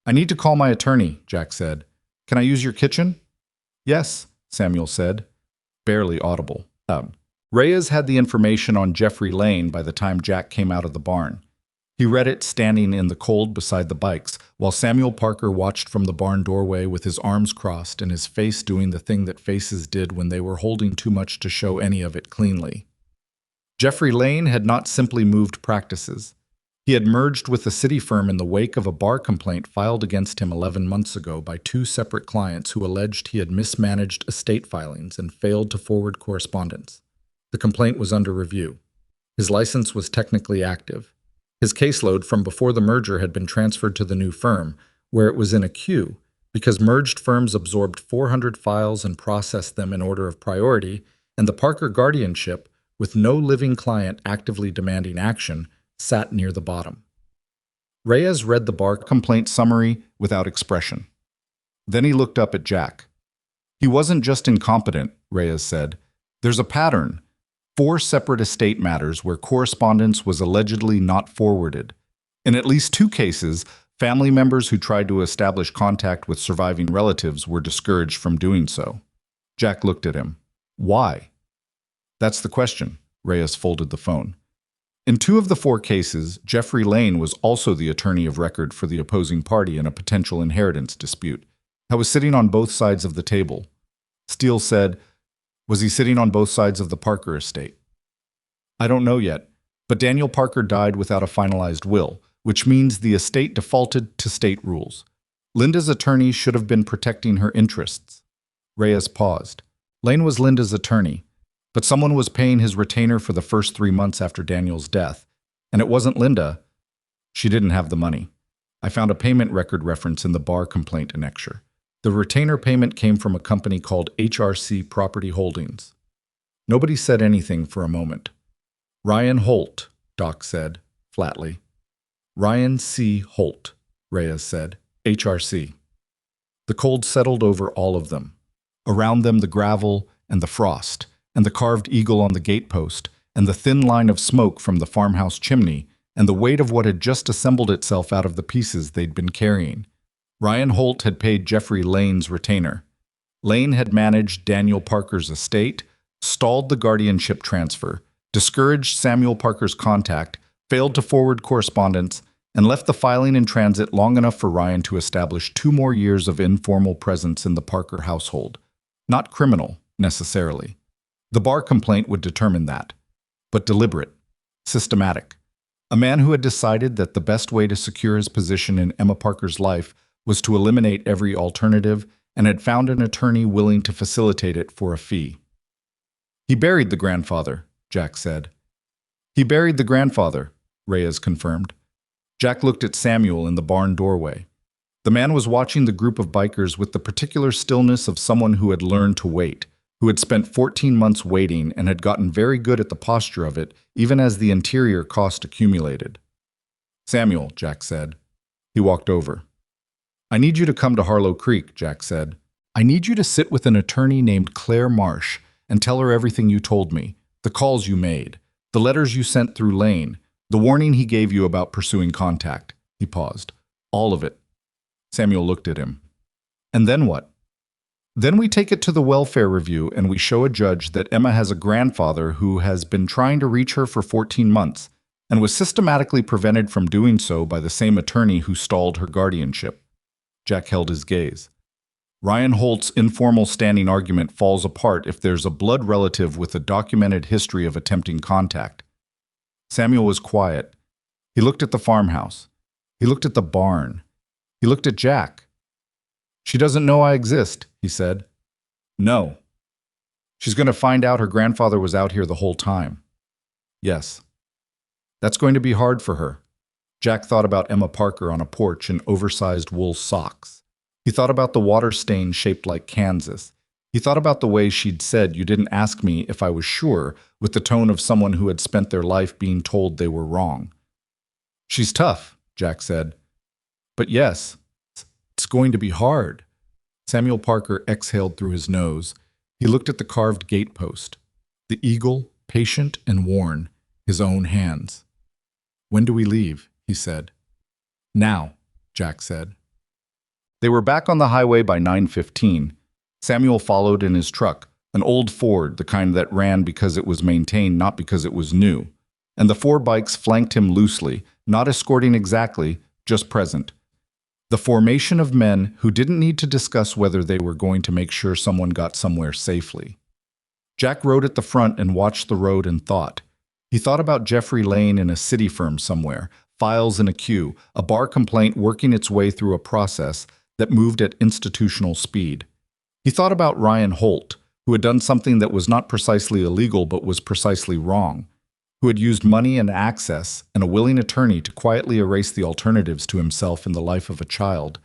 "I need to call my attorney," Jack said. "Can I use your kitchen?" "Yes," Samuel said, barely audible. Reyes had the information on Jeffrey Lane by the time Jack came out of the barn. He read it standing in the cold beside the bikes, while Samuel Parker watched from the barn doorway with his arms crossed and his face doing the thing that faces did when they were holding too much to show any of it cleanly. Jeffrey Lane had not simply moved practices. He had merged with a city firm in the wake of a bar complaint filed against him 11 months ago by 2 separate clients who alleged he had mismanaged estate filings and failed to forward correspondence. The complaint was under review. His license was technically active. His caseload from before the merger had been transferred to the new firm, where it was in a queue, because merged firms absorbed 400 files and processed them in order of priority, and the Parker guardianship, with no living client actively demanding action, sat near the bottom. Reyes read the bar complaint summary without expression. Then he looked up at Jack. "He wasn't just incompetent," Reyes said. "There's a pattern. 4 separate estate matters where correspondence was allegedly not forwarded. In at least 2 cases, family members who tried to establish contact with surviving relatives were discouraged from doing so." Jack looked at him. "Why?" "That's the question." Reyes folded the phone. In 2 of the 4 cases, Jeffrey Lane was also the attorney of record for the opposing party in a potential inheritance dispute. "I was sitting on both sides of the table." Steele said, "Was he sitting on both sides of the Parker estate?" "I don't know yet, but Daniel Parker died without a finalized will, which means the estate defaulted to state rules. Linda's attorney should have been protecting her interests." Reyes paused. Lane was Linda's attorney, but someone was paying his retainer for the first 3 months after Daniel's death, and it wasn't Linda. She didn't have the money. I found a payment record reference in the bar complaint annexure. The retainer payment came from a company called HRC Property Holdings. Nobody said anything for a moment. "Ryan Holt," Doc said, flatly. "Ryan C. Holt," Reyes said, "HRC." The cold settled over all of them. Around them the gravel and the frost, and the carved eagle on the gatepost, and the thin line of smoke from the farmhouse chimney, and the weight of what had just assembled itself out of the pieces they'd been carrying. Ryan Holt had paid Jeffrey Lane's retainer. Lane had managed Daniel Parker's estate, stalled the guardianship transfer, discouraged Samuel Parker's contact, failed to forward correspondence, and left the filing in transit long enough for Ryan to establish 2 more years of informal presence in the Parker household. Not criminal, necessarily. The bar complaint would determine that, but deliberate, systematic. A man who had decided that the best way to secure his position in Emma Parker's life was to eliminate every alternative and had found an attorney willing to facilitate it for a fee. "He buried the grandfather," Jack said. "He buried the grandfather," Reyes confirmed. Jack looked at Samuel in the barn doorway. The man was watching the group of bikers with the particular stillness of someone who had learned to wait, who had spent 14 months waiting and had gotten very good at the posture of it, even as the interior cost accumulated. "Samuel," Jack said. He walked over. "I need you to come to Harlow Creek," Jack said. "I need you to sit with an attorney named Claire Marsh and tell her everything you told me, the calls you made, the letters you sent through Lane, the warning he gave you about pursuing contact." He paused. "All of it." Samuel looked at him. "And then what?" "Then we take it to the welfare review and we show a judge that Emma has a grandfather who has been trying to reach her for 14 months and was systematically prevented from doing so by the same attorney who stalled her guardianship." Jack held his gaze. Ryan Holt's informal standing argument falls apart if there's a blood relative with a documented history of attempting contact. Samuel was quiet. He looked at the farmhouse. He looked at the barn. He looked at Jack. "She doesn't know I exist," he said. "No. She's going to find out her grandfather was out here the whole time." "Yes. That's going to be hard for her." Jack thought about Emma Parker on a porch in oversized wool socks. He thought about the water stain shaped like Kansas. He thought about the way she'd said, "You didn't ask me if I was sure," with the tone of someone who had spent their life being told they were wrong. "She's tough," Jack said. "But yes, it's going to be hard." Samuel Parker exhaled through his nose. He looked at the carved gatepost. The eagle, patient and worn, his own hands. "When do we leave?" he said. "Now," Jack said. They were back on the highway by 9:15. Samuel followed in his truck, an old Ford, the kind that ran because it was maintained, not because it was new. And the 4 bikes flanked him loosely, not escorting exactly, just present. The formation of men who didn't need to discuss whether they were going to make sure someone got somewhere safely. Jack rode at the front and watched the road and thought. He thought about Jeffrey Lane in a city firm somewhere, files in a queue, a bar complaint working its way through a process that moved at institutional speed. He thought about Ryan Holt, who had done something that was not precisely illegal but was precisely wrong, who had used money and access and a willing attorney to quietly erase the alternatives to himself in the life of a child,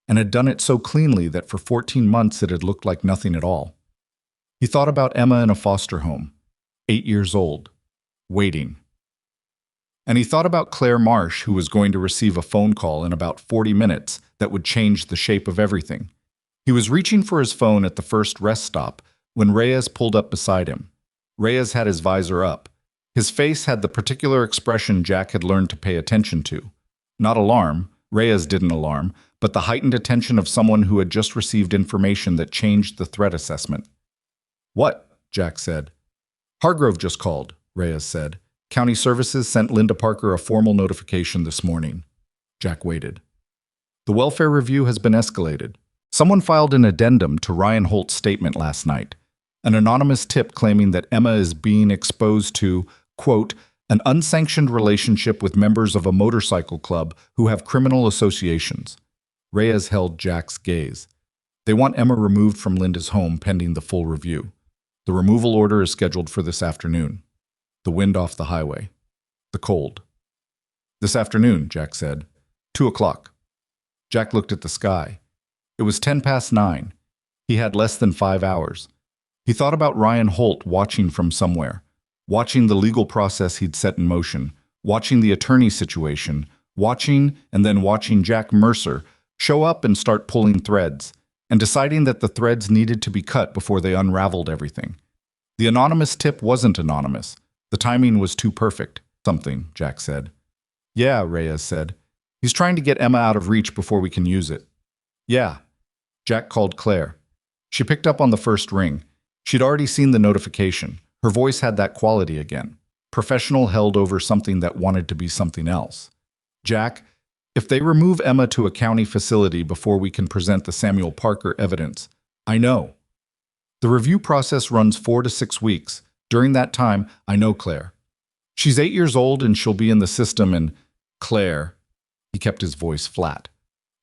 and had done it so cleanly that for 14 months it had looked like nothing at all. He thought about Emma in a foster home, 8 years old, waiting. And he thought about Claire Marsh, who was going to receive a phone call in about 40 minutes that would change the shape of everything. He was reaching for his phone at the first rest stop when Reyes pulled up beside him. Reyes had his visor up. His face had the particular expression Jack had learned to pay attention to. Not alarm, Reyes didn't alarm, but the heightened attention of someone who had just received information that changed the threat assessment. "What?" Jack said. "Hargrove just called," Reyes said. "County Services sent Linda Parker a formal notification this morning." Jack waited. "The welfare review has been escalated. Someone filed an addendum to Ryan Holt's statement last night. An anonymous tip claiming that Emma is being exposed to, quote, an unsanctioned relationship with members of a motorcycle club who have criminal associations." Reyes held Jack's gaze. "They want Emma removed from Linda's home pending the full review. The removal order is scheduled for this afternoon." The wind off the highway. The cold. "This afternoon," Jack said. 2 o'clock. Jack looked at the sky. It was 9:10. He had less than 5 hours. He thought about Ryan Holt watching from somewhere, watching the legal process he'd set in motion, watching the attorney situation, watching and then watching Jack Mercer show up and start pulling threads, and deciding that the threads needed to be cut before they unraveled everything. The anonymous tip wasn't anonymous. The timing was too perfect. "Something," Jack said. "Yeah," Reyes said. "He's trying to get Emma out of reach before we can use it." "Yeah." Jack called Claire. She picked up on the first ring. She'd already seen the notification. Her voice had that quality again. Professional held over something that wanted to be something else. "Jack, if they remove Emma to a county facility before we can present the Samuel Parker evidence." "I know. The review process runs 4 to 6 weeks. During that time, I know Claire. She's 8 years old and she'll be in the system and Claire," he kept his voice flat.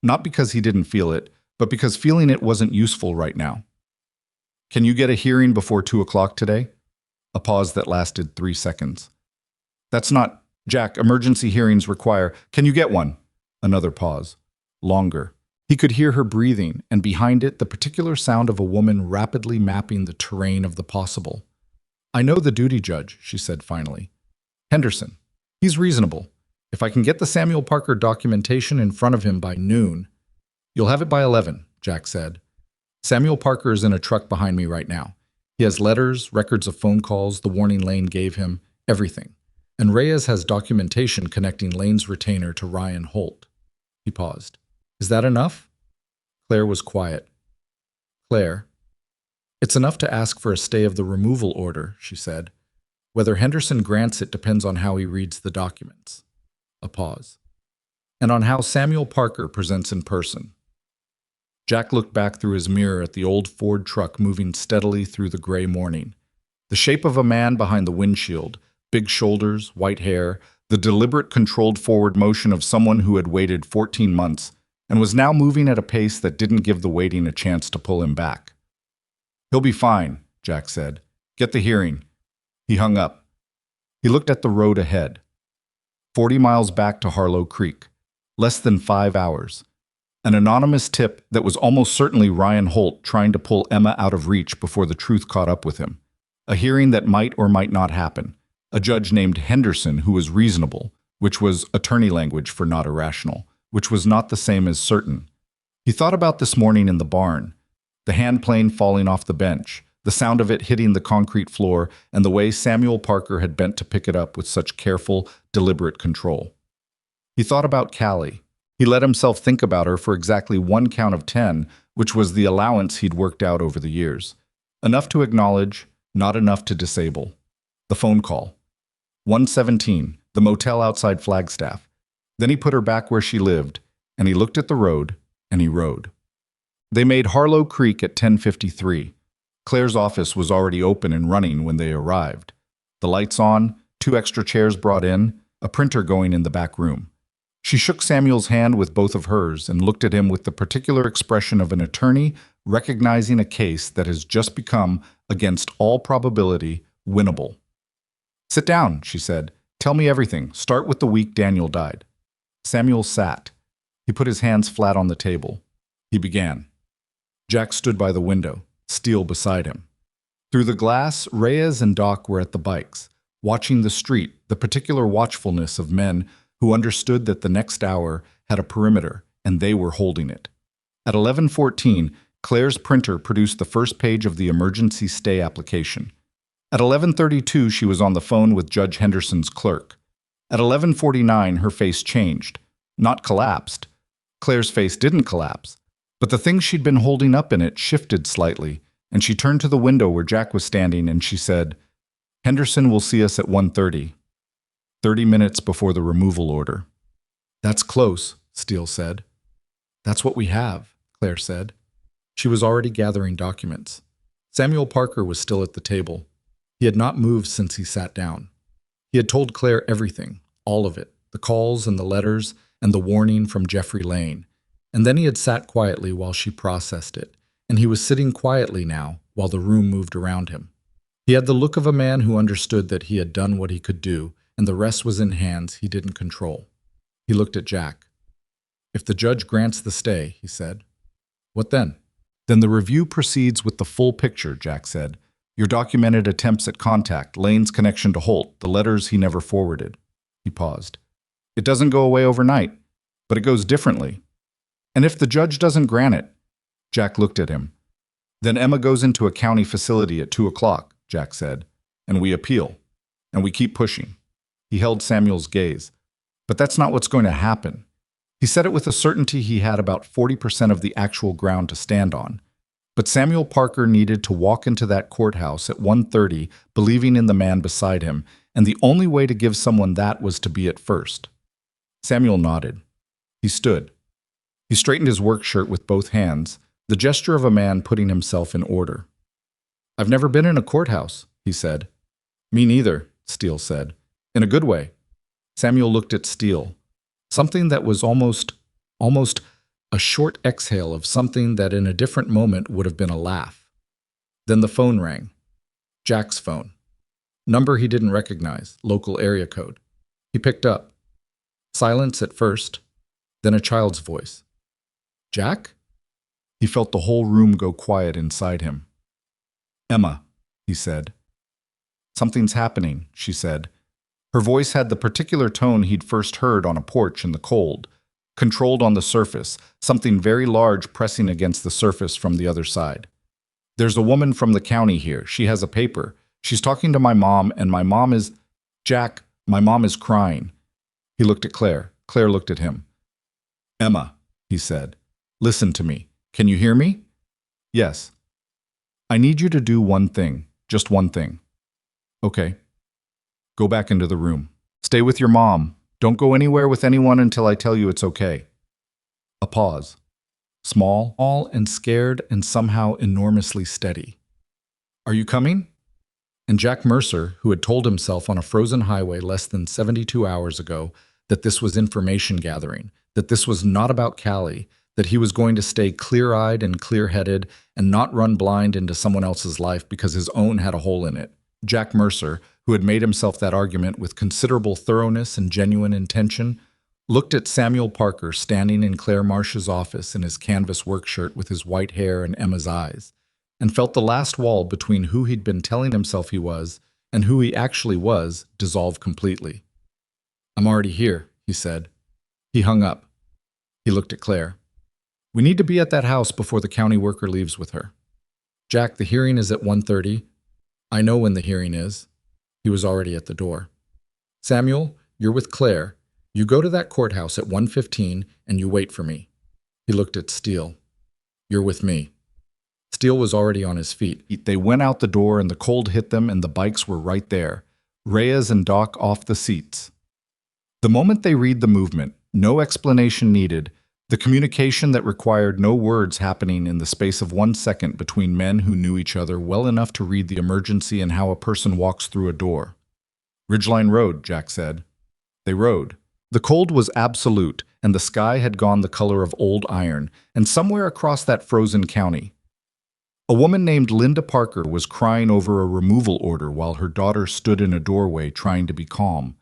Not because he didn't feel it, but because feeling it wasn't useful right now. "Can you get a hearing before 2 o'clock today?" A pause that lasted 3 seconds. "That's not, Jack, emergency hearings require, can you get one?" Another pause. Longer. He could hear her breathing, and behind it, the particular sound of a woman rapidly mapping the terrain of the possible. "I know the duty judge," she said finally. "Henderson. He's reasonable. If I can get the Samuel Parker documentation in front of him by noon—" "You'll have it by 11, Jack said. "Samuel Parker is in a truck behind me right now. He has letters, records of phone calls the warning Lane gave him, everything. And Reyes has documentation connecting Lane's retainer to Ryan Holt." He paused. "Is that enough?" Claire was quiet. "Claire, it's enough to ask for a stay of the removal order," she said. "Whether Henderson grants it depends on how he reads the documents." A pause. "And on how Samuel Parker presents in person." Jack looked back through his mirror at the old Ford truck moving steadily through the gray morning. The shape of a man behind the windshield, big shoulders, white hair, the deliberate controlled forward motion of someone who had waited 14 months and was now moving at a pace that didn't give the waiting a chance to pull him back. "He'll be fine," Jack said. "Get the hearing." He hung up. He looked at the road ahead. 40 miles back to Harlow Creek. Less than 5 hours. An anonymous tip that was almost certainly Ryan Holt trying to pull Emma out of reach before the truth caught up with him. A hearing that might or might not happen. A judge named Henderson who was reasonable, which was attorney language for not irrational, which was not the same as certain. He thought about this morning in the barn. The hand plane falling off the bench, the sound of it hitting the concrete floor, and the way Samuel Parker had bent to pick it up with such careful, deliberate control. He thought about Callie. He let himself think about her for exactly 1 count of 10, which was the allowance he'd worked out over the years. Enough to acknowledge, not enough to disable. The phone call. 117, the motel outside Flagstaff. Then he put her back where she lived, and he looked at the road, and he rode. They made Harlow Creek at 10:53. Claire's office was already open and running when they arrived. The lights on, 2 extra chairs brought in, a printer going in the back room. She shook Samuel's hand with both of hers and looked at him with the particular expression of an attorney recognizing a case that has just become, against all probability, winnable. "Sit down," she said. "Tell me everything. Start with the week Daniel died." Samuel sat. He put his hands flat on the table. He began. Jack stood by the window, Steele beside him. Through the glass, Reyes and Doc were at the bikes, watching the street, the particular watchfulness of men who understood that the next hour had a perimeter, and they were holding it. At 11:14, Claire's printer produced the first page of the emergency stay application. At 11:32, she was on the phone with Judge Henderson's clerk. At 11:49, her face changed. Not collapsed. Claire's face didn't collapse, but the thing she'd been holding up in it shifted slightly, and she turned to the window where Jack was standing and she said, "Henderson will see us at 1:30. 30 minutes before the removal order." "That's close," Steele said. "That's what we have," Claire said. She was already gathering documents. Samuel Parker was still at the table. He had not moved since he sat down. He had told Claire everything, all of it, the calls and the letters and the warning from Jeffrey Lane. And then he had sat quietly while she processed it, and he was sitting quietly now while the room moved around him. He had the look of a man who understood that he had done what he could do, and the rest was in hands he didn't control. He looked at Jack. "If the judge grants the stay," he said. "What then?" "Then the review proceeds with the full picture," Jack said. "Your documented attempts at contact, Lane's connection to Holt, the letters he never forwarded." He paused. "It doesn't go away overnight, but it goes differently. And if the judge doesn't grant it," Jack looked at him. "Then Emma goes into a county facility at 2 o'clock, Jack said, "and we appeal, and we keep pushing." He held Samuel's gaze. "But that's not what's going to happen." He said it with a certainty he had about 40% of the actual ground to stand on. But Samuel Parker needed to walk into that courthouse at 1:30, believing in the man beside him, and the only way to give someone that was to be it first. Samuel nodded. He stood. He straightened his work shirt with both hands, the gesture of a man putting himself in order. "I've never been in a courthouse," he said. "Me neither," Steele said. "In a good way." Samuel looked at Steele. Something that was almost a short exhale of something that in a different moment would have been a laugh. Then the phone rang. Jack's phone. Number he didn't recognize, local area code. He picked up. Silence at first, then a child's voice. Jack? He felt the whole room go quiet inside him. Emma, he said. Something's happening, she said. Her voice had the particular tone he'd first heard on a porch in the cold, controlled on the surface, something very large pressing against the surface from the other side. There's a woman from the county here. She has a paper. She's talking to my mom, and my mom is… Jack, my mom is crying. He looked at Claire. Claire looked at him. Emma, he said, listen to me. Can you hear me? Yes. I need you to do one thing, just one thing. Okay. Go back into the room. Stay with your mom. Don't go anywhere with anyone until I tell you it's okay. A pause. Small and scared and somehow enormously steady. Are you coming? And Jack Mercer, who had told himself on a frozen highway less than 72 hours ago that this was information gathering, that this was not about Callie, that he was going to stay clear-eyed and clear-headed and not run blind into someone else's life because his own had a hole in it. Jack Mercer, who had made himself that argument with considerable thoroughness and genuine intention, looked at Samuel Parker standing in Claire Marsh's office in his canvas work shirt with his white hair and Emma's eyes, and felt the last wall between who he'd been telling himself he was and who he actually was dissolve completely. I'm already here, he said. He hung up. He looked at Claire. We need to be at that house before the county worker leaves with her. Jack, the hearing is at 1:30. I know when the hearing is. He was already at the door. Samuel, you're with Claire. You go to that courthouse at 1:15 and you wait for me. He looked at Steele. You're with me. Steele was already on his feet. They went out the door and the cold hit them and the bikes were right there. Reyes and Doc off the seats. The moment they read the movement, no explanation needed, the communication that required no words happening in the space of 1 second between men who knew each other well enough to read the emergency and how a person walks through a door. Ridgeline Road, Jack said. They rode. The cold was absolute, and the sky had gone the color of old iron, and somewhere across that frozen county, a woman named Linda Parker was crying over a removal order while her daughter stood in a doorway trying to be calm,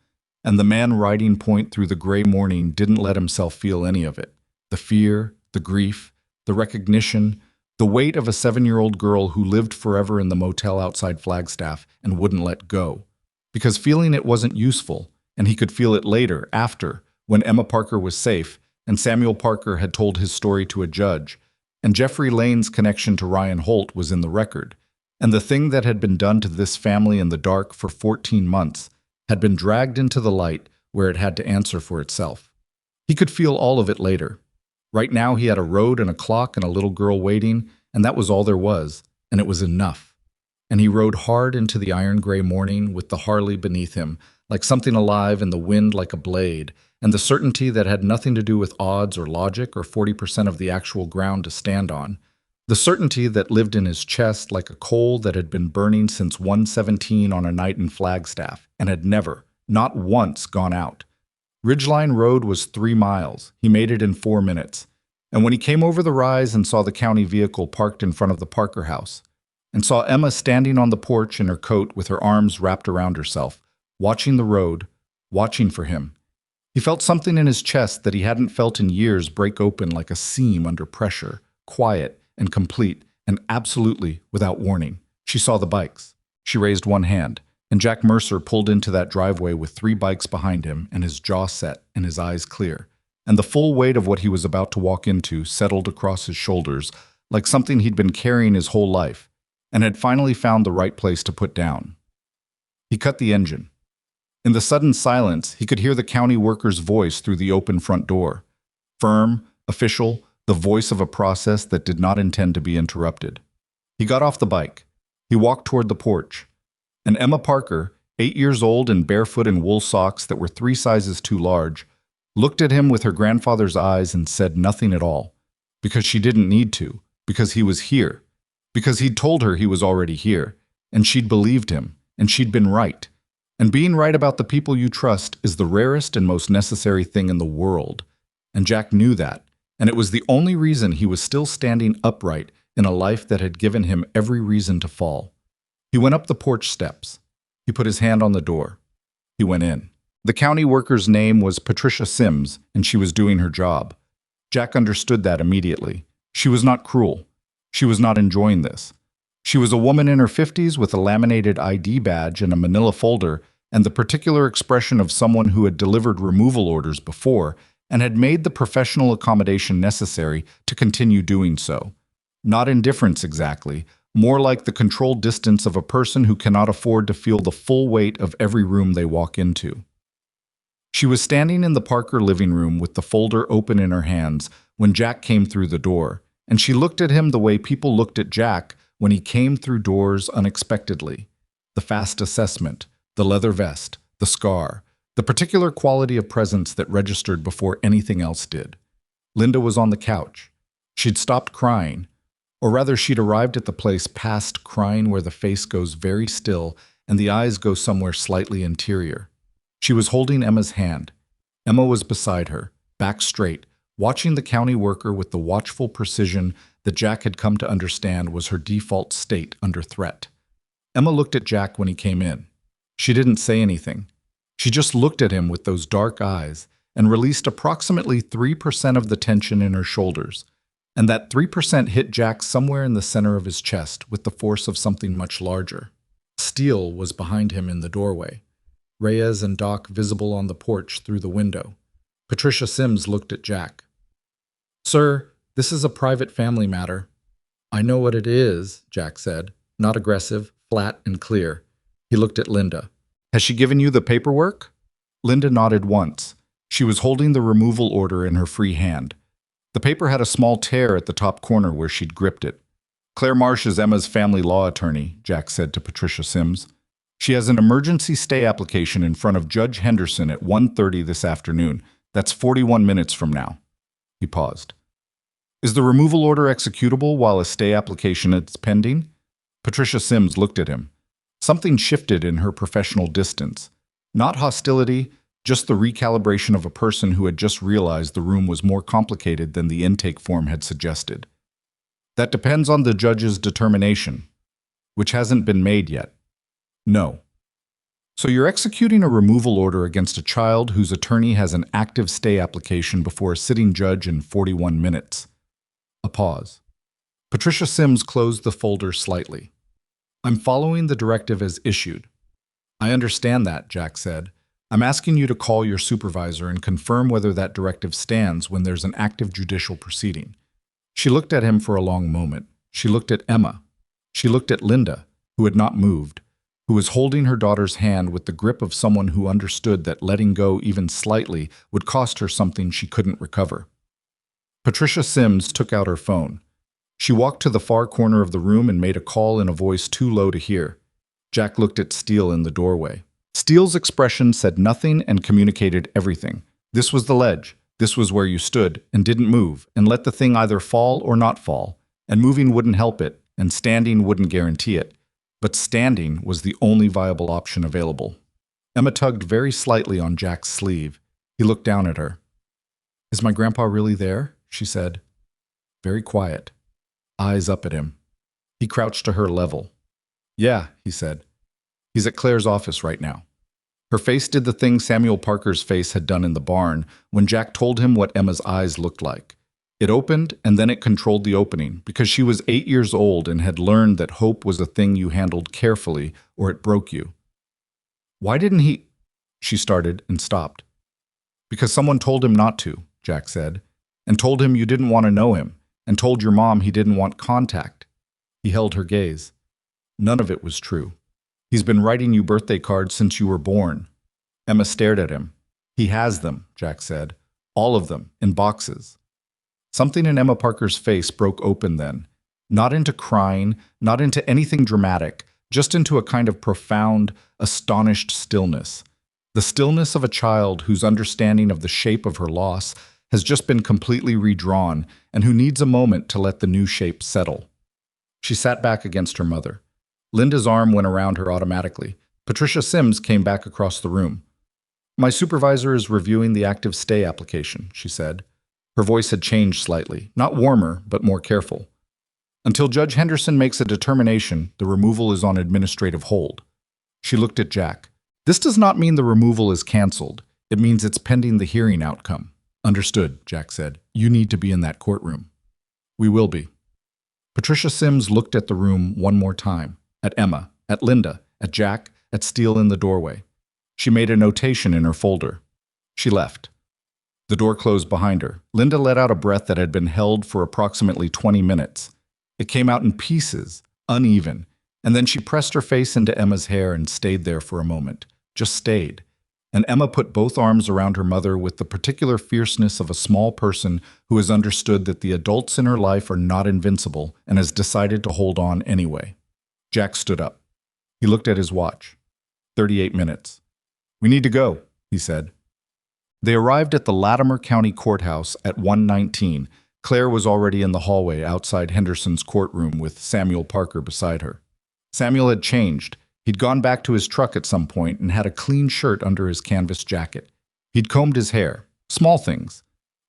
and the man riding point through the gray morning didn't let himself feel any of it. The fear, the grief, the recognition, the weight of a 7-year-old girl who lived forever in the motel outside Flagstaff and wouldn't let go. Because feeling it wasn't useful, and he could feel it later, after, when Emma Parker was safe, and Samuel Parker had told his story to a judge, and Jeffrey Lane's connection to Ryan Holt was in the record, and the thing that had been done to this family in the dark for 14 months had been dragged into the light where it had to answer for itself. He could feel all of it later. Right now he had a road and a clock and a little girl waiting, and that was all there was, and it was enough. And he rode hard into the iron-gray morning with the Harley beneath him, like something alive and the wind like a blade, and the certainty that had nothing to do with odds or logic or 40% of the actual ground to stand on. The certainty that lived in his chest like a coal that had been burning since 1:17 on a night in Flagstaff and had never, not once, gone out. Ridgeline Road was 3 miles. He made it in 4 minutes. And when he came over the rise and saw the county vehicle parked in front of the Parker house, and saw Emma standing on the porch in her coat with her arms wrapped around herself, watching the road, watching for him, he felt something in his chest that he hadn't felt in years break open like a seam under pressure, quiet and complete, and absolutely without warning. She saw the bikes. She raised one hand, and Jack Mercer pulled into that driveway with 3 bikes behind him and his jaw set and his eyes clear, and the full weight of what he was about to walk into settled across his shoulders like something he'd been carrying his whole life and had finally found the right place to put down. He cut the engine. In the sudden silence, he could hear the county worker's voice through the open front door. Firm, official, the voice of a process that did not intend to be interrupted. He got off the bike. He walked toward the porch. And Emma Parker, 8 years old and barefoot in wool socks that were 3 sizes too large, looked at him with her grandfather's eyes and said nothing at all. Because she didn't need to. Because he was here. Because he'd told her he was already here. And she'd believed him. And she'd been right. And being right about the people you trust is the rarest and most necessary thing in the world. And Jack knew that. And it was the only reason he was still standing upright in a life that had given him every reason to fall. He went up the porch steps. He put his hand on the door. He went in. The county worker's name was Patricia Sims, and she was doing her job. Jack understood that immediately. She was not cruel. She was not enjoying this. She was a woman in her 50s with a laminated ID badge and a manila folder, and the particular expression of someone who had delivered removal orders before and had made the professional accommodation necessary to continue doing so. Not indifference exactly, more like the controlled distance of a person who cannot afford to feel the full weight of every room they walk into. She was standing in the Parker living room with the folder open in her hands when Jack came through the door, and she looked at him the way people looked at Jack when he came through doors unexpectedly. The fast assessment, the leather vest, the scar, the particular quality of presence that registered before anything else did. Linda was on the couch. She'd stopped crying, or rather she'd arrived at the place past crying where the face goes very still and the eyes go somewhere slightly interior. She was holding Emma's hand. Emma was beside her, back straight, watching the county worker with the watchful precision that Jack had come to understand was her default state under threat. Emma looked at Jack when he came in. She didn't say anything. She just looked at him with those dark eyes and released approximately 3% of the tension in her shoulders. And that 3% hit Jack somewhere in the center of his chest with the force of something much larger. Steele was behind him in the doorway, Reyes and Doc visible on the porch through the window. Patricia Sims looked at Jack. "Sir, this is a private family matter." "I know what it is," Jack said, not aggressive, flat and clear. He looked at Linda. "Has she given you the paperwork?" Linda nodded once. She was holding the removal order in her free hand. The paper had a small tear at the top corner where she'd gripped it. "Claire Marsh is Emma's family law attorney," Jack said to Patricia Sims. "She has an emergency stay application in front of Judge Henderson at 1:30 this afternoon. That's 41 minutes from now." He paused. "Is the removal order executable while a stay application is pending?" Patricia Sims looked at him. Something shifted in her professional distance. Not hostility, just the recalibration of a person who had just realized the room was more complicated than the intake form had suggested. "That depends on the judge's determination, which hasn't been made yet." "No." "So you're executing a removal order against a child whose attorney has an active stay application before a sitting judge in 41 minutes. A pause. Patricia Sims closed the folder slightly. "I'm following the directive as issued." "I understand that," Jack said. "I'm asking you to call your supervisor and confirm whether that directive stands when there's an active judicial proceeding." She looked at him for a long moment. She looked at Emma. She looked at Linda, who had not moved, who was holding her daughter's hand with the grip of someone who understood that letting go even slightly would cost her something she couldn't recover. Patricia Sims took out her phone. She walked to the far corner of the room and made a call in a voice too low to hear. Jack looked at Steele in the doorway. Steele's expression said nothing and communicated everything. This was the ledge. This was where you stood and didn't move and let the thing either fall or not fall. And moving wouldn't help it, and standing wouldn't guarantee it. But standing was the only viable option available. Emma tugged very slightly on Jack's sleeve. He looked down at her. "Is my grandpa really there?" she said. Very quiet. Eyes up at him. He crouched to her level. "Yeah," he said. "He's at Claire's office right now." Her face did the thing Samuel Parker's face had done in the barn when Jack told him what Emma's eyes looked like. It opened, and then it controlled the opening, because she was 8 years old and had learned that hope was a thing you handled carefully, or it broke you. "Why didn't he—" she started and stopped. "Because someone told him not to," Jack said, "and told him you didn't want to know him, and told your mom he didn't want contact." He held her gaze. "None of it was true. He's been writing you birthday cards since you were born." Emma stared at him. "He has them," Jack said. "All of them, in boxes." Something in Emma Parker's face broke open then. Not into crying, not into anything dramatic, just into a kind of profound, astonished stillness. The stillness of a child whose understanding of the shape of her loss has just been completely redrawn and who needs a moment to let the new shape settle. She sat back against her mother. Linda's arm went around her automatically. Patricia Sims came back across the room. "My supervisor is reviewing the active stay application," she said. Her voice had changed slightly, not warmer, but more careful. "Until Judge Henderson makes a determination, the removal is on administrative hold." She looked at Jack. "This does not mean the removal is canceled. It means it's pending the hearing outcome." "Understood," Jack said. you need to be in that courtroom. We will be. Patricia Sims looked at the room one more time, at Emma, at Linda, at Jack, at Steele in the doorway. She made a notation in her folder. She left. The door closed behind her. Linda let out a breath that had been held for approximately 20 minutes. It came out in pieces, uneven, and then she pressed her face into Emma's hair and stayed there for a moment. Just stayed. And Emma put both arms around her mother with the particular fierceness of a small person who has understood that the adults in her life are not invincible and has decided to hold on anyway. Jack stood up. He looked at his watch. 38 minutes. We need to go, he said. They arrived at the Latimer County Courthouse at 1:19. Claire was already in the hallway outside Henderson's courtroom with Samuel Parker beside her. Samuel had changed. He'd gone back to his truck at some point and had a clean shirt under his canvas jacket. He'd combed his hair. Small things.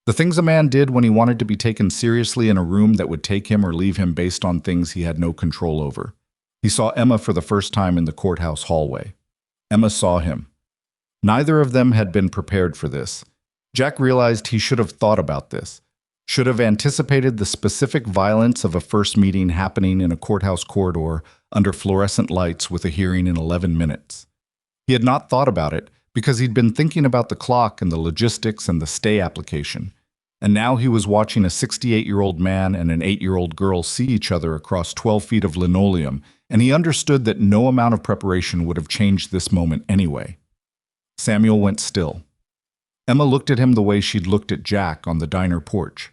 The things a man did when he wanted to be taken seriously in a room that would take him or leave him based on things he had no control over. He saw Emma for the first time in the courthouse hallway. Emma saw him. Neither of them had been prepared for this. Jack realized he should have thought about this, should have anticipated the specific violence of a first meeting happening in a courthouse corridor under fluorescent lights with a hearing in 11 minutes. He had not thought about it because he'd been thinking about the clock and the logistics and the stay application. And now he was watching a 68-year-old man and an 8-year-old girl see each other across 12 feet of linoleum, and he understood that no amount of preparation would have changed this moment anyway. Samuel went still. Emma looked at him the way she'd looked at Jack on the diner porch.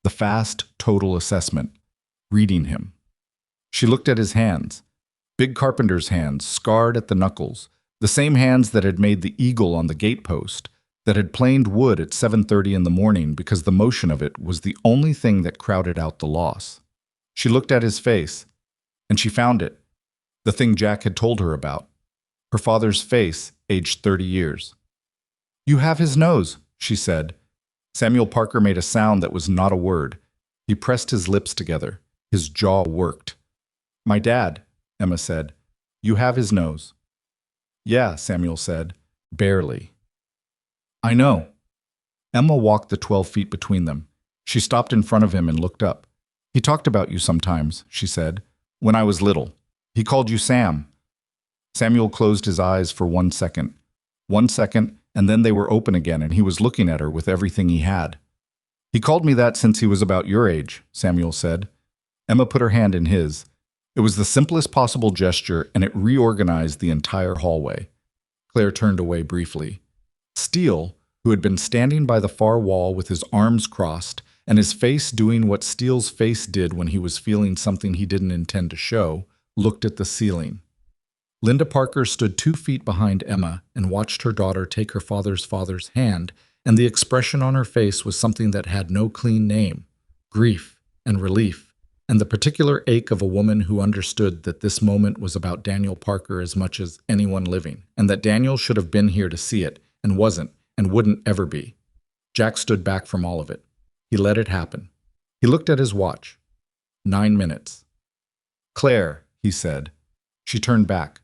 The fast, total assessment. Reading him. She looked at his hands. Big carpenter's hands, scarred at the knuckles. The same hands that had made the eagle on the gatepost, that had planed wood at 7:30 in the morning because the motion of it was the only thing that crowded out the loss. She looked at his face, and she found it. The thing Jack had told her about. Her father's face, aged 30 years. You have his nose, she said. Samuel Parker made a sound that was not a word. He pressed his lips together. His jaw worked. My dad, Emma said. You have his nose. Yeah, Samuel said. Barely. I know. Emma walked the 12 feet between them. She stopped in front of him and looked up. He talked about you sometimes, she said. When I was little. He called you Sam. Samuel closed his eyes for 1 second. 1 second, and then they were open again, and he was looking at her with everything he had. He called me that since he was about your age, Samuel said. Emma put her hand in his. It was the simplest possible gesture, and it reorganized the entire hallway. Claire turned away briefly. Steele, who had been standing by the far wall with his arms crossed, and his face doing what Steele's face did when he was feeling something he didn't intend to show, looked at the ceiling. Linda Parker stood 2 feet behind Emma and watched her daughter take her father's hand, and the expression on her face was something that had no clean name: grief and relief, and the particular ache of a woman who understood that this moment was about Daniel Parker as much as anyone living, and that Daniel should have been here to see it, and wasn't, and wouldn't ever be. Jack stood back from all of it. He let it happen. He looked at his watch. 9 minutes. Claire, he said. She turned back.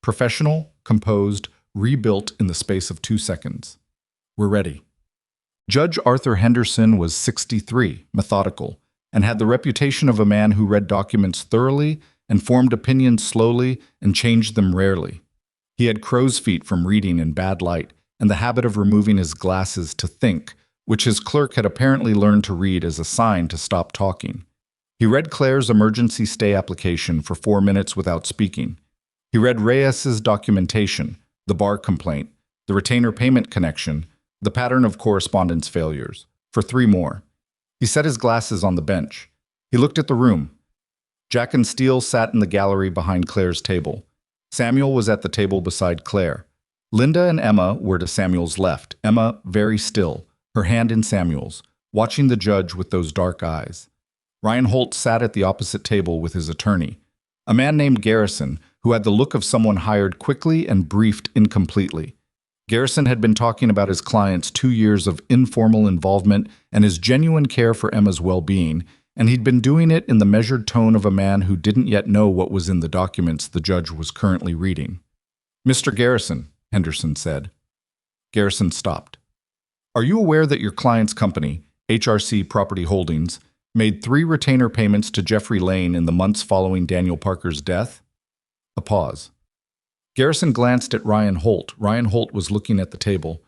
Professional, composed, rebuilt in the space of 2 seconds. We're ready. Judge Arthur Henderson was 63, methodical, and had the reputation of a man who read documents thoroughly and formed opinions slowly and changed them rarely. He had crow's feet from reading in bad light and the habit of removing his glasses to think, which his clerk had apparently learned to read as a sign to stop talking. He read Claire's emergency stay application for 4 minutes without speaking. He read Reyes's documentation, the bar complaint, the retainer payment connection, the pattern of correspondence failures, for 3 more. He set his glasses on the bench. He looked at the room. Jack and Steele sat in the gallery behind Claire's table. Samuel was at the table beside Claire. Linda and Emma were to Samuel's left, Emma very still, her hand in Samuel's, watching the judge with those dark eyes. Ryan Holt sat at the opposite table with his attorney, a man named Garrison, who had the look of someone hired quickly and briefed incompletely. Garrison had been talking about his client's 2 years of informal involvement and his genuine care for Emma's well-being, and he'd been doing it in the measured tone of a man who didn't yet know what was in the documents the judge was currently reading. Mr. Garrison, Henderson said. Garrison stopped. Are you aware that your client's company, HRC Property Holdings, made 3 retainer payments to Jeffrey Lane in the months following Daniel Parker's death? A pause. Garrison glanced at Ryan Holt. Ryan Holt was looking at the table.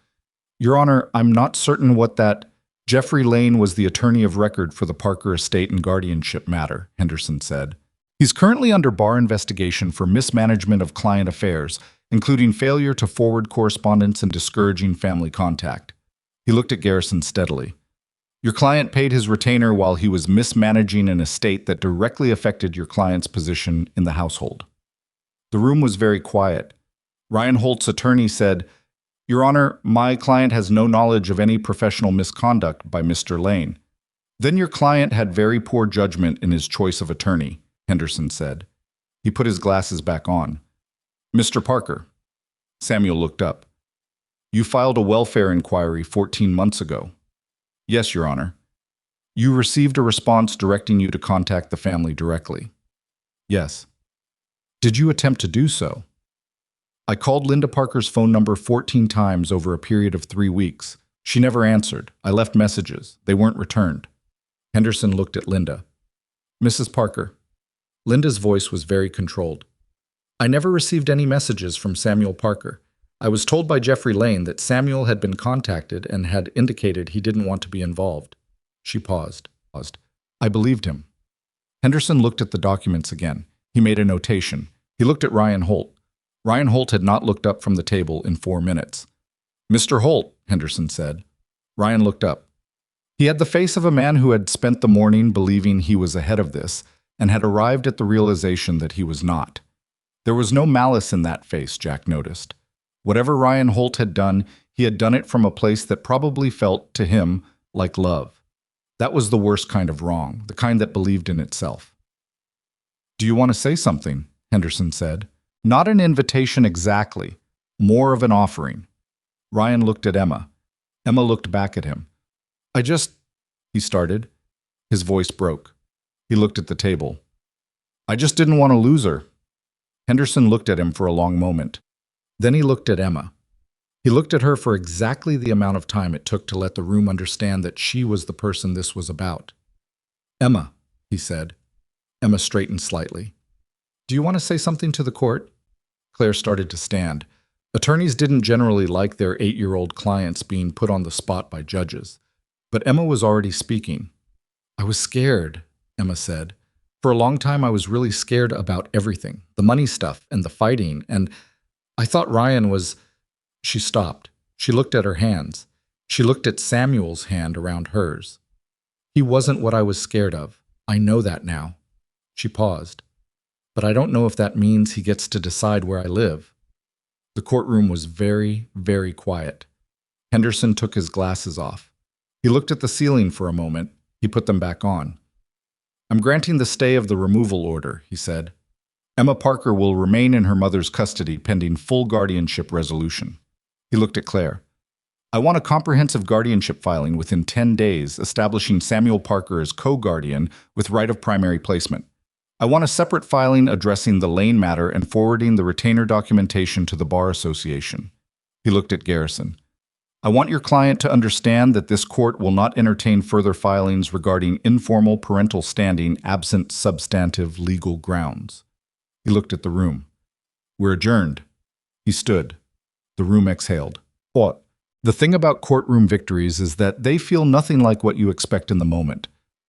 Your Honor, I'm not certain what that... Jeffrey Lane was the attorney of record for the Parker estate and guardianship matter, Henderson said. He's currently under bar investigation for mismanagement of client affairs, including failure to forward correspondence and discouraging family contact. He looked at Garrison steadily. Your client paid his retainer while he was mismanaging an estate that directly affected your client's position in the household. The room was very quiet. Ryan Holt's attorney said, Your Honor, my client has no knowledge of any professional misconduct by Mr. Lane. Then your client had very poor judgment in his choice of attorney, Henderson said. He put his glasses back on. Mr. Parker. Samuel looked up. You filed a welfare inquiry 14 months ago. Yes, Your Honor. You received a response directing you to contact the family directly. Yes. Did you attempt to do so? I called Linda Parker's phone number 14 times over a period of 3 weeks. She never answered. I left messages. They weren't returned. Henderson looked at Linda. Mrs. Parker. Linda's voice was very controlled. I never received any messages from Samuel Parker. I was told by Jeffrey Lane that Samuel had been contacted and had indicated he didn't want to be involved. She paused. I believed him. Henderson looked at the documents again. He made a notation. He looked at Ryan Holt. Ryan Holt had not looked up from the table in 4 minutes. Mr. Holt, Henderson said. Ryan looked up. He had the face of a man who had spent the morning believing he was ahead of this and had arrived at the realization that he was not. There was no malice in that face, Jack noticed. Whatever Ryan Holt had done, he had done it from a place that probably felt, to him, like love. That was the worst kind of wrong, the kind that believed in itself. Do you want to say something? Henderson said. Not an invitation exactly, more of an offering. Ryan looked at Emma. Emma looked back at him. He started. His voice broke. He looked at the table. I just didn't want to lose her. Henderson looked at him for a long moment. Then he looked at Emma. He looked at her for exactly the amount of time it took to let the room understand that she was the person this was about. Emma, he said. Emma straightened slightly. Do you want to say something to the court? Claire started to stand. Attorneys didn't generally like their 8-year-old clients being put on the spot by judges. But Emma was already speaking. I was scared, Emma said. For a long time I was really scared about everything, the money stuff and the fighting, and I thought Ryan was... She stopped. She looked at her hands. She looked at Samuel's hand around hers. He wasn't what I was scared of. I know that now. She paused. But I don't know if that means he gets to decide where I live. The courtroom was very, very quiet. Henderson took his glasses off. He looked at the ceiling for a moment. He put them back on. I'm granting the stay of the removal order, he said. Emma Parker will remain in her mother's custody pending full guardianship resolution. He looked at Claire. I want a comprehensive guardianship filing within 10 days establishing Samuel Parker as co-guardian with right of primary placement. I want a separate filing addressing the Lane matter and forwarding the retainer documentation to the Bar Association. He looked at Garrison. I want your client to understand that this court will not entertain further filings regarding informal parental standing absent substantive legal grounds. He looked at the room. We're adjourned. He stood. The room exhaled. What? The thing about courtroom victories is that they feel nothing like what you expect in the moment.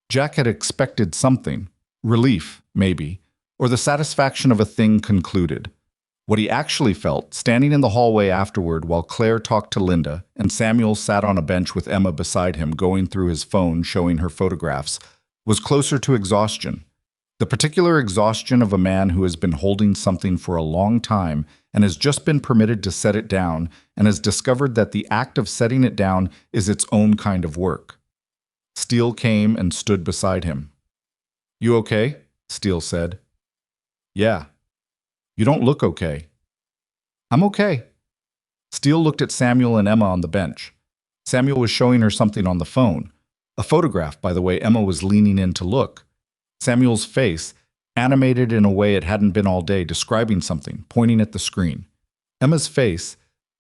Jack had expected something. Relief, maybe, or the satisfaction of a thing concluded. What he actually felt, standing in the hallway afterward while Claire talked to Linda and Samuel sat on a bench with Emma beside him going through his phone showing her photographs, was closer to exhaustion. The particular exhaustion of a man who has been holding something for a long time and has just been permitted to set it down and has discovered that the act of setting it down is its own kind of work. Steele came and stood beside him. You okay? Steele said. Yeah. You don't look okay. I'm okay. Steele looked at Samuel and Emma on the bench. Samuel was showing her something on the phone. A photograph, by the way. Emma was leaning in to look. Samuel's face, animated in a way it hadn't been all day, describing something, pointing at the screen. Emma's face,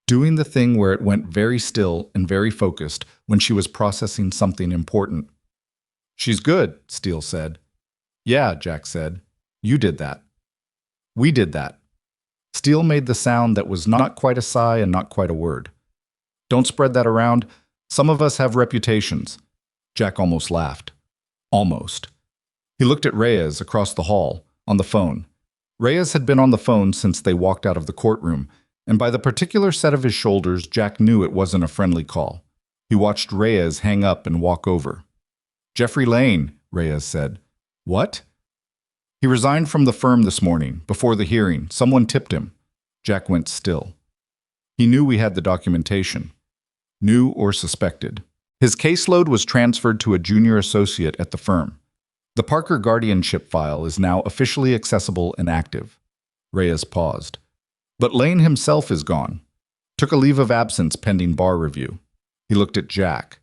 doing the thing where it went very still and very focused when she was processing something important. "She's good," Steele said. "Yeah," Jack said. "You did that." "We did that." Steele made the sound that was not quite a sigh and not quite a word. "Don't spread that around. Some of us have reputations." Jack almost laughed. Almost. He looked at Reyes across the hall, on the phone. Reyes had been on the phone since they walked out of the courtroom, and by the particular set of his shoulders, Jack knew it wasn't a friendly call. He watched Reyes hang up and walk over. "Jeffrey Lane," Reyes said. "What?" "He resigned from the firm this morning, before the hearing. Someone tipped him." Jack went still. He knew we had the documentation. Knew or suspected. His caseload was transferred to a junior associate at the firm. The Parker guardianship file is now officially accessible and active. Reyes paused. "But Lane himself is gone. Took a leave of absence pending bar review." He looked at Jack.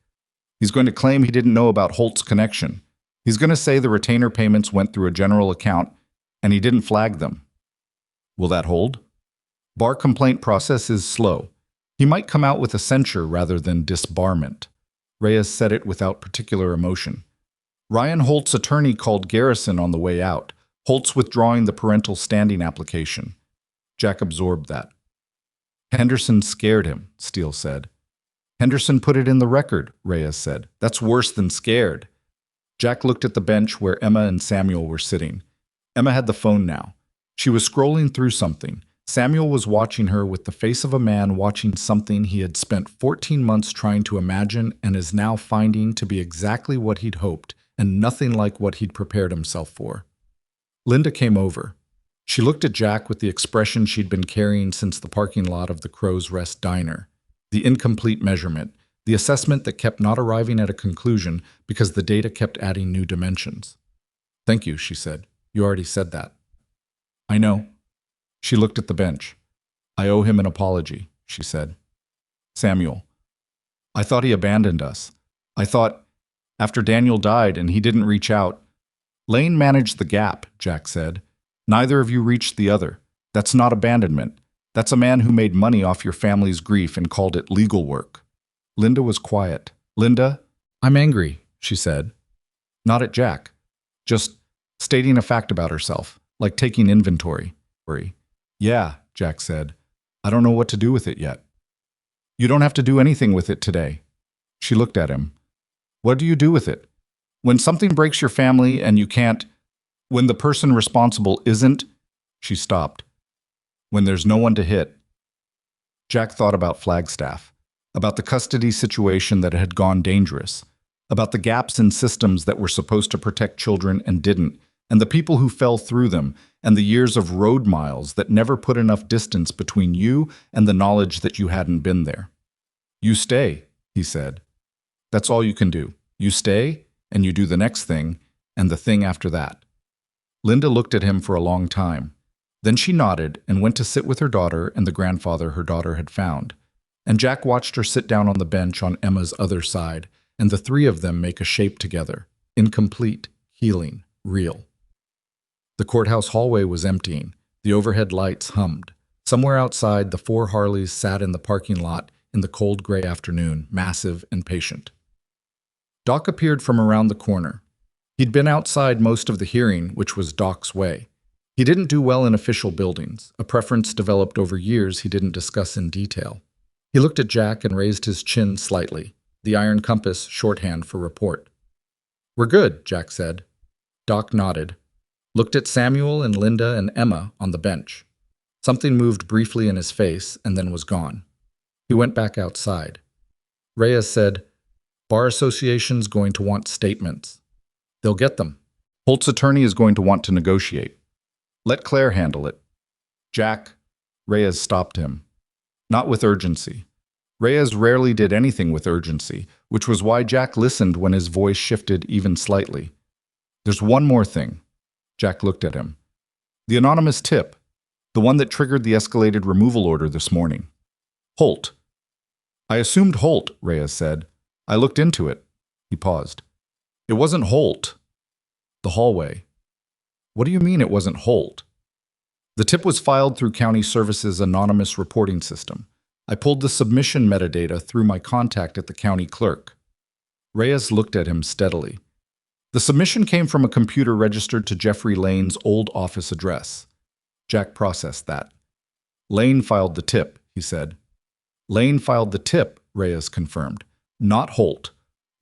"He's going to claim he didn't know about Holt's connection. He's going to say the retainer payments went through a general account and he didn't flag them. Will that hold? Bar complaint process is slow. He might come out with a censure rather than disbarment." Reyes said it without particular emotion. "Ryan Holt's attorney called Garrison on the way out. Holt's withdrawing the parental standing application." Jack absorbed that. "Henderson scared him," Steele said. "Henderson put it in the record," Reyes said. "That's worse than scared." Jack looked at the bench where Emma and Samuel were sitting. Emma had the phone now. She was scrolling through something. Samuel was watching her with the face of a man watching something he had spent 14 months trying to imagine and is now finding to be exactly what he'd hoped and nothing like what he'd prepared himself for. Linda came over. She looked at Jack with the expression she'd been carrying since the parking lot of the Crow's Rest diner. The incomplete measurement, the assessment that kept not arriving at a conclusion because the data kept adding new dimensions. "Thank you," she said. "You already said that." "I know." She looked at the bench. "I owe him an apology," she said. Samuel. "I thought he abandoned us. I thought, after Daniel died and he didn't reach out." "Lane managed the gap," Jack said. "Neither of you reached the other. That's not abandonment. That's a man who made money off your family's grief and called it legal work." Linda was quiet. "Linda, I'm angry," she said. Not at Jack. Just stating a fact about herself, like taking inventory. "Yeah," Jack said. "I don't know what to do with it yet." "You don't have to do anything with it today." She looked at him. "What do you do with it? When something breaks your family and you can't, when the person responsible isn't," she stopped. "When there's no one to hit." Jack thought about Flagstaff, about the custody situation that had gone dangerous, about the gaps in systems that were supposed to protect children and didn't, and the people who fell through them, and the years of road miles that never put enough distance between you and the knowledge that you hadn't been there. "You stay," he said. "That's all you can do. You stay, and you do the next thing, and the thing after that." Linda looked at him for a long time. Then she nodded and went to sit with her daughter and the grandfather her daughter had found. And Jack watched her sit down on the bench on Emma's other side, and the three of them make a shape together, incomplete, healing, real. The courthouse hallway was emptying. The overhead lights hummed. Somewhere outside, the four Harleys sat in the parking lot in the cold gray afternoon, massive and patient. Doc appeared from around the corner. He'd been outside most of the hearing, which was Doc's way. He didn't do well in official buildings, a preference developed over years he didn't discuss in detail. He looked at Jack and raised his chin slightly, the iron compass shorthand for report. "We're good," Jack said. Doc nodded, looked at Samuel and Linda and Emma on the bench. Something moved briefly in his face and then was gone. He went back outside. Reyes said, "Bar Association's going to want statements. They'll get them. Holt's attorney is going to want to negotiate. Let Claire handle it." "Jack," Reyes stopped him. "Not with urgency." Reyes rarely did anything with urgency, which was why Jack listened when his voice shifted even slightly. "There's one more thing." Jack looked at him. "The anonymous tip, the one that triggered the escalated removal order this morning. Holt." "I assumed Holt," Reyes said. "I looked into it." He paused. "It wasn't Holt." The hallway. "What do you mean it wasn't Holt?" "The tip was filed through County Services' anonymous reporting system. I pulled the submission metadata through my contact at the county clerk. Reyes looked at him steadily. The submission came from a computer registered to Jeffrey Lane's old office address. Jack processed that. Lane filed the tip, he said. Lane filed the tip, Reyes confirmed. Not Holt.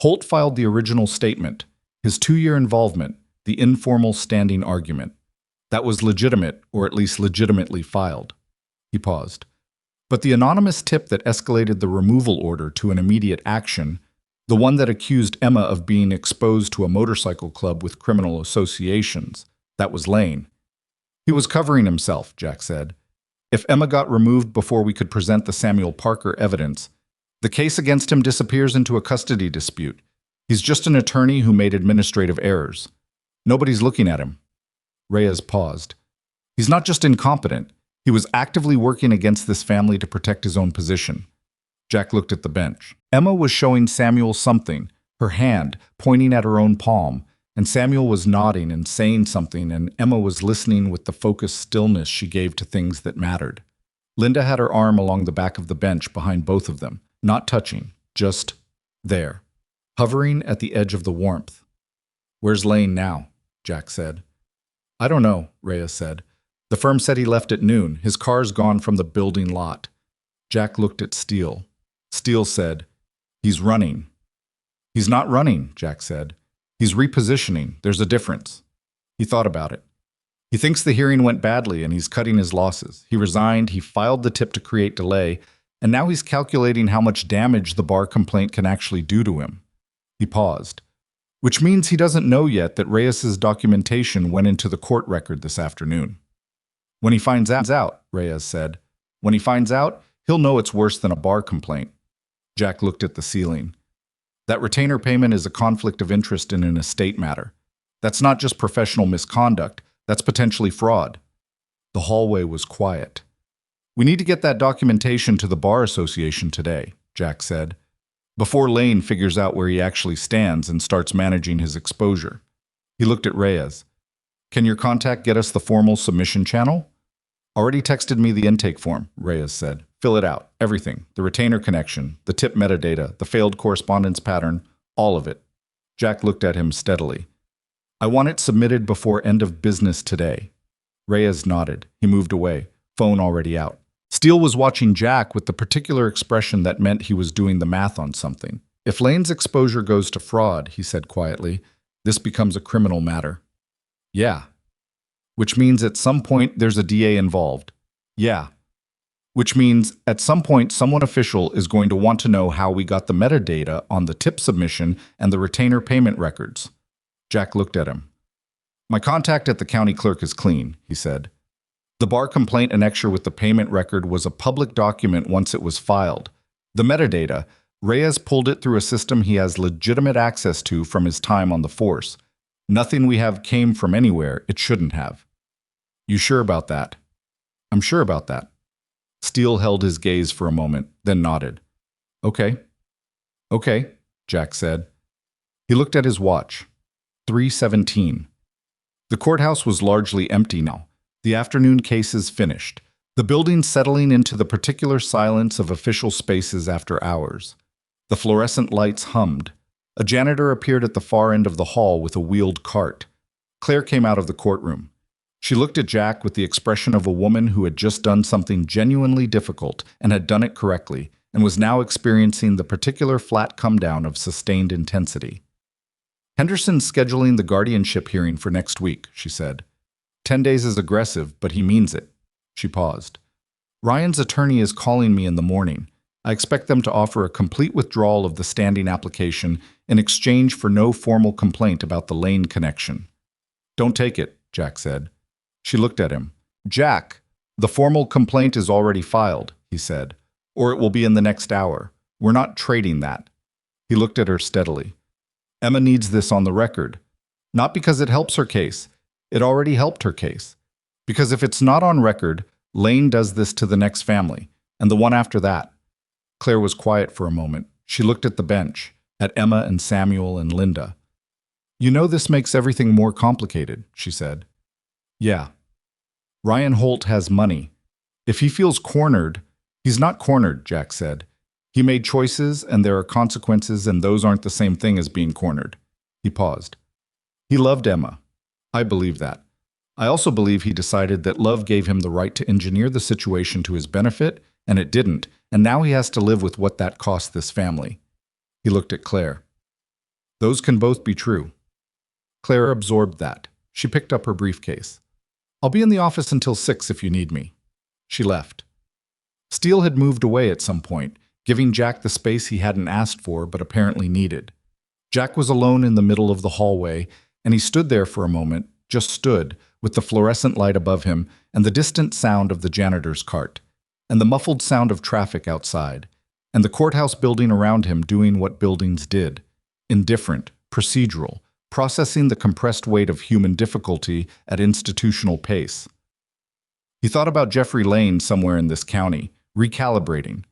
Holt filed the original statement, his 2-year involvement, the informal standing argument. That was legitimate, or at least legitimately filed. He paused. But the anonymous tip that escalated the removal order to an immediate action, the one that accused Emma of being exposed to a motorcycle club with criminal associations, that was Lane. He was covering himself, Jack said. If Emma got removed before we could present the Samuel Parker evidence, the case against him disappears into a custody dispute. He's just an attorney who made administrative errors. Nobody's looking at him. Reyes paused. He's not just incompetent. He was actively working against this family to protect his own position. Jack looked at the bench. Emma was showing Samuel something, her hand pointing at her own palm, and Samuel was nodding and saying something, and Emma was listening with the focused stillness she gave to things that mattered. Linda had her arm along the back of the bench behind both of them, not touching, just there, hovering at the edge of the warmth. "Where's Lane now?" Jack said. "I don't know," Reyes said. "The firm said he left at noon. His car's gone from the building lot." Jack looked at Steele. Steele said, "He's running." "He's not running," Jack said. "He's repositioning. There's a difference." He thought about it. He thinks the hearing went badly and he's cutting his losses. He resigned, he filed the tip to create delay, and now he's calculating how much damage the bar complaint can actually do to him. He paused. Which means he doesn't know yet that Reyes's documentation went into the court record this afternoon. "When he finds out," Reyes said. "When he finds out, he'll know it's worse than a bar complaint." Jack looked at the ceiling. That retainer payment is a conflict of interest in an estate matter. That's not just professional misconduct, that's potentially fraud. The hallway was quiet. "We need to get that documentation to the Bar Association today," Jack said, "before Lane figures out where he actually stands and starts managing his exposure." He looked at Reyes. "Can your contact get us the formal submission channel?" "Already texted me the intake form," Reyes said. "Fill it out. Everything. The retainer connection, the tip metadata, the failed correspondence pattern, all of it." Jack looked at him steadily. "I want it submitted before end of business today." Reyes nodded. He moved away, phone already out. Steele was watching Jack with the particular expression that meant he was doing the math on something. "If Lane's exposure goes to fraud," he said quietly, "this becomes a criminal matter." "Yeah." "Which means at some point there's a DA involved." "Yeah." "Which means at some point someone official is going to want to know how we got the metadata on the tip submission and the retainer payment records." Jack looked at him. "My contact at the county clerk is clean," he said. "The bar complaint annexure with the payment record was a public document once it was filed. The metadata, Reyes pulled it through a system he has legitimate access to from his time on the force. Nothing we have came from anywhere it shouldn't have." "You sure about that?" "I'm sure about that." Steele held his gaze for a moment, then nodded. "Okay." "Okay," Jack said. He looked at his watch. 3:17. The courthouse was largely empty now. The afternoon cases finished. The building settling into the particular silence of official spaces after hours. The fluorescent lights hummed. A janitor appeared at the far end of the hall with a wheeled cart. Claire came out of the courtroom. She looked at Jack with the expression of a woman who had just done something genuinely difficult and had done it correctly, and was now experiencing the particular flat come-down of sustained intensity. "Henderson's scheduling the guardianship hearing for next week," she said. 10 days is aggressive, but he means it." She paused. "Ryan's attorney is calling me in the morning. I expect them to offer a complete withdrawal of the standing application in exchange for no formal complaint about the Lane connection." "Don't take it," Jack said. She looked at him. "Jack, the formal complaint is already filed," he said, "or it will be in the next hour. We're not trading that." He looked at her steadily. "Emma needs this on the record. Not because it helps her case. It already helped her case. Because if it's not on record, Lane does this to the next family, and the one after that." Claire was quiet for a moment. She looked at the bench, at Emma and Samuel and Linda. "You know this makes everything more complicated," she said. "Yeah. Ryan Holt has money. If he feels cornered, He's not cornered, Jack said. He made choices, and there are consequences, and those aren't the same thing as being cornered. He paused. He loved Emma. I believe that. I also believe he decided that love gave him the right to engineer the situation to his benefit, and it didn't, and now he has to live with what that cost this family. He looked at Claire. Those can both be true. Claire absorbed that. She picked up her briefcase. I'll be in the office until 6 if you need me. She left. Steele had moved away at some point, giving Jack the space he hadn't asked for but apparently needed. Jack was alone in the middle of the hallway, and he stood there for a moment, just stood, with the fluorescent light above him and the distant sound of the janitor's cart, and the muffled sound of traffic outside, and the courthouse building around him doing what buildings did, indifferent, procedural, processing the compressed weight of human difficulty at institutional pace. He thought about Jeffrey Lane somewhere in this county, recalibrating.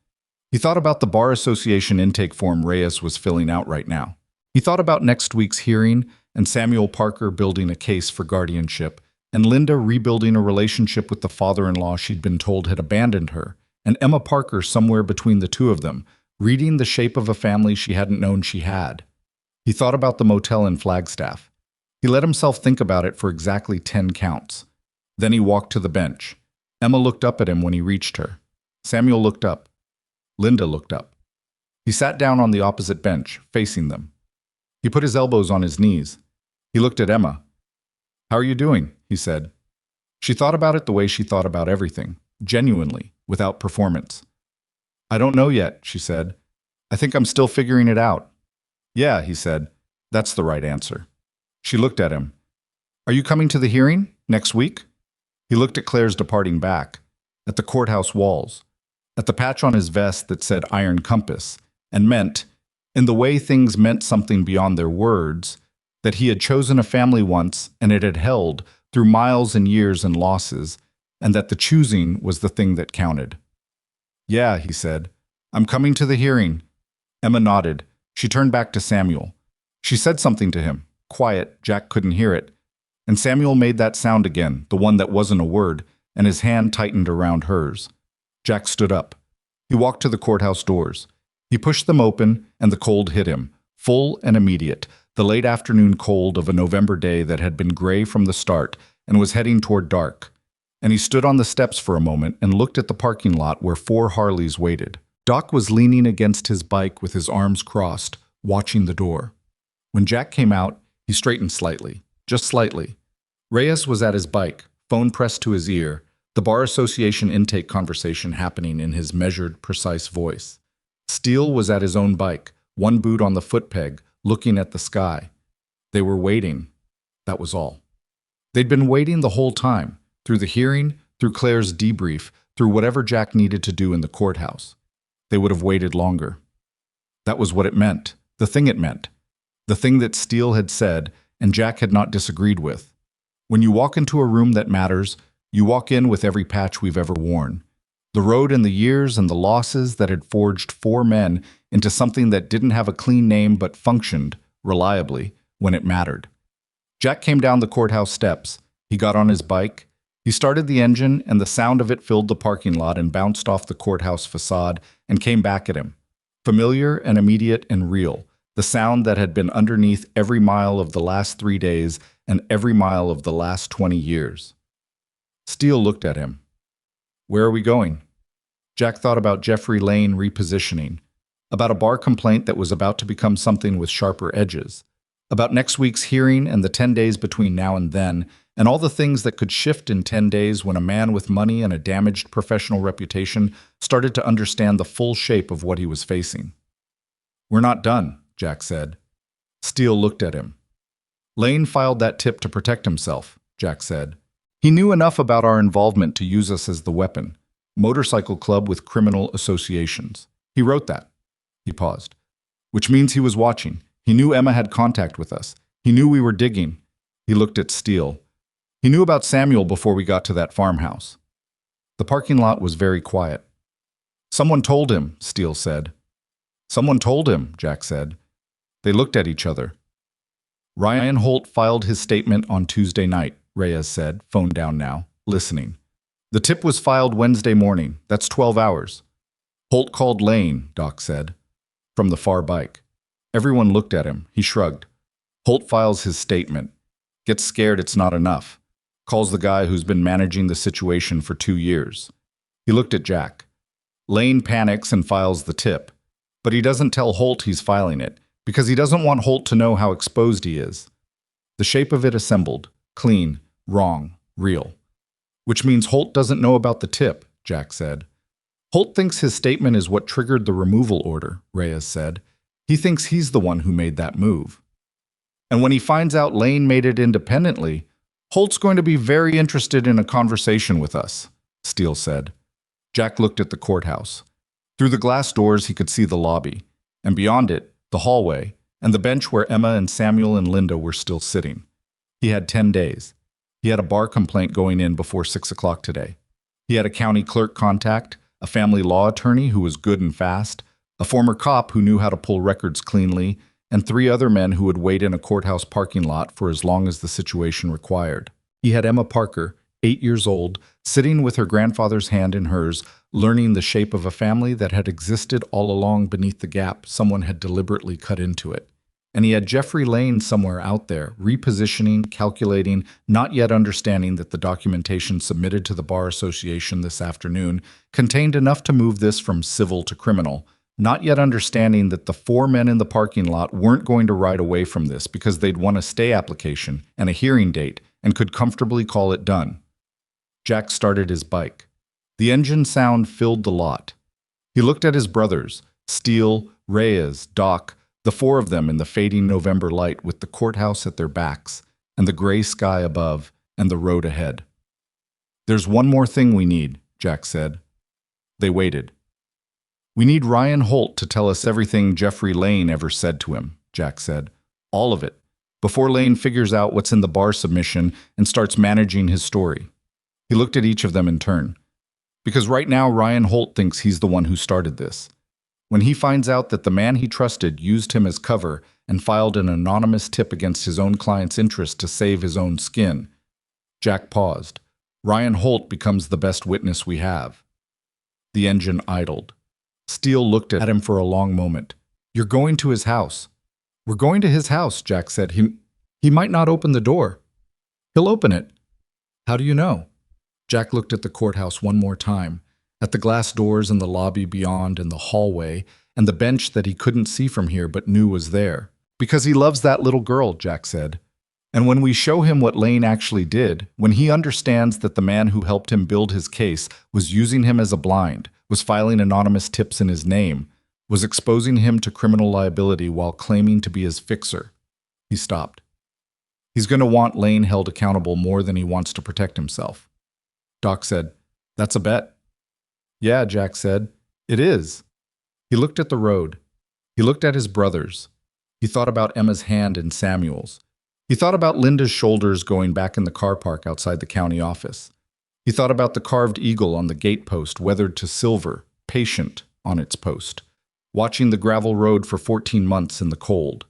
He thought about the Bar Association intake form Reyes was filling out right now. He thought about next week's hearing and Samuel Parker building a case for guardianship, and Linda rebuilding a relationship with the father-in-law she'd been told had abandoned her, and Emma Parker somewhere between the two of them, reading the shape of a family she hadn't known she had. He thought about the motel in Flagstaff. He let himself think about it for exactly 10 counts. Then he walked to the bench. Emma looked up at him when he reached her. Samuel looked up. Linda looked up. He sat down on the opposite bench, facing them. He put his elbows on his knees. He looked at Emma. How are you doing? He said. She thought about it the way she thought about everything, genuinely, without performance. I don't know yet, she said. I think I'm still figuring it out. Yeah, he said. That's the right answer. She looked at him. Are you coming to the hearing? Next week? He looked at Claire's departing back, at the courthouse walls, at the patch on his vest that said Iron Compass, and meant, in the way things meant something beyond their words, that he had chosen a family once and it had held through miles and years and losses, and that the choosing was the thing that counted. Yeah, he said. I'm coming to the hearing. Emma nodded. She turned back to Samuel. She said something to him. Quiet, Jack couldn't hear it. And Samuel made that sound again, the one that wasn't a word, and his hand tightened around hers. Jack stood up. He walked to the courthouse doors. He pushed them open, and the cold hit him, full and immediate, the late afternoon cold of a November day that had been gray from the start and was heading toward dark. And he stood on the steps for a moment and looked at the parking lot where 4 Harleys waited. Doc was leaning against his bike with his arms crossed, watching the door. When Jack came out, he straightened slightly, just slightly. Reyes was at his bike, phone pressed to his ear, the Bar Association intake conversation happening in his measured, precise voice. Steele was at his own bike, one boot on the footpeg, looking at the sky. They were waiting. That was all. They'd been waiting the whole time, through the hearing, through Claire's debrief, through whatever Jack needed to do in the courthouse. They would have waited longer. That was what it meant, the thing it meant, the thing that Steele had said and Jack had not disagreed with. When you walk into a room that matters, you walk in with every patch we've ever worn. The road and the years and the losses that had forged 4 men into something that didn't have a clean name but functioned, reliably, when it mattered. Jack came down the courthouse steps. He got on his bike. He started the engine, and the sound of it filled the parking lot and bounced off the courthouse facade and came back at him. Familiar and immediate and real, the sound that had been underneath every mile of the last 3 days and every mile of the last 20 years. Steele looked at him. Where are we going? Jack thought about Jeffrey Lane repositioning, about a bar complaint that was about to become something with sharper edges, about next week's hearing and the 10 days between now and then, and all the things that could shift in 10 days when a man with money and a damaged professional reputation started to understand the full shape of what he was facing. We're not done, Jack said. Steele looked at him. Lane filed that tip to protect himself, Jack said. He knew enough about our involvement to use us as the weapon. Motorcycle club with criminal associations. He wrote that. He paused. Which means he was watching. He knew Emma had contact with us. He knew we were digging. He looked at Steele. He knew about Samuel before we got to that farmhouse. The parking lot was very quiet. Someone told him, Steele said. Someone told him, Jack said. They looked at each other. Ryan Holt filed his statement on Tuesday night, Reyes said, phone down now, listening. The tip was filed Wednesday morning. That's 12 hours. Holt called Lane, Doc said, from the far bike. Everyone looked at him. He shrugged. Holt files his statement. Gets scared it's not enough. Calls the guy who's been managing the situation for 2 years. He looked at Jack. Lane panics and files the tip. But he doesn't tell Holt he's filing it, because he doesn't want Holt to know how exposed he is. The shape of it assembled. Clean, wrong, real. Which means Holt doesn't know about the tip, Jack said. Holt thinks his statement is what triggered the removal order, Reyes said. He thinks he's the one who made that move. And when he finds out Lane made it independently, Holt's going to be very interested in a conversation with us, Steele said. Jack looked at the courthouse. Through the glass doors he could see the lobby, and beyond it, the hallway, and the bench where Emma and Samuel and Linda were still sitting. He had 10 days. He had a bar complaint going in before 6 o'clock today. He had a county clerk contact, a family law attorney who was good and fast, a former cop who knew how to pull records cleanly, and 3 other men who would wait in a courthouse parking lot for as long as the situation required. He had Emma Parker, 8 years old, sitting with her grandfather's hand in hers, learning the shape of a family that had existed all along beneath the gap someone had deliberately cut into it. And he had Jeffrey Lane somewhere out there, repositioning, calculating, not yet understanding that the documentation submitted to the Bar Association this afternoon contained enough to move this from civil to criminal, not yet understanding that the 4 men in the parking lot weren't going to ride away from this because they'd won a stay application and a hearing date and could comfortably call it done. Jack started his bike. The engine sound filled the lot. He looked at his brothers, Steele, Reyes, Doc, the 4 of them in the fading November light with the courthouse at their backs, and the gray sky above, and the road ahead. There's one more thing we need, Jack said. They waited. We need Ryan Holt to tell us everything Jeffrey Lane ever said to him, Jack said. All of it, before Lane figures out what's in the bar submission and starts managing his story. He looked at each of them in turn. Because right now Ryan Holt thinks he's the one who started this. When he finds out that the man he trusted used him as cover and filed an anonymous tip against his own client's interest to save his own skin. Jack paused. Ryan Holt becomes the best witness we have. The engine idled. Steele looked at him for a long moment. You're going to his house. We're going to his house, Jack said. He might not open the door. He'll open it. How do you know? Jack looked at the courthouse one more time, at the glass doors in the lobby beyond and the hallway, and the bench that he couldn't see from here but knew was there. Because he loves that little girl, Jack said. And when we show him what Lane actually did, when he understands that the man who helped him build his case was using him as a blind, was filing anonymous tips in his name, was exposing him to criminal liability while claiming to be his fixer. He stopped. He's going to want Lane held accountable more than he wants to protect himself. Doc said, That's a bet. Yeah, Jack said, It is. He looked at the road. He looked at his brothers. He thought about Emma's hand in Samuel's. He thought about Linda's shoulders going back in the car park outside the county office. He thought about the carved eagle on the gate post weathered to silver, patient on its post, watching the gravel road for 14 months in the cold.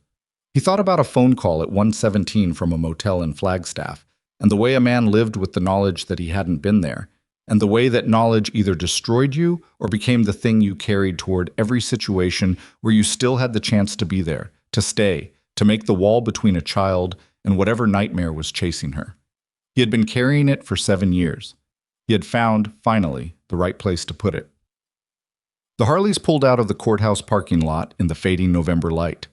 He thought about a phone call at 1:17 from a motel in Flagstaff, and the way a man lived with the knowledge that he hadn't been there, and the way that knowledge either destroyed you or became the thing you carried toward every situation where you still had the chance to be there, to stay, to make the wall between a child and whatever nightmare was chasing her. He had been carrying it for 7 years. He had found, finally, the right place to put it. The Harleys pulled out of the courthouse parking lot in the fading November light.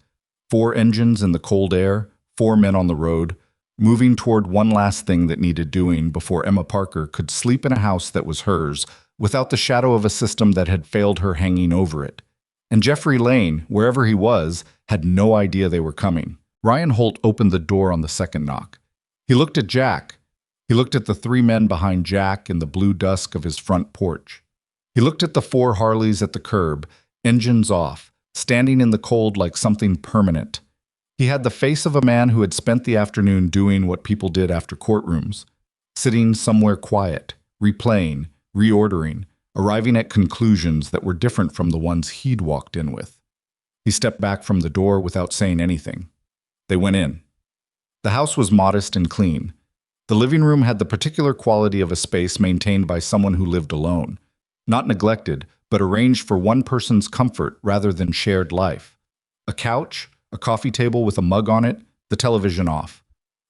4 engines in the cold air, 4 men on the road, moving toward one last thing that needed doing before Emma Parker could sleep in a house that was hers, without the shadow of a system that had failed her hanging over it. And Jeffrey Lane, wherever he was, had no idea they were coming. Ryan Holt opened the door on the second knock. He looked at Jack. He looked at the 3 men behind Jack in the blue dusk of his front porch. He looked at the 4 Harleys at the curb, engines off, standing in the cold like something permanent. He had the face of a man who had spent the afternoon doing what people did after courtrooms, sitting somewhere quiet, replaying, reordering, arriving at conclusions that were different from the ones he'd walked in with. He stepped back from the door without saying anything. They went in. The house was modest and clean. The living room had the particular quality of a space maintained by someone who lived alone. Not neglected, but arranged for one person's comfort rather than shared life. A couch, a coffee table with a mug on it, the television off.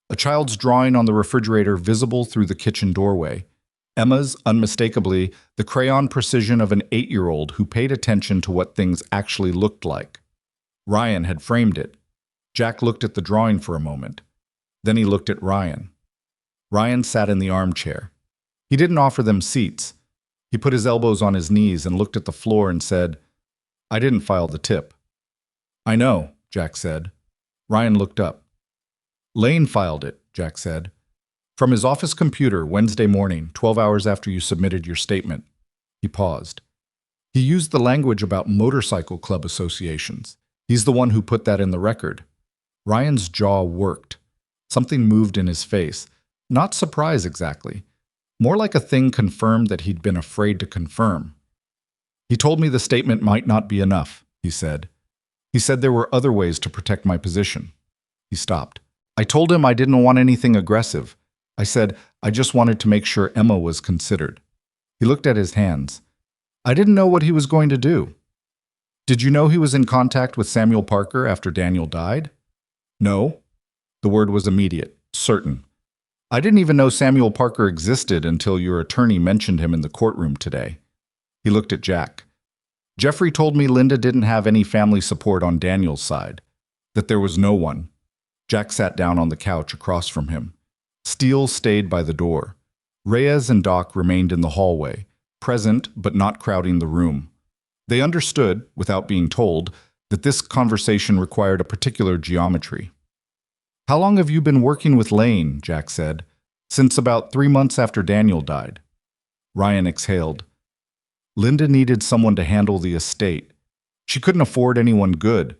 A child's drawing on the refrigerator visible through the kitchen doorway. Emma's, unmistakably, the crayon precision of an 8-year-old who paid attention to what things actually looked like. Ryan had framed it. Jack looked at the drawing for a moment. Then he looked at Ryan. Ryan sat in the armchair. He didn't offer them seats. He put his elbows on his knees and looked at the floor and said, "I didn't file the tip." "I know," Jack said. Ryan looked up. "Lane filed it," Jack said. "From his office computer Wednesday morning, 12 hours after you submitted your statement." He paused. "He used the language about motorcycle club associations. He's the one who put that in the record." Ryan's jaw worked. Something moved in his face. Not surprise exactly. More like a thing confirmed that he'd been afraid to confirm. "He told me the statement might not be enough," he said. "He said there were other ways to protect my position." He stopped. "I told him I didn't want anything aggressive. I said I just wanted to make sure Emma was considered." He looked at his hands. "I didn't know what he was going to do." "Did you know he was in contact with Samuel Parker after Daniel died?" "No." The word was immediate, certain. "I didn't even know Samuel Parker existed until your attorney mentioned him in the courtroom today." He looked at Jack. "Jeffrey told me Linda didn't have any family support on Daniel's side, that there was no one." Jack sat down on the couch across from him. Steele stayed by the door. Reyes and Doc remained in the hallway, present but not crowding the room. They understood, without being told, that this conversation required a particular geometry. "How long have you been working with Lane?" Jack said. "Since about 3 months after Daniel died." Ryan exhaled. "Linda needed someone to handle the estate. She couldn't afford anyone good.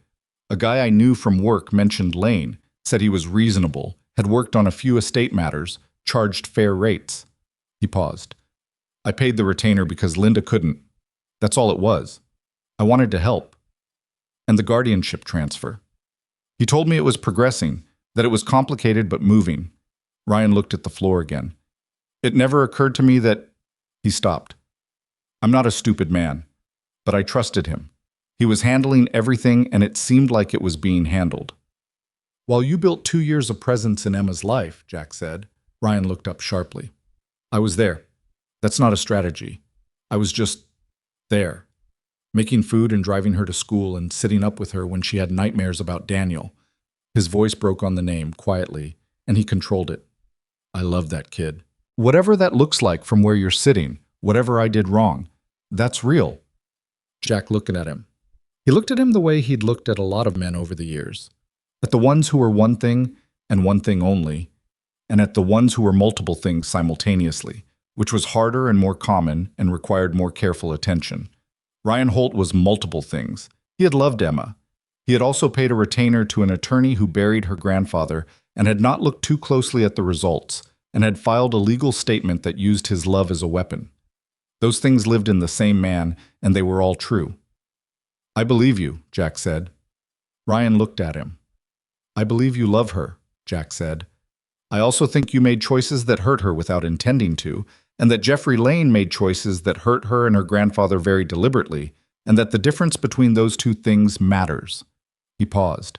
A guy I knew from work mentioned Lane, said he was reasonable, had worked on a few estate matters, charged fair rates." He paused. "I paid the retainer because Linda couldn't. That's all it was. I wanted to help." "And the guardianship transfer?" "He told me it was progressing, that it was complicated but moving." Ryan looked at the floor again. "It never occurred to me that—" He stopped. "I'm not a stupid man, but I trusted him. He was handling everything and it seemed like it was being handled." "While you built 2 years of presence in Emma's life," Jack said. Ryan looked up sharply. "I was there. That's not a strategy. I was just there, making food and driving her to school and sitting up with her when she had nightmares about Daniel." His voice broke on the name, quietly, and he controlled it. "I love that kid. Whatever that looks like from where you're sitting, whatever I did wrong, that's real." Jack looked at him. He looked at him the way he'd looked at a lot of men over the years. At the ones who were one thing, and one thing only, and at the ones who were multiple things simultaneously, which was harder and more common and required more careful attention. Ryan Holt was multiple things. He had loved Emma. He had also paid a retainer to an attorney who buried her grandfather and had not looked too closely at the results, and had filed a legal statement that used his love as a weapon. Those things lived in the same man, and they were all true. "I believe you," Jack said. Ryan looked at him. "I believe you love her," Jack said. "I also think you made choices that hurt her without intending to, and that Jeffrey Lane made choices that hurt her and her grandfather very deliberately, and that the difference between those two things matters." He paused.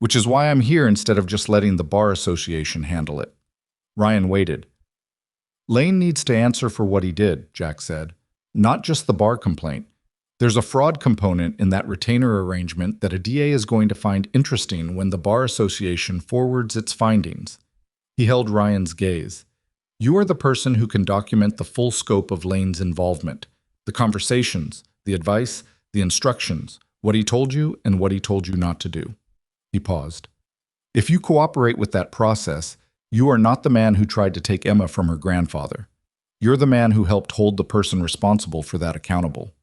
"Which is why I'm here instead of just letting the Bar Association handle it." Ryan waited. "Lane needs to answer for what he did," Jack said. "Not just the bar complaint. There's a fraud component in that retainer arrangement that a DA is going to find interesting when the Bar Association forwards its findings." He held Ryan's gaze. "You are the person who can document the full scope of Lane's involvement, the conversations, the advice, the instructions, what he told you and what he told you not to do." He paused. "If you cooperate with that process, you are not the man who tried to take Emma from her grandfather. You're the man who helped hold the person responsible for that accountable."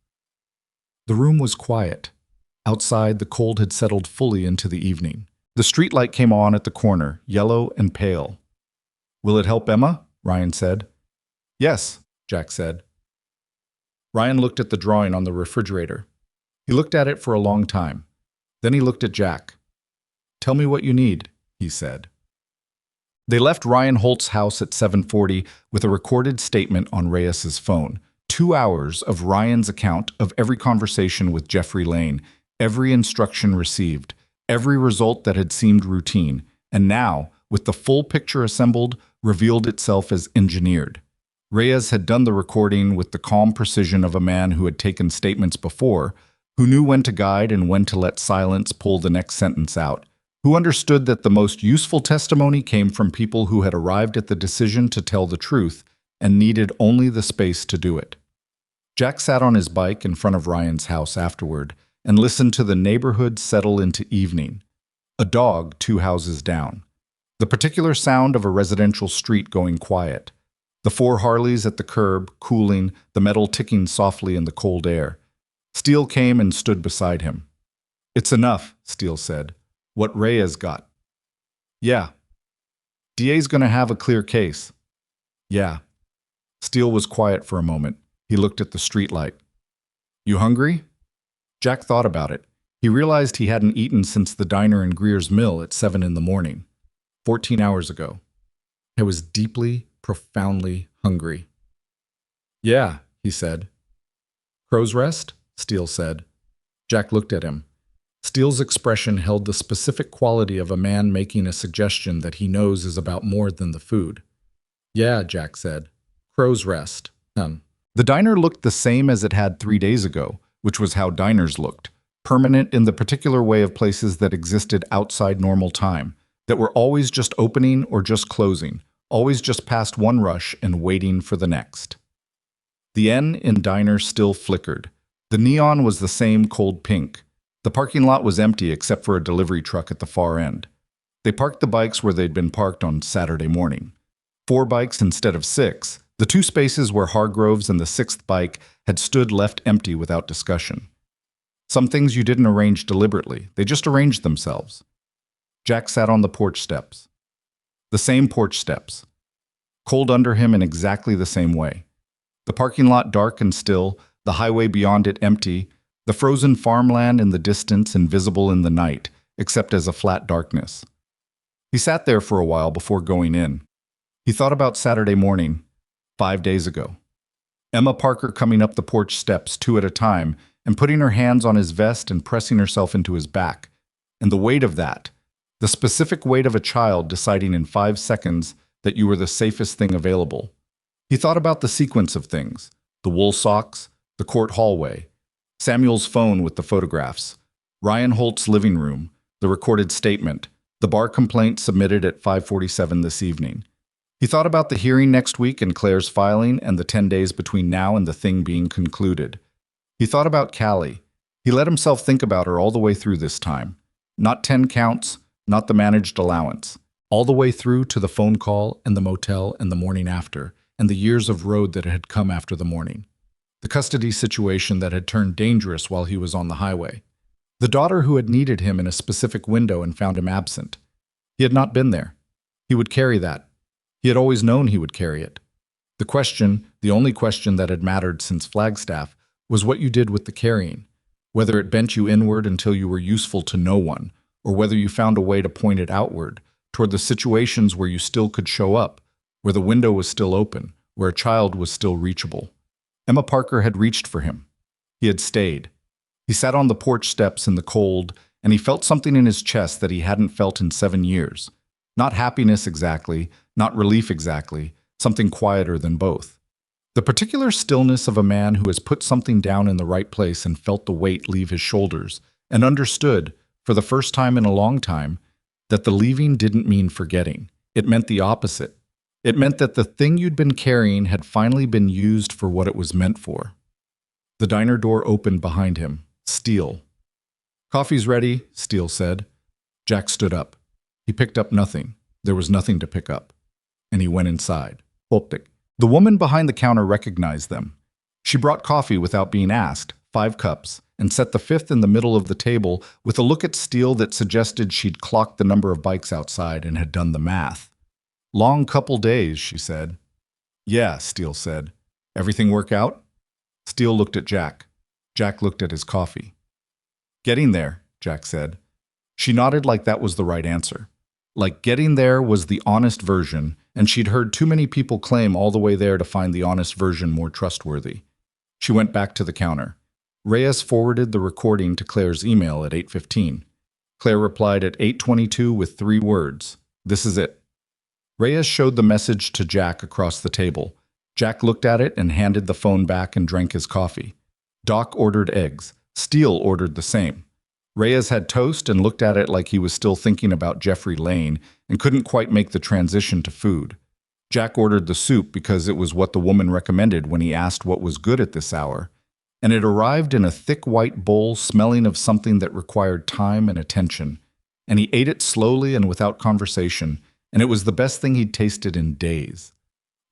The room was quiet. Outside, the cold had settled fully into the evening. The streetlight came on at the corner, yellow and pale. "Will it help Emma?" Ryan said. "Yes," Jack said. Ryan looked at the drawing on the refrigerator. He looked at it for a long time. Then he looked at Jack. "Tell me what you need," he said. They left Ryan Holt's house at 7:40 with a recorded statement on Reyes's phone, 2 hours of Ryan's account of every conversation with Jeffrey Lane, every instruction received, every result that had seemed routine, and now, with the full picture assembled, revealed itself as engineered. Reyes had done the recording with the calm precision of a man who had taken statements before, who knew when to guide and when to let silence pull the next sentence out, who understood that the most useful testimony came from people who had arrived at the decision to tell the truth and needed only the space to do it. Jack sat on his bike in front of Ryan's house afterward and listened to the neighborhood settle into evening. A dog 2 houses down. The particular sound of a residential street going quiet. The 4 Harleys at the curb, cooling, the metal ticking softly in the cold air. Steele came and stood beside him. "It's enough," Steele said. "What Reyes got." "Yeah." "DA's gonna have a clear case." "Yeah." Steele was quiet for a moment. He looked at the streetlight. "You hungry?" Jack thought about it. He realized he hadn't eaten since the diner in Greer's Mill at 7 in the morning, 14 hours ago. He was deeply, profoundly hungry. "Yeah," he said. "Crow's Rest?" Steele said. Jack looked at him. Steele's expression held the specific quality of a man making a suggestion that he knows is about more than the food. "Yeah," Jack said. "Crow's Rest. The diner looked the same as it had 3 days ago, which was how diners looked, permanent in the particular way of places that existed outside normal time, that were always just opening or just closing, always just past one rush and waiting for the next. The N in diner still flickered. The neon was the same cold pink. The parking lot was empty except for a delivery truck at the far end. They parked the bikes where they'd been parked on Saturday morning. 4 bikes instead of 6. The 2 spaces where Hargroves and the 6th bike had stood left empty without discussion. Some things you didn't arrange deliberately. They just arranged themselves. Jack sat on the porch steps. The same porch steps. Cold under him in exactly the same way. The parking lot dark and still, the highway beyond it empty, the frozen farmland in the distance invisible in the night, except as a flat darkness. He sat there for a while before going in. He thought about Saturday morning, 5 days ago. Emma Parker coming up the porch steps 2 at a time and putting her hands on his vest and pressing herself into his back. And the weight of that, the specific weight of a child deciding in 5 seconds that you were the safest thing available. He thought about the sequence of things, the wool socks, the court hallway, Samuel's phone with the photographs, Ryan Holt's living room, the recorded statement, the bar complaint submitted at 5:47 this evening. He thought about the hearing next week and Claire's filing and the 10 days between now and the thing being concluded. He thought about Callie. He let himself think about her all the way through this time. Not 10 counts, not the managed allowance. All the way through to the phone call and the motel and the morning after, and the years of road that had come after the morning. The custody situation that had turned dangerous while he was on the highway. The daughter who had needed him in a specific window and found him absent. He had not been there. He would carry that. He had always known he would carry it. The question, the only question that had mattered since Flagstaff, was what you did with the carrying, whether it bent you inward until you were useful to no one, or whether you found a way to point it outward, toward the situations where you still could show up, where the window was still open, where a child was still reachable. Emma Parker had reached for him. He had stayed. He sat on the porch steps in the cold, and he felt something in his chest that he hadn't felt in 7 years. Not happiness exactly, not relief exactly, something quieter than both. The particular stillness of a man who has put something down in the right place and felt the weight leave his shoulders, and understood, for the first time in a long time, that the leaving didn't mean forgetting. It meant the opposite. It meant that the thing you'd been carrying had finally been used for what it was meant for. The diner door opened behind him. Steele. "Coffee's ready," Steele said. Jack stood up. He picked up nothing. There was nothing to pick up. And he went inside. Optic. The woman behind the counter recognized them. She brought coffee without being asked, 5 cups, and set the 5th in the middle of the table with a look at Steele that suggested she'd clocked the number of bikes outside and had done the math. "Long couple days," she said. "Yeah," Steele said. "Everything work out?" Steele looked at Jack. Jack looked at his coffee. "Getting there," Jack said. She nodded like that was the right answer. Like getting there was the honest version, and she'd heard too many people claim all the way there to find the honest version more trustworthy. She went back to the counter. Reyes forwarded the recording to Claire's email at 8:15. Claire replied at 8:22 with 3 words. "This is it." Reyes showed the message to Jack across the table. Jack looked at it and handed the phone back and drank his coffee. Doc ordered eggs. Steele ordered the same. Reyes had toast and looked at it like he was still thinking about Jeffrey Lane and couldn't quite make the transition to food. Jack ordered the soup because it was what the woman recommended when he asked what was good at this hour, and it arrived in a thick white bowl smelling of something that required time and attention, and he ate it slowly and without conversation, and it was the best thing he'd tasted in days.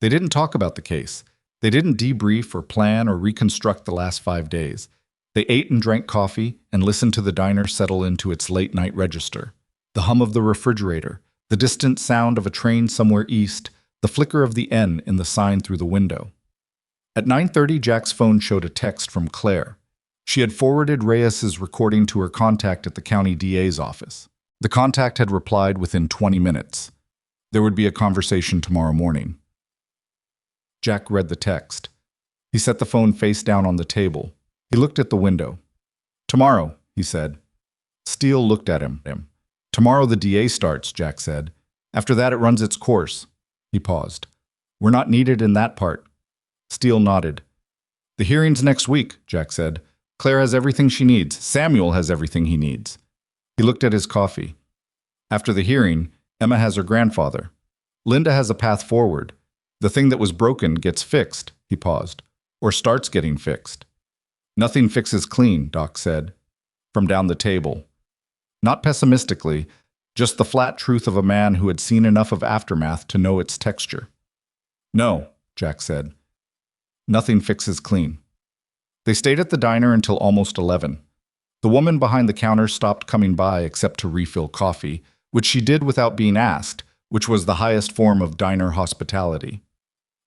They didn't talk about the case. They didn't debrief or plan or reconstruct the last 5 days. They ate and drank coffee and listened to the diner settle into its late-night register. The hum of the refrigerator, the distant sound of a train somewhere east, the flicker of the N in the sign through the window. At 9:30, Jack's phone showed a text from Claire. She had forwarded Reyes's recording to her contact at the county DA's office. The contact had replied within 20 minutes. There would be a conversation tomorrow morning. Jack read the text. He set the phone face down on the table. He looked at the window. "Tomorrow," he said. Steele looked at him. "Tomorrow the DA starts," Jack said. "After that it runs its course." He paused. "We're not needed in that part." Steele nodded. "The hearing's next week," Jack said. "Claire has everything she needs. Samuel has everything he needs." He looked at his coffee. "After the hearing, Emma has her grandfather. Linda has a path forward. The thing that was broken gets fixed," he paused, "or starts getting fixed." "Nothing fixes clean," Doc said, from down the table. Not pessimistically, just the flat truth of a man who had seen enough of aftermath to know its texture. "No," Jack said. "Nothing fixes clean." They stayed at the diner until almost 11. The woman behind the counter stopped coming by except to refill coffee, which she did without being asked, which was the highest form of diner hospitality.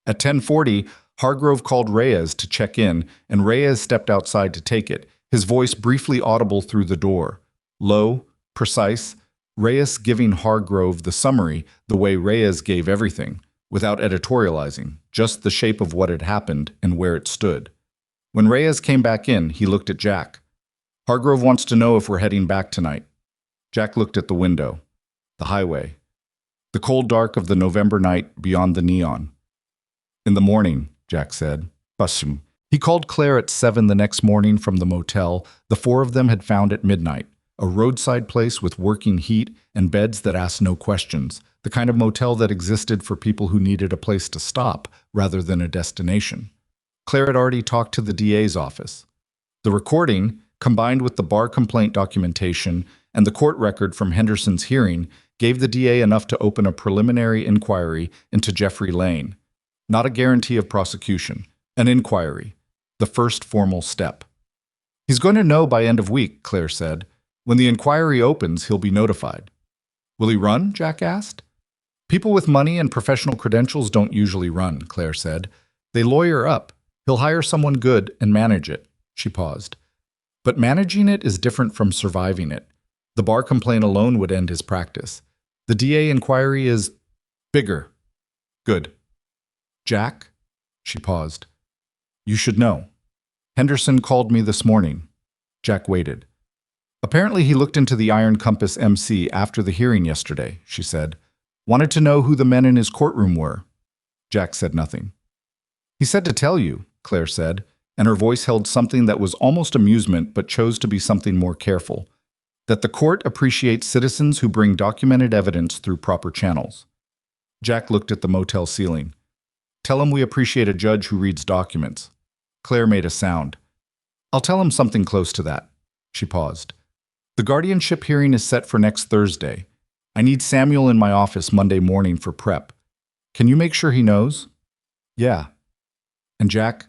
At 10:40, Hargrove called Reyes to check in, and Reyes stepped outside to take it, his voice briefly audible through the door. Low, precise, Reyes giving Hargrove the summary the way Reyes gave everything, without editorializing, just the shape of what had happened and where it stood. When Reyes came back in, he looked at Jack. "Hargrove wants to know if we're heading back tonight." Jack looked at the window, the highway, the cold dark of the November night beyond the neon. "In the morning," Jack said. "Bashim." He called Claire at 7 the next morning from the motel the 4 of them had found at midnight, a roadside place with working heat and beds that asked no questions, the kind of motel that existed for people who needed a place to stop rather than a destination. Claire had already talked to the DA's office. The recording, combined with the bar complaint documentation and the court record from Henderson's hearing, gave the DA enough to open a preliminary inquiry into Jeffrey Lane. Not a guarantee of prosecution, an inquiry, the first formal step. "He's going to know by end of week," Claire said. "When the inquiry opens, he'll be notified." "Will he run?" Jack asked. "People with money and professional credentials don't usually run," Claire said. "They lawyer up. He'll hire someone good and manage it." She paused. "But managing it is different from surviving it. The bar complaint alone would end his practice. The DA inquiry is bigger." "Good." "Jack?" She paused. "You should know. Henderson called me this morning." Jack waited. "Apparently he looked into the Iron Compass MC after the hearing yesterday," she said. "Wanted to know who the men in his courtroom were." Jack said nothing. "He said to tell you," Claire said, and her voice held something that was almost amusement but chose to be something more careful, "that the court appreciates citizens who bring documented evidence through proper channels." Jack looked at the motel ceiling. "Tell him we appreciate a judge who reads documents." Claire made a sound. "I'll tell him something close to that." She paused. "The guardianship hearing is set for next Thursday. I need Samuel in my office Monday morning for prep. Can you make sure he knows?" "Yeah." "And Jack,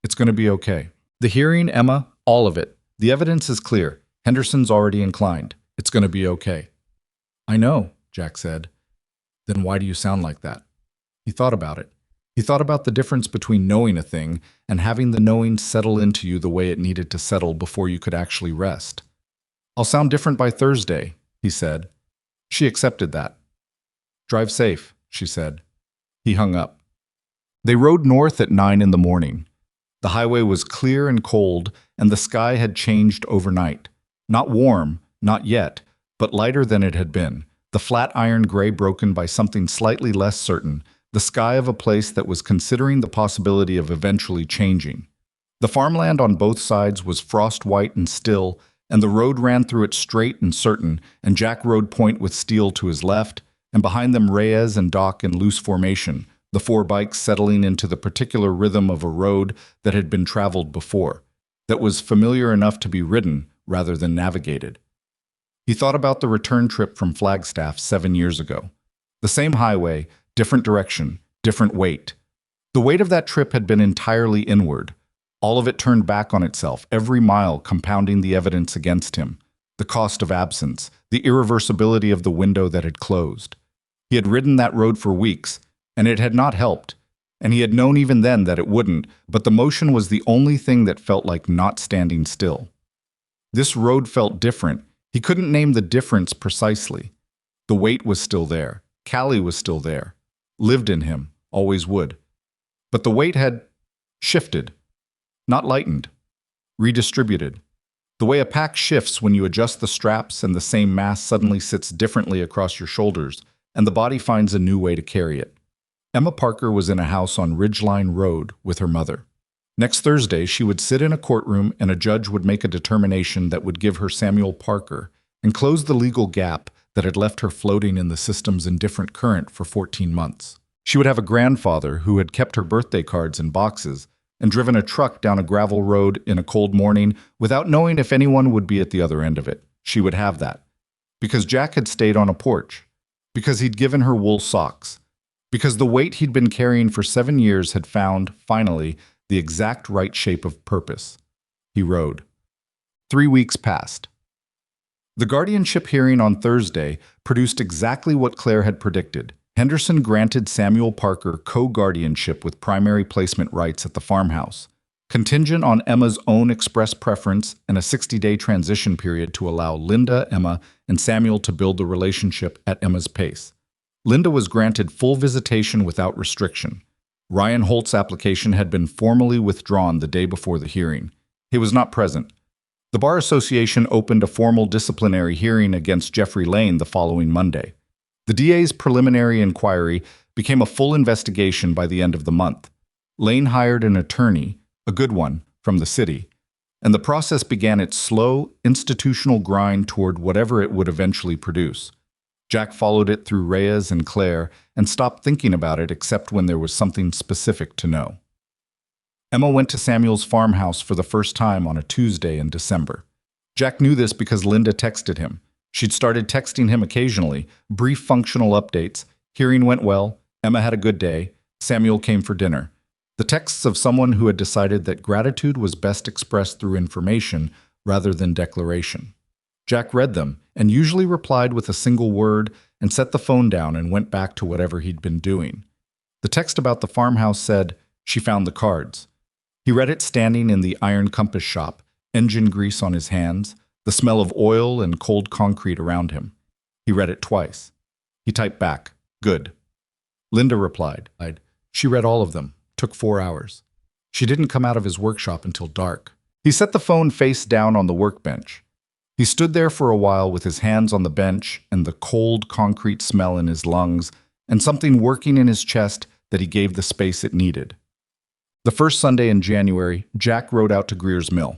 it's going to be okay. The hearing, Emma, all of it. The evidence is clear. Henderson's already inclined. It's going to be okay." "I know," Jack said. "Then why do you sound like that?" He thought about it. He thought about the difference between knowing a thing and having the knowing settle into you the way it needed to settle before you could actually rest. "I'll sound different by Thursday," he said. She accepted that. "Drive safe," she said. He hung up. They rode north at 9 in the morning. The highway was clear and cold, and the sky had changed overnight. Not warm, not yet, but lighter than it had been. The flat iron gray broken by something slightly less certain, the sky of a place that was considering the possibility of eventually changing. The farmland on both sides was frost-white and still, and the road ran through it straight and certain, and Jack rode point with steel to his left, and behind them Reyes and Doc in loose formation, the four bikes settling into the particular rhythm of a road that had been traveled before, that was familiar enough to be ridden rather than navigated. He thought about the return trip from Flagstaff 7 years ago. The same highway, different direction, different weight. The weight of that trip had been entirely inward. All of it turned back on itself, every mile compounding the evidence against him. The cost of absence, the irreversibility of the window that had closed. He had ridden that road for weeks, and it had not helped. And he had known even then that it wouldn't, but the motion was the only thing that felt like not standing still. This road felt different. He couldn't name the difference precisely. The weight was still there. Callie was still there. Lived in him, always would. But the weight had shifted. Not lightened. Redistributed. The way a pack shifts when you adjust the straps and the same mass suddenly sits differently across your shoulders, and the body finds a new way to carry it. Emma Parker was in a house on Ridgeline Road with her mother. Next Thursday, she would sit in a courtroom and a judge would make a determination that would give her Samuel Parker and close the legal gap that had left her floating in the system's indifferent current for 14 months. She would have a grandfather who had kept her birthday cards in boxes and driven a truck down a gravel road in a cold morning without knowing if anyone would be at the other end of it. She would have that. Because Jack had stayed on a porch. Because he'd given her wool socks. Because the weight he'd been carrying for 7 years had found, finally, the exact right shape of purpose. He rode. 3 weeks passed. The guardianship hearing on Thursday produced exactly what Claire had predicted. Henderson granted Samuel Parker co-guardianship with primary placement rights at the farmhouse, contingent on Emma's own express preference and a 60-day transition period to allow Linda, Emma, and Samuel to build the relationship at Emma's pace. Linda was granted full visitation without restriction. Ryan Holt's application had been formally withdrawn the day before the hearing. He was not present. The Bar Association opened a formal disciplinary hearing against Jeffrey Lane the following Monday. The DA's preliminary inquiry became a full investigation by the end of the month. Lane hired an attorney, a good one, from the city, and the process began its slow, institutional grind toward whatever it would eventually produce. Jack followed it through Reyes and Claire and stopped thinking about it except when there was something specific to know. Emma went to Samuel's farmhouse for the first time on a Tuesday in December. Jack knew this because Linda texted him. She'd started texting him occasionally, brief functional updates. Hearing went well. Emma had a good day. Samuel came for dinner. The texts of someone who had decided that gratitude was best expressed through information rather than declaration. Jack read them and usually replied with a single word and set the phone down and went back to whatever he'd been doing. The text about the farmhouse said, "She found the cards." He read it standing in the iron compass shop, engine grease on his hands, the smell of oil and cold concrete around him. He read it twice. He typed back, "Good." Linda replied. She read all of them. Took 4 hours. She didn't come out of his workshop until dark. He set the phone face down on the workbench. He stood there for a while with his hands on the bench and the cold concrete smell in his lungs and something working in his chest that he gave the space it needed. The first Sunday in January, Jack rode out to Greer's Mill.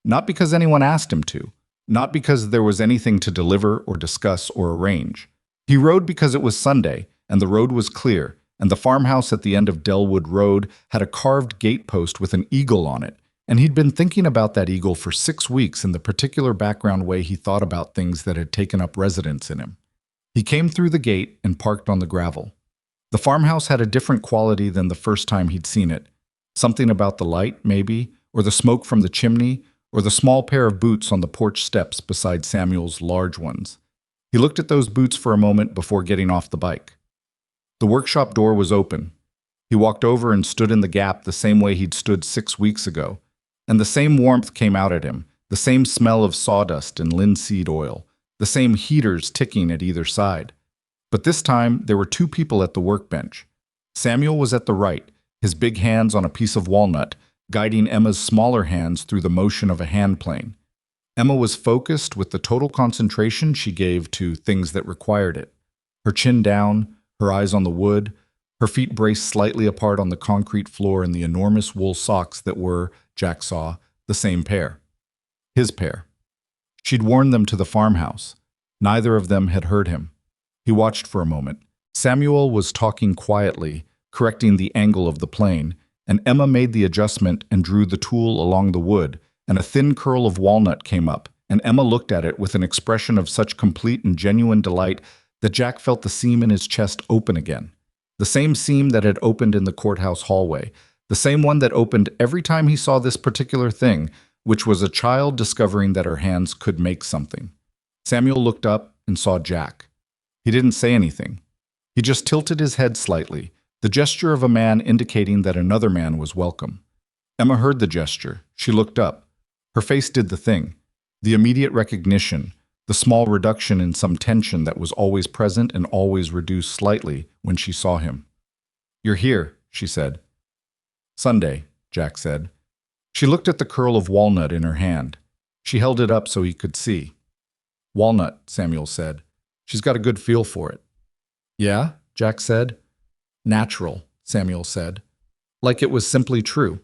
Not because anyone asked him to. Not because there was anything to deliver or discuss or arrange. He rode because it was Sunday and the road was clear, and the farmhouse at the end of Delwood Road had a carved gatepost with an eagle on it, and he'd been thinking about that eagle for 6 weeks in the particular background way he thought about things that had taken up residence in him. He came through the gate and parked on the gravel. The farmhouse had a different quality than the first time he'd seen it. Something about the light, maybe, or the smoke from the chimney, or the small pair of boots on the porch steps beside Samuel's large ones. He looked at those boots for a moment before getting off the bike. The workshop door was open. He walked over and stood in the gap the same way he'd stood 6 weeks ago, and the same warmth came out at him, the same smell of sawdust and linseed oil, the same heaters ticking at either side. But this time, there were 2 people at the workbench. Samuel was at the right, his big hands on a piece of walnut, guiding Emma's smaller hands through the motion of a hand plane. Emma was focused with the total concentration she gave to things that required it. Her chin down, her eyes on the wood, her feet braced slightly apart on the concrete floor in the enormous wool socks that were, Jack saw, the same pair. His pair. She'd worn them to the farmhouse. Neither of them had hurt him. He watched for a moment. Samuel was talking quietly, correcting the angle of the plane, and Emma made the adjustment and drew the tool along the wood, and a thin curl of walnut came up, and Emma looked at it with an expression of such complete and genuine delight that Jack felt the seam in his chest open again. The same seam that had opened in the courthouse hallway, the same one that opened every time he saw this particular thing, which was a child discovering that her hands could make something. Samuel looked up and saw Jack. He didn't say anything. He just tilted his head slightly, the gesture of a man indicating that another man was welcome. Emma heard the gesture. She looked up. Her face did the thing. The immediate recognition, the small reduction in some tension that was always present and always reduced slightly when she saw him. "You're here," she said. "Sunday," Jack said. She looked at the curl of walnut in her hand. She held it up so he could see. "Walnut," Samuel said. "She's got a good feel for it." "Yeah?" Jack said. "Natural," Samuel said. Like it was simply true.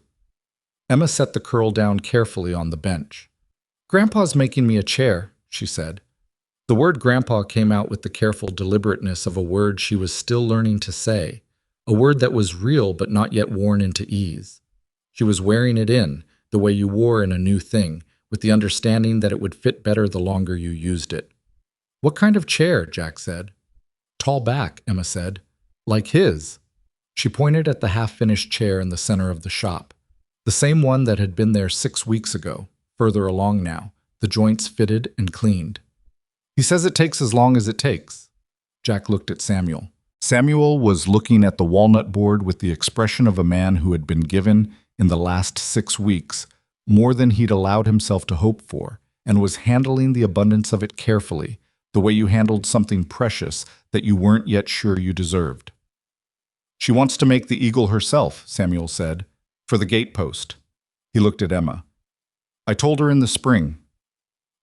Emma set the curl down carefully on the bench. "Grandpa's making me a chair," she said. The word grandpa came out with the careful deliberateness of a word she was still learning to say, a word that was real but not yet worn into ease. She was wearing it in, the way you wore in a new thing, with the understanding that it would fit better the longer you used it. "What kind of chair?" Jack said. "Tall back," Emma said. "Like his." She pointed at the half-finished chair in the center of the shop. The same one that had been there 6 weeks ago, further along now, the joints fitted and cleaned. "He says it takes as long as it takes." Jack looked at Samuel. Samuel was looking at the walnut board with the expression of a man who had been given, in the last 6 weeks, more than he'd allowed himself to hope for, and was handling the abundance of it carefully, the way you handled something precious that you weren't yet sure you deserved. "She wants to make the eagle herself," Samuel said, "for the gatepost." He looked at Emma. "I told her in the spring."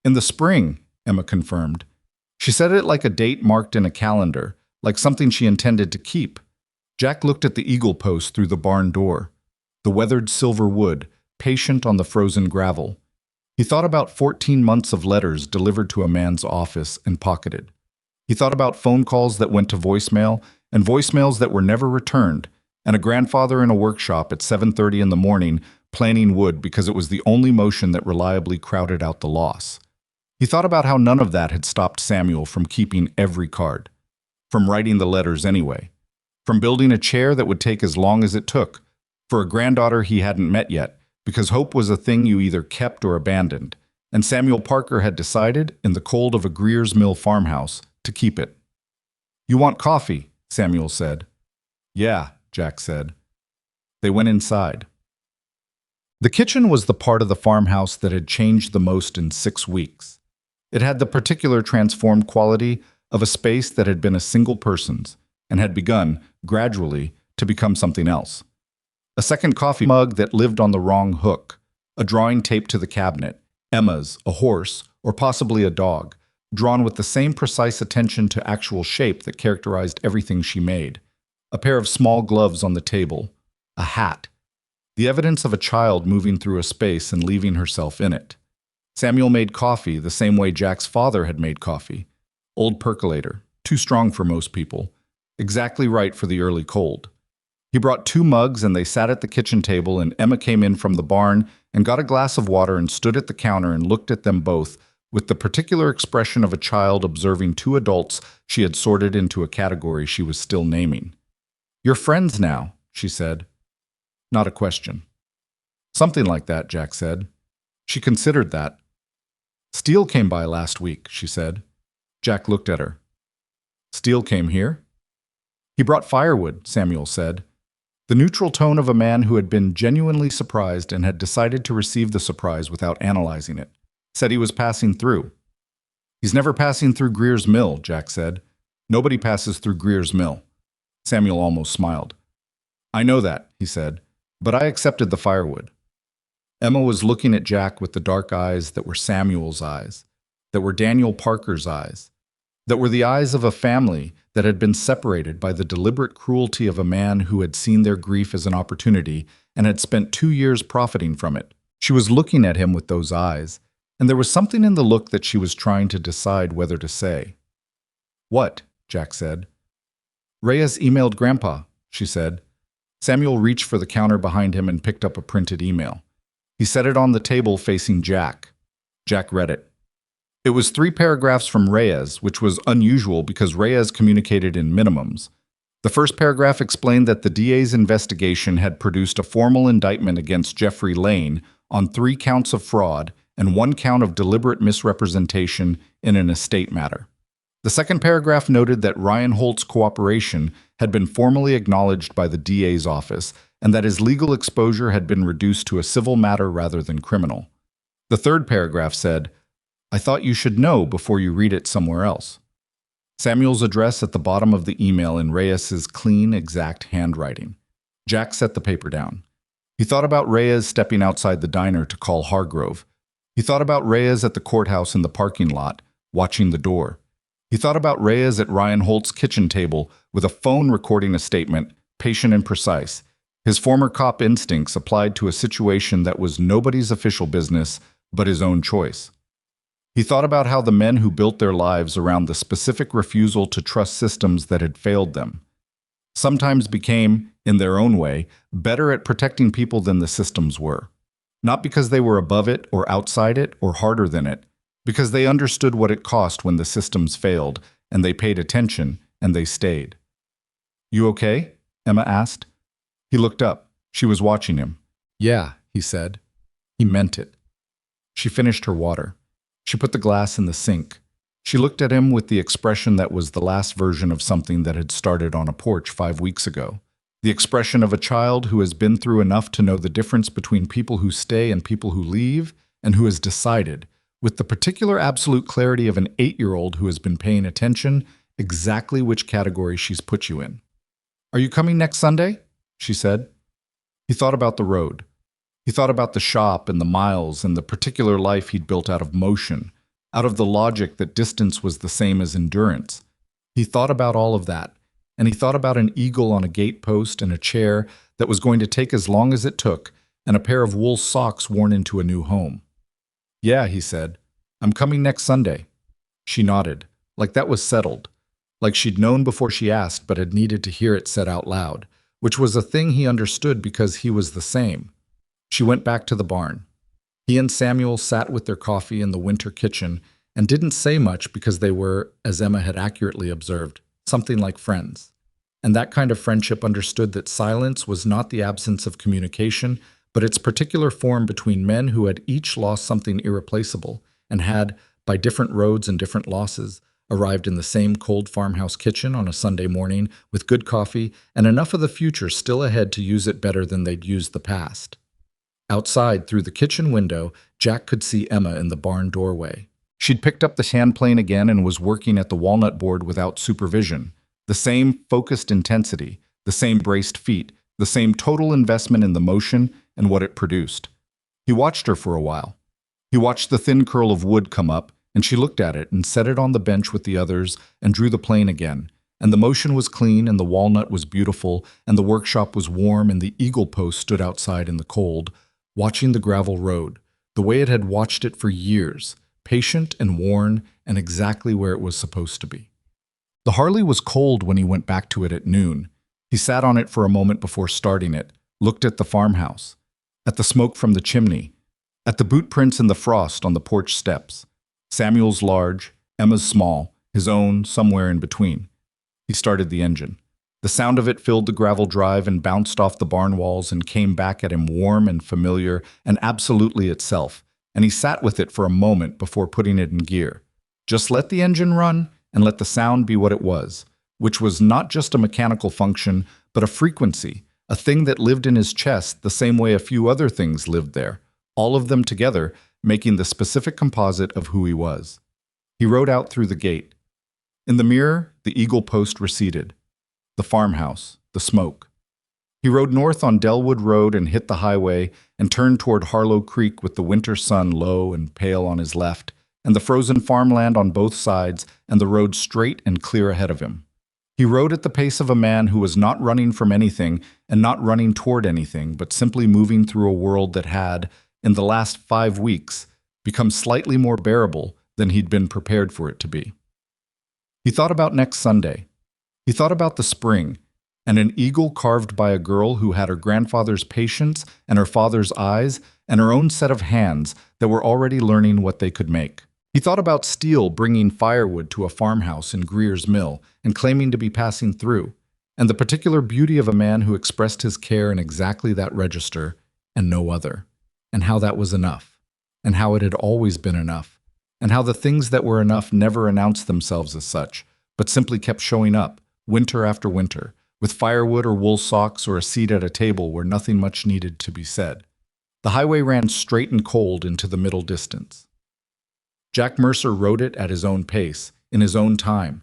"In the spring," Emma confirmed. She said it like a date marked in a calendar, like something she intended to keep. Jack looked at the eagle post through the barn door. The weathered silver wood, patient on the frozen gravel. He thought about 14 months of letters delivered to a man's office and pocketed. He thought about phone calls that went to voicemail and voicemails that were never returned, and a grandfather in a workshop at 7:30 in the morning planning wood because it was the only motion that reliably crowded out the loss. He thought about how none of that had stopped Samuel from keeping every card, from writing the letters anyway, from building a chair that would take as long as it took, for a granddaughter he hadn't met yet, because hope was a thing you either kept or abandoned, and Samuel Parker had decided, in the cold of a Greer's Mill farmhouse, to keep it. "You want coffee?" Samuel said. "Yeah," Jack said. They went inside. The kitchen was the part of the farmhouse that had changed the most in 6 weeks. It had the particular transformed quality of a space that had been a single person's, and had begun, gradually, to become something else. A second coffee mug that lived on the wrong hook, a drawing taped to the cabinet, Emma's, a horse, or possibly a dog, drawn with the same precise attention to actual shape that characterized everything she made, a pair of small gloves on the table, a hat, the evidence of a child moving through a space and leaving herself in it. Samuel made coffee the same way Jack's father had made coffee. Old percolator, too strong for most people, exactly right for the early cold. He brought 2 mugs and they sat at the kitchen table, and Emma came in from the barn and got a glass of water and stood at the counter and looked at them both with the particular expression of a child observing 2 adults she had sorted into a category she was still naming. "You're friends now," she said. Not a question. "Something like that," Jack said. She considered that. "Steele came by last week," she said. Jack looked at her. "Steele came here?" "He brought firewood," Samuel said. The neutral tone of a man who had been genuinely surprised and had decided to receive the surprise without analyzing it. Said he was passing through. "He's never passing through Greer's Mill," Jack said. "Nobody passes through Greer's Mill." Samuel almost smiled. "I know that," he said, "but I accepted the firewood. Emma was looking at Jack with the dark eyes that were Samuel's eyes, that were Daniel Parker's eyes, that were the eyes of a family that had been separated by the deliberate cruelty of a man who had seen their grief as an opportunity and had spent 2 years profiting from it. She was looking at him with those eyes, and there was something in the look that she was trying to decide whether to say. "What?" Jack said. "Reyes emailed Grandpa," she said. Samuel reached for the counter behind him and picked up a printed email. He set it on the table facing Jack. Jack read it. It was 3 paragraphs from Reyes, which was unusual because Reyes communicated in minimums. The first paragraph explained that the DA's investigation had produced a formal indictment against Jeffrey Lane on 3 counts of fraud and 1 count of deliberate misrepresentation in an estate matter. The second paragraph noted that Ryan Holt's cooperation had been formally acknowledged by the DA's office and that his legal exposure had been reduced to a civil matter rather than criminal. The third paragraph said, "I thought you should know before you read it somewhere else." Samuel's address at the bottom of the email in Reyes's clean, exact handwriting. Jack set the paper down. He thought about Reyes stepping outside the diner to call Hargrove. He thought about Reyes at the courthouse in the parking lot, watching the door. He thought about Reyes at Ryan Holt's kitchen table with a phone recording a statement, patient and precise. His former cop instincts applied to a situation that was nobody's official business but his own choice. He thought about how the men who built their lives around the specific refusal to trust systems that had failed them sometimes became, in their own way, better at protecting people than the systems were. Not because they were above it or outside it or harder than it, because they understood what it cost when the systems failed, and they paid attention, and they stayed. "You okay?" Emma asked. He looked up. She was watching him. "Yeah," he said. He meant it. She finished her water. She put the glass in the sink. She looked at him with the expression that was the last version of something that had started on a porch 5 weeks ago. The expression of a child who has been through enough to know the difference between people who stay and people who leave, and who has decided, with the particular absolute clarity of an 8-year-old who has been paying attention, exactly which category she's put you in. "Are you coming next Sunday?" she said. He thought about the road. He thought about the shop and the miles and the particular life he'd built out of motion, out of the logic that distance was the same as endurance. He thought about all of that, and he thought about an eagle on a gate post and a chair that was going to take as long as it took, and a pair of wool socks worn into a new home. "Yeah," he said. "I'm coming next Sunday." She nodded, like that was settled, like she'd known before she asked but had needed to hear it said out loud, which was a thing he understood because he was the same. She went back to the barn. He and Samuel sat with their coffee in the winter kitchen and didn't say much because they were, as Emma had accurately observed, something like friends. And that kind of friendship understood that silence was not the absence of communication, but its particular form between men who had each lost something irreplaceable and had, by different roads and different losses, arrived in the same cold farmhouse kitchen on a Sunday morning with good coffee and enough of the future still ahead to use it better than they'd used the past. Outside, through the kitchen window, Jack could see Emma in the barn doorway. She'd picked up the handplane again and was working at the walnut board without supervision. The same focused intensity, the same braced feet, the same total investment in the motion and what it produced. He watched her for a while. He watched the thin curl of wood come up, and she looked at it and set it on the bench with the others and drew the plane again. And the motion was clean, and the walnut was beautiful, and the workshop was warm, and the eagle post stood outside in the cold, watching the gravel road, the way it had watched it for years, patient and worn, and exactly where it was supposed to be. The Harley was cold when he went back to it at noon. He sat on it for a moment before starting it, looked at the farmhouse, at the smoke from the chimney, at the boot prints in the frost on the porch steps. Samuel's large, Emma's small, his own somewhere in between. He started the engine. The sound of it filled the gravel drive and bounced off the barn walls and came back at him warm and familiar and absolutely itself, and he sat with it for a moment before putting it in gear. Just let the engine run and let the sound be what it was, which was not just a mechanical function, but a frequency, a thing that lived in his chest the same way a few other things lived there, all of them together, making the specific composite of who he was. He rode out through the gate. In the mirror, the eagle post receded. The farmhouse, the smoke. He rode north on Delwood Road and hit the highway and turned toward Harlow Creek with the winter sun low and pale on his left, and the frozen farmland on both sides, and the road straight and clear ahead of him. He rode at the pace of a man who was not running from anything and not running toward anything, but simply moving through a world that had, in the last 5 weeks, become slightly more bearable than he'd been prepared for it to be. He thought about next Sunday. He thought about the spring, and an eagle carved by a girl who had her grandfather's patience and her father's eyes and her own set of hands that were already learning what they could make. He thought about Steele bringing firewood to a farmhouse in Greer's Mill and claiming to be passing through, and the particular beauty of a man who expressed his care in exactly that register and no other, and how that was enough, and how it had always been enough, and how the things that were enough never announced themselves as such, but simply kept showing up, winter after winter, with firewood or wool socks or a seat at a table where nothing much needed to be said. The highway ran straight and cold into the middle distance. Jack Mercer rode it at his own pace, in his own time,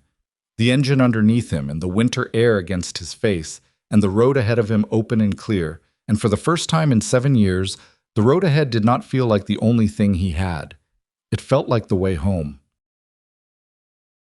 the engine underneath him and the winter air against his face, and the road ahead of him open and clear, and for the first time in 7 years, the road ahead did not feel like the only thing he had. It felt like the way home.